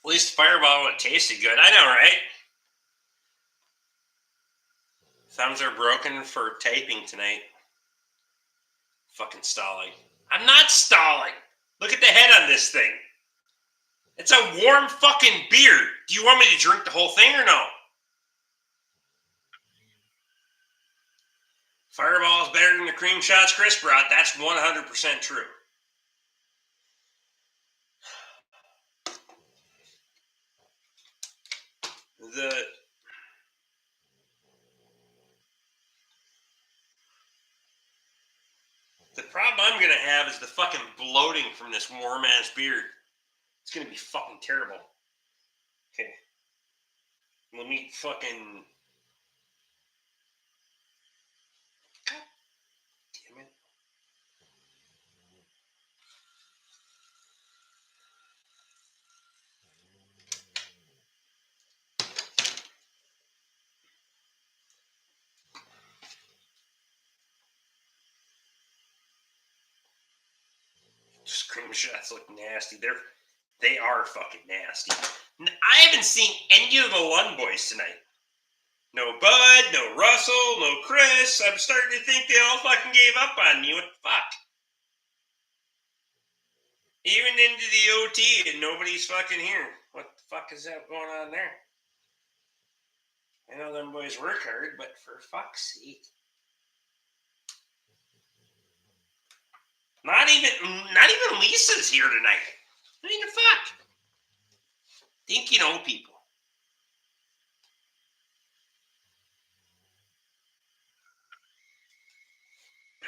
At least the Fireball would tasted good. I know, right? Thumbs are broken for typing tonight. Fucking stalling. I'm not stalling. Look at the head on this thing. It's a warm fucking beer. Do you want me to drink the whole thing or no? Fireball is better than the cream shots Chris brought. That's 100% true. The problem I'm gonna have is the fucking bloating from this warm ass beard. It's gonna be fucking terrible. Okay. Let me fucking. God damn it. Scream shots look nasty. They are fucking nasty. I haven't seen any of the Lund boys tonight. No Bud, no Russell, no Chris. I'm starting to think they all fucking gave up on me. What the fuck? Even into the OT and nobody's fucking here. What the fuck is that going on there? I know them boys work hard, but for fuck's sake. Not even Lisa's here tonight. I mean, the fuck? Think you know people.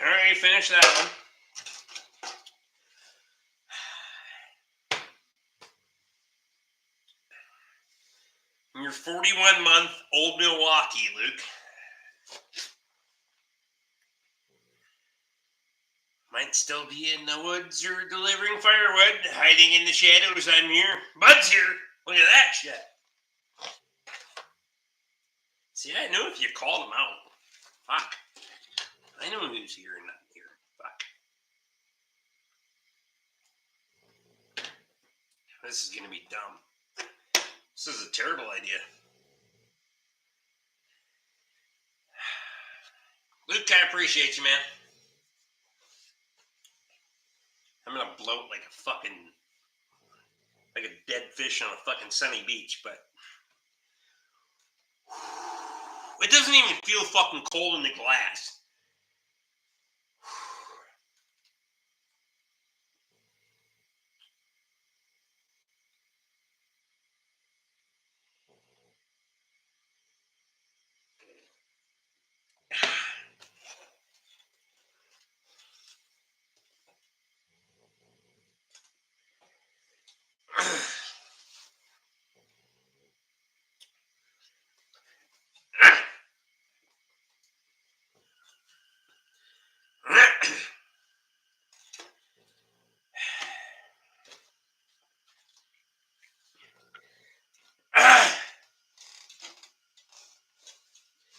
All right, finish that one. You're 41-month-old Milwaukee, Luke. Might still be in the woods or delivering firewood, hiding in the shadows. I'm here. Bud's here. Look at that shit. See, I knew if you called him out. Fuck. I know who's here and not here. Fuck. This is gonna be dumb. This is a terrible idea. Luke, I appreciate you, man. I'm gonna bloat like a dead fish on a fucking sunny beach, but it doesn't even feel fucking cold in the glass.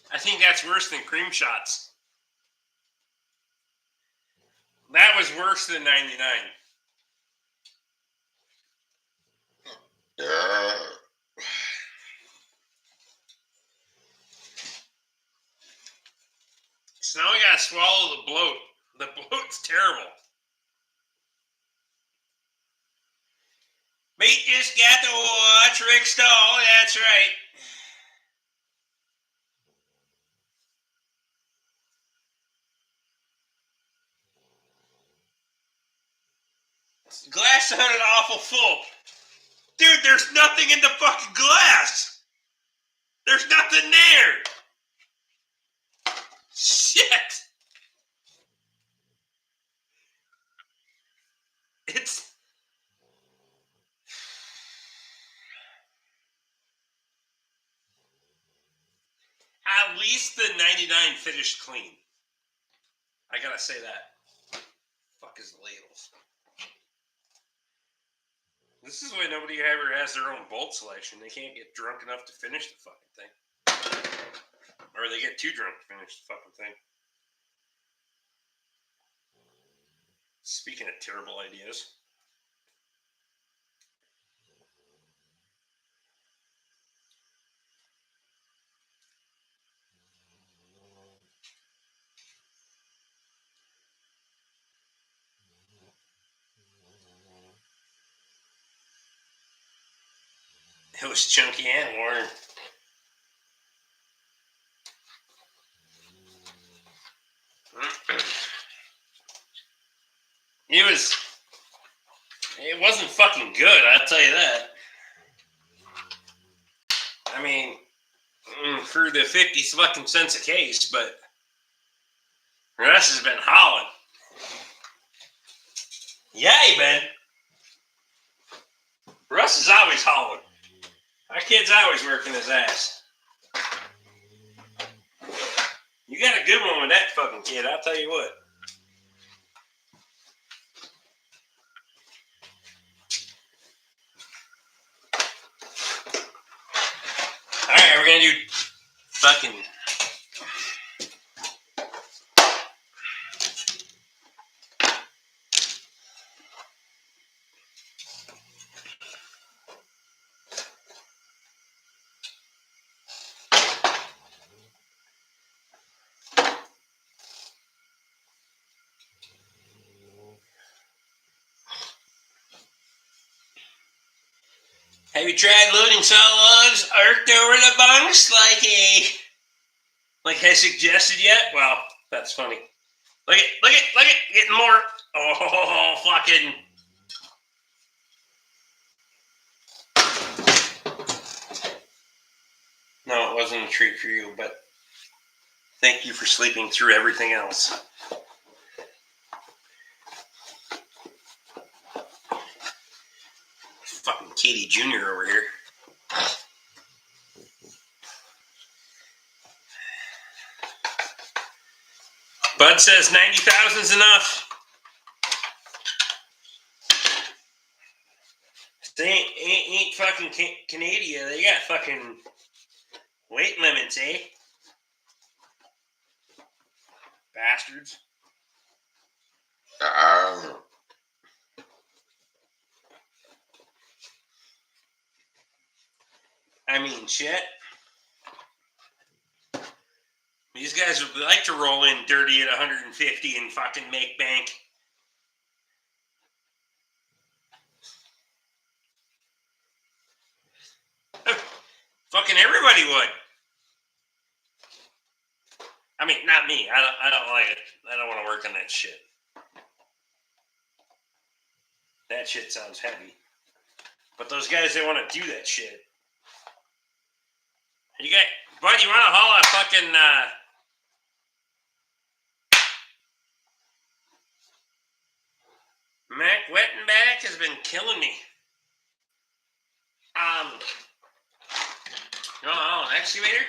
I think that's worse than cream shots. That was worse than 99. So now we gotta swallow the bloat. The bloat's terrible. Mate just got to watch Rick Stahl. That's right. Glass sounded awful full. Dude, there's nothing in the fucking glass. There's nothing there. Shit. It's... At least the 99 finished clean. I gotta say that. Fuck is the ladles. This is why nobody ever has their own bolt selection. They can't get drunk enough to finish the fucking thing. Or they get too drunk to finish the fucking thing. Speaking of terrible ideas. It was chunky and warm. It wasn't fucking good, I'll tell you that. I mean, for the 50 fucking cents a case, but Russ has been hauling. Yeah, he been. Russ is always hauling. Our kid's always working his ass. You got a good one with that fucking kid, I'll tell you what. Alright, we're gonna do fucking... Have you tried loading saw logs arced over the bunks like I suggested yet? Well, that's funny. Look it, getting more. Oh, fucking. No, it wasn't a treat for you, but thank you for sleeping through everything else. Fucking Katie Jr. over here. Bud says 90,000 is enough. They ain't fucking Canada. They got fucking weight limits, eh? Bastards. I mean, shit. These guys would like to roll in dirty at 150 and fucking make bank. Fucking everybody would. I mean, not me. I don't like it. I don't want to work on that shit. That shit sounds heavy. But those guys, they want to do that shit. You got, bud, you want to haul a fucking, Mac Wettenbach has been killing me. You want to haul an excavator?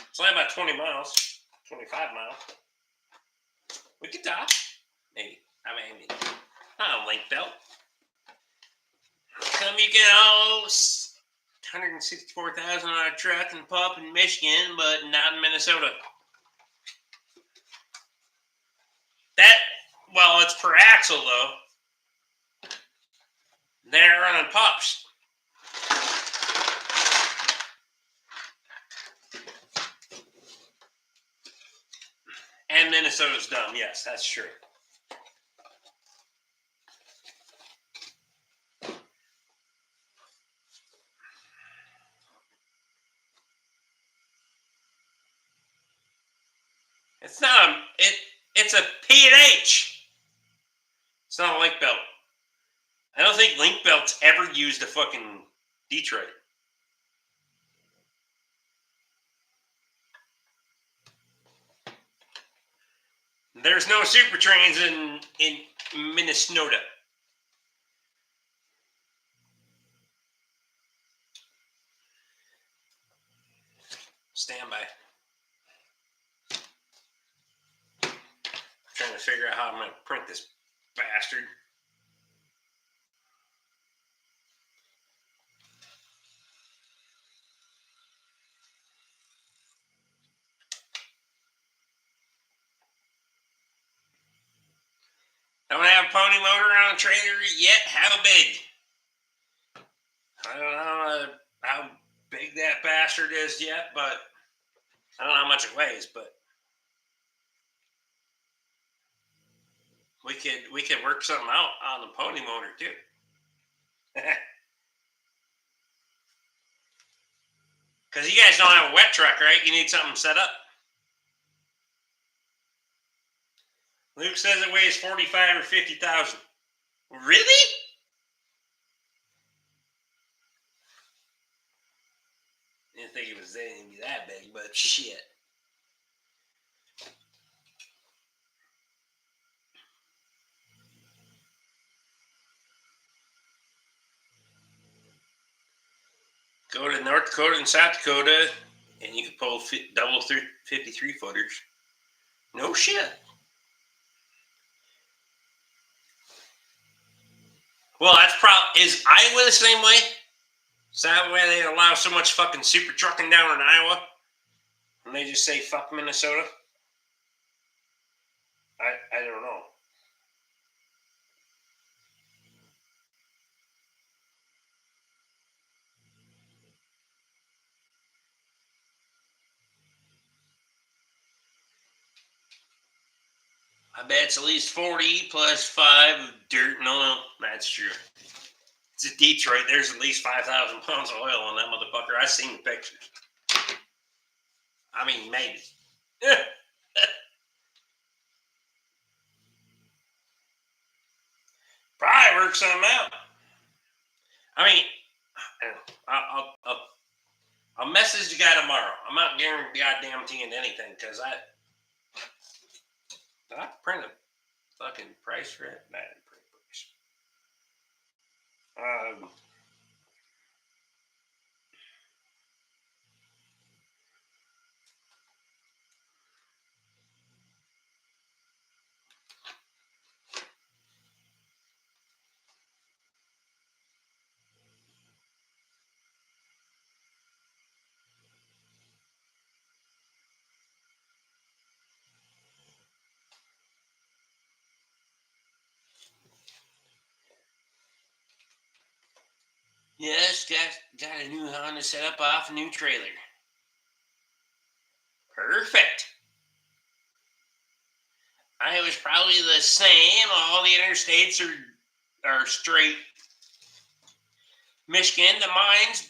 It's only about 20 miles, 25 miles. We could talk. Maybe. I mean, not a link belt. Come, you can haul 164,000 on a truck and pump in Michigan, but not in Minnesota. That, well, it's per axle, though. They're running pups. And Minnesota's dumb. Yes, that's true. It's not a, it's a P&H. It's not a link belt. I don't think link belts ever used a fucking Detroit. There's no super trains in Minnesota. Stand by. I'm trying to figure out how I'm going to print this bastard. Don't have a pony motor on a trailer yet. How big? I don't know how big that bastard is yet, but I don't know how much it weighs, but we could work something out on the pony motor too. Because you guys don't have a wet truck, right? You need something set up. Luke says it weighs 45 or 50,000. Really? Didn't think it was anything to be that big, but shit. Go to North Dakota and South Dakota, and you can pull double 53 footers. No shit. Well, that's probably, is Iowa the same way? Is that why they allow so much fucking super trucking down in Iowa? And they just say fuck Minnesota? I don't know. I bet it's at least 40 plus 5 of dirt. No, that's true. It's Detroit. There's at least 5,000 pounds of oil on that motherfucker. I've seen the pictures. I mean, maybe. Probably work something out. I mean, I'll message the guy tomorrow. I'm not guaranteeing anything because did I print a fucking price for it? No, I didn't print a price. Yes, got a new Honda set up off a new trailer. Perfect. I was probably the same. All the interstates are straight. Michigan, the mines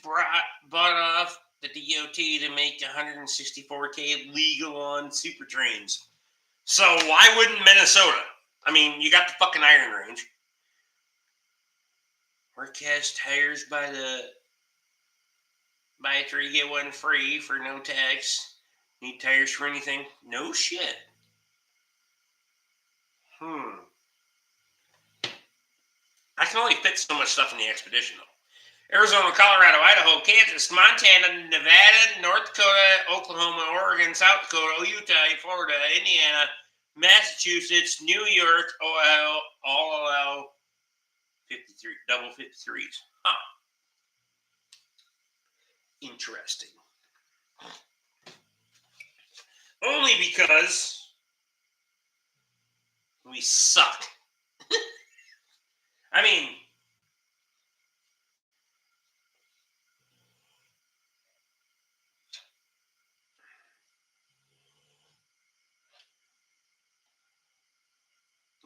bought off the DOT to make 164K legal on super trains. So why wouldn't Minnesota? I mean, you got the fucking Iron Range. Work has tires buy 3 get 1 free for no tax. Need tires for anything? No shit. I can only fit so much stuff in the Expedition, though. Arizona, Colorado, Idaho, Kansas, Montana, Nevada, North Dakota, Oklahoma, Oregon, South Dakota, Utah, Florida, Indiana, Massachusetts, New York, Ohio, all allow 53 double 53s. Huh. Interesting. Only because we suck. I mean,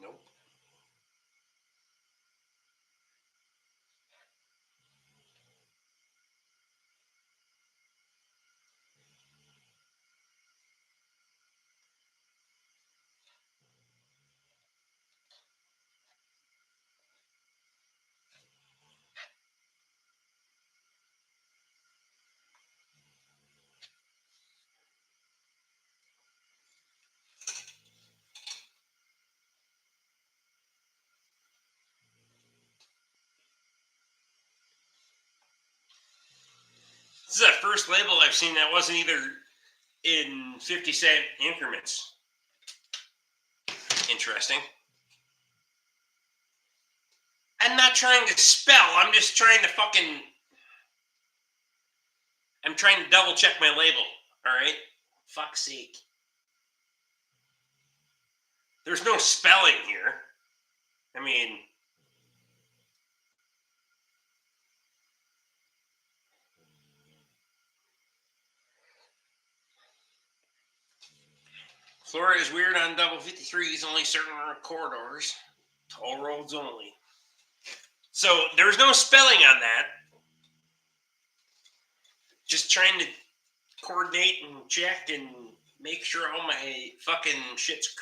nope. This is the first label I've seen that wasn't either in 50-cent increments. Interesting. I'm not trying to spell. I'm just trying to I'm trying to double check my label. All right? Fuck's sake. There's no spelling here. I mean, Florida is weird on double 53s, only certain corridors. Toll roads only. So there's no spelling on that. Just trying to coordinate and check and make sure all my fucking shit's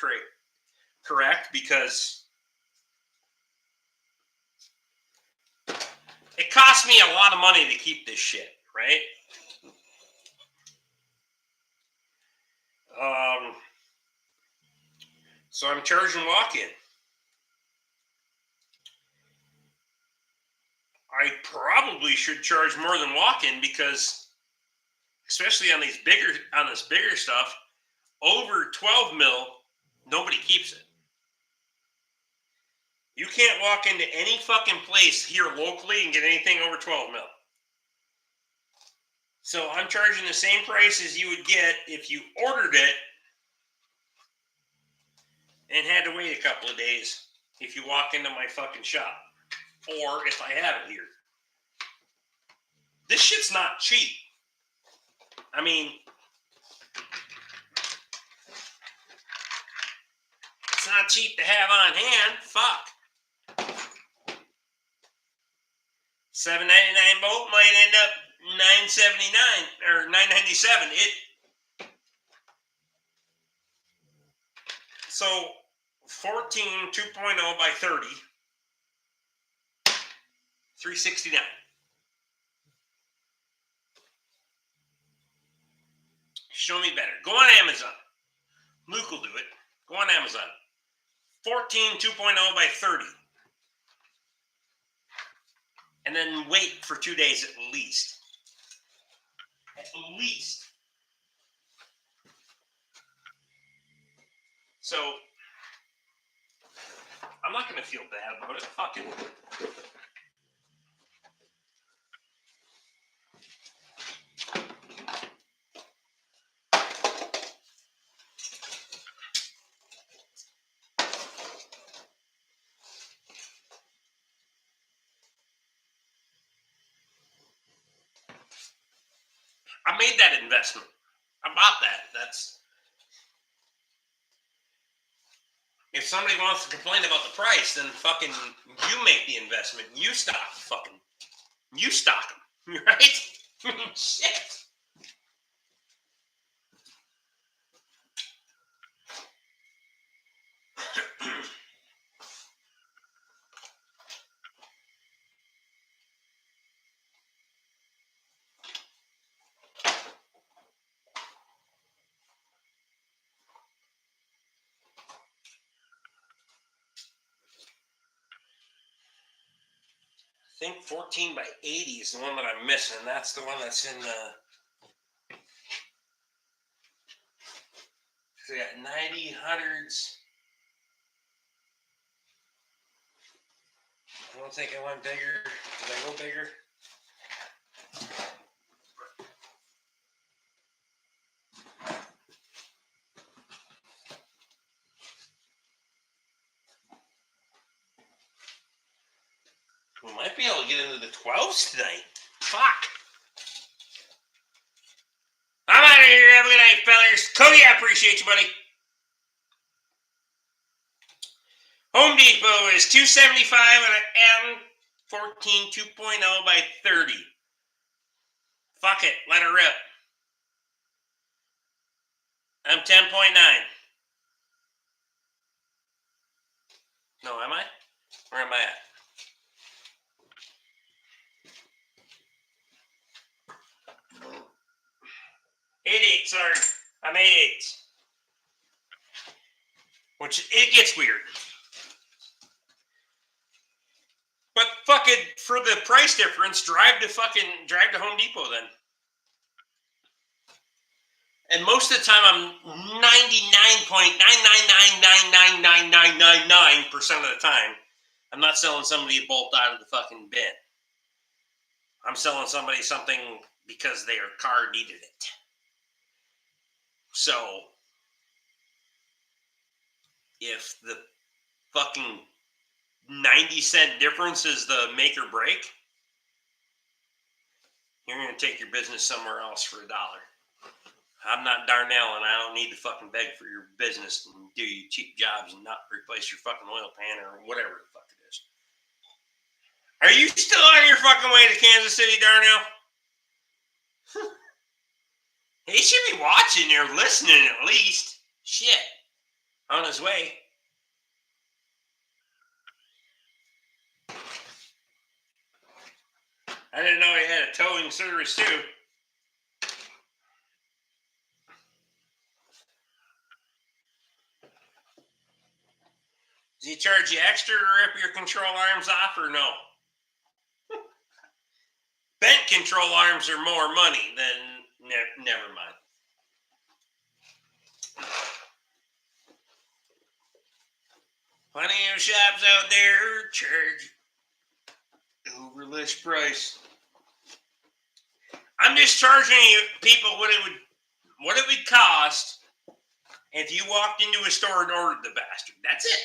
correct because it costs me a lot of money to keep this shit, right? So I'm charging walk-in. I probably should charge more than walk-in because, especially on this bigger stuff, over 12 mil, nobody keeps it. You can't walk into any fucking place here locally and get anything over 12 mil. So I'm charging the same price as you would get if you ordered it and had to wait a couple of days if you walk into my fucking shop, or if I have it here. This shit's not cheap. I mean, it's not cheap to have on hand. Fuck. $7.99 bolt might end up $9.79 or $9.97. So 14 2.0 by 30, $369. Show me better. Go on Amazon. Luke will do it. Go on Amazon. 14 2.0 by 30. And then wait for 2 days at least. At least. So, I'm not going to feel bad about it. Fucking. I made that investment. I bought that. That's. If somebody wants to complain about the price, then fucking you make the investment. You stock them, right? Shit. I think 14 by 80 is the one that I'm missing. That's the one that's in the. So we got 90, 100s. I don't think I went bigger. Did I go bigger? We might be able to get into the 12s tonight. Fuck. I'm out of here. Have a good night, fellas. Cody, I appreciate you, buddy. Home Depot is $275 on an M14 2.0 by 30. Fuck it. Let her rip. I'm 10.9. No, am I? Where am I at? 88, sorry. I'm 88. Which, it gets weird. But fucking, for the price difference, drive to Home Depot then. And most of the time, I'm 99.9999999% of the time, I'm not selling somebody a bolt out of the fucking bin. I'm selling somebody something because their car needed it. So, if the fucking 90-cent difference is the make or break, you're going to take your business somewhere else for $1. I'm not Darnell, and I don't need to fucking beg for your business and do you cheap jobs and not replace your fucking oil pan or whatever the fuck it is. Are you still on your fucking way to Kansas City, Darnell? He should be watching or listening at least. Shit. On his way. I didn't know he had a towing service too. Do you charge you extra to rip your control arms off or no? Bent control arms are more money than never mind. Plenty of shops out there charge over list price. I'm just charging you people what it would cost if you walked into a store and ordered the bastard. That's it.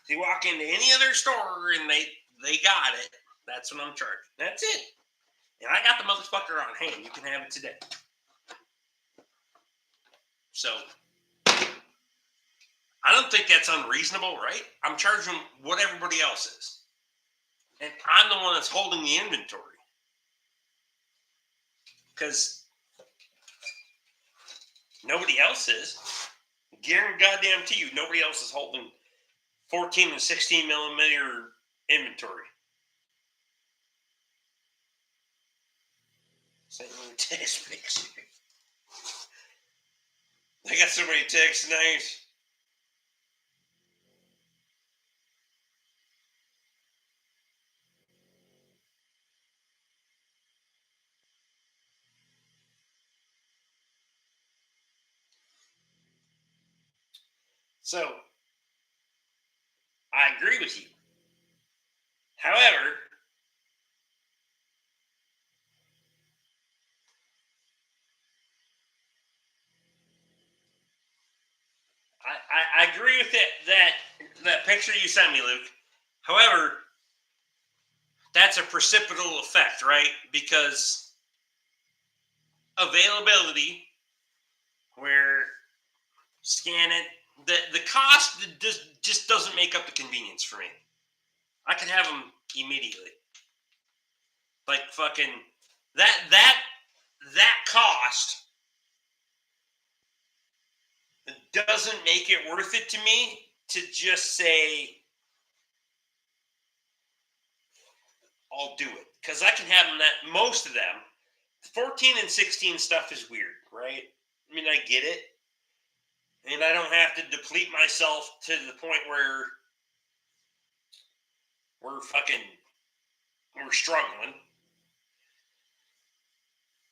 If you walk into any other store and they got it, that's what I'm charging. That's it. And I got the motherfucker on hand. You can have it today. So, I don't think that's unreasonable, right? I'm charging what everybody else is. And I'm the one that's holding the inventory. Because nobody else is. Guarantee goddamn to you, nobody else is holding 14 and 16 millimeter inventory. Send me a text picture. I got so many texts tonight. So, I agree with you. However, I agree with that picture you sent me, Luke. However, that's a precipitable effect, right? Because availability, where scan it, the cost just doesn't make up the convenience for me. I can have them immediately. Like fucking that cost doesn't make it worth it to me to just say I'll do it, because I can have them that most of them. 14 and 16 stuff is weird, right? I mean, I get it, and I don't have to deplete myself to the point where we're struggling.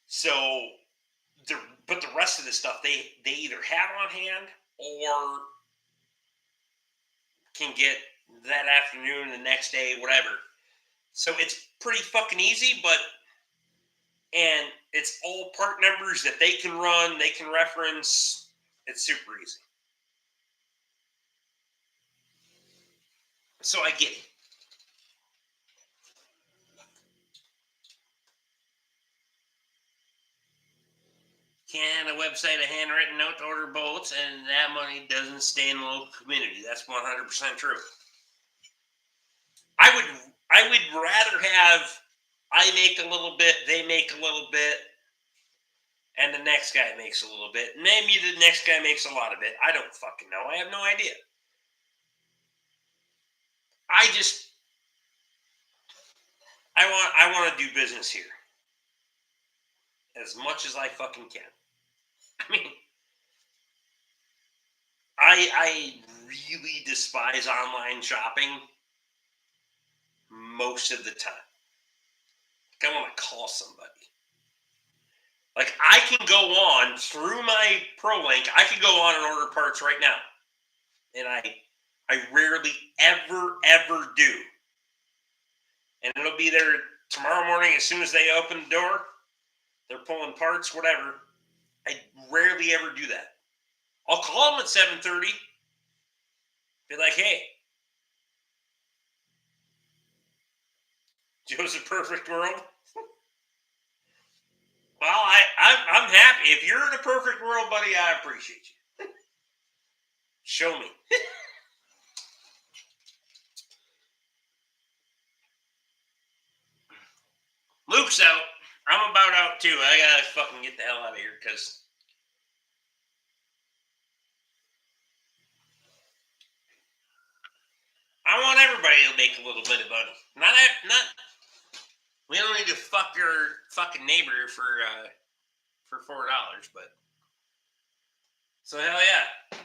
So, but the rest of the stuff they either have on hand or can get that afternoon, the next day, whatever. So it's pretty fucking easy, and it's all part numbers that they can run, they can reference. It's super easy. So I get it. Can a website a handwritten note to order bolts, and that money doesn't stay in the local community? That's 100% true. I would rather have I make a little bit, they make a little bit, and the next guy makes a little bit. Maybe the next guy makes a lot of it. I don't fucking know. I have no idea. I want to do business here as much as I fucking can. I mean, I really despise online shopping most of the time. Like, I want to call somebody. Like, I can go on through my ProLink. I can go on and order parts right now, and I rarely ever do. And it'll be there tomorrow morning as soon as they open the door. They're pulling parts, whatever. I rarely ever do that. I'll call them at 7:30. Be like, hey, Joe's a perfect world. Well, I'm happy. If you're in a perfect world, buddy, I appreciate you. Show me. Luke's out. I'm about out too. I gotta fucking get the hell out of here because I want everybody to make a little bit of money. Not. We don't need to fuck your fucking neighbor for $4, but so hell yeah,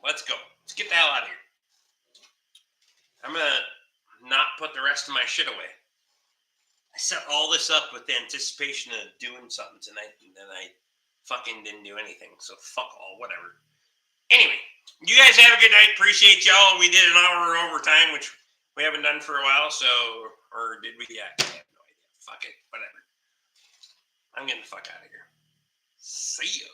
let's go. Let's get the hell out of here. I'm gonna not put the rest of my shit away. I set all this up with the anticipation of doing something tonight, and then I fucking didn't do anything. So fuck all, whatever. Anyway, you guys have a good night. Appreciate y'all. We did an hour overtime, which we haven't done for a while. So, or did we? Yeah, I have no idea. Fuck it, whatever. I'm getting the fuck out of here. See ya.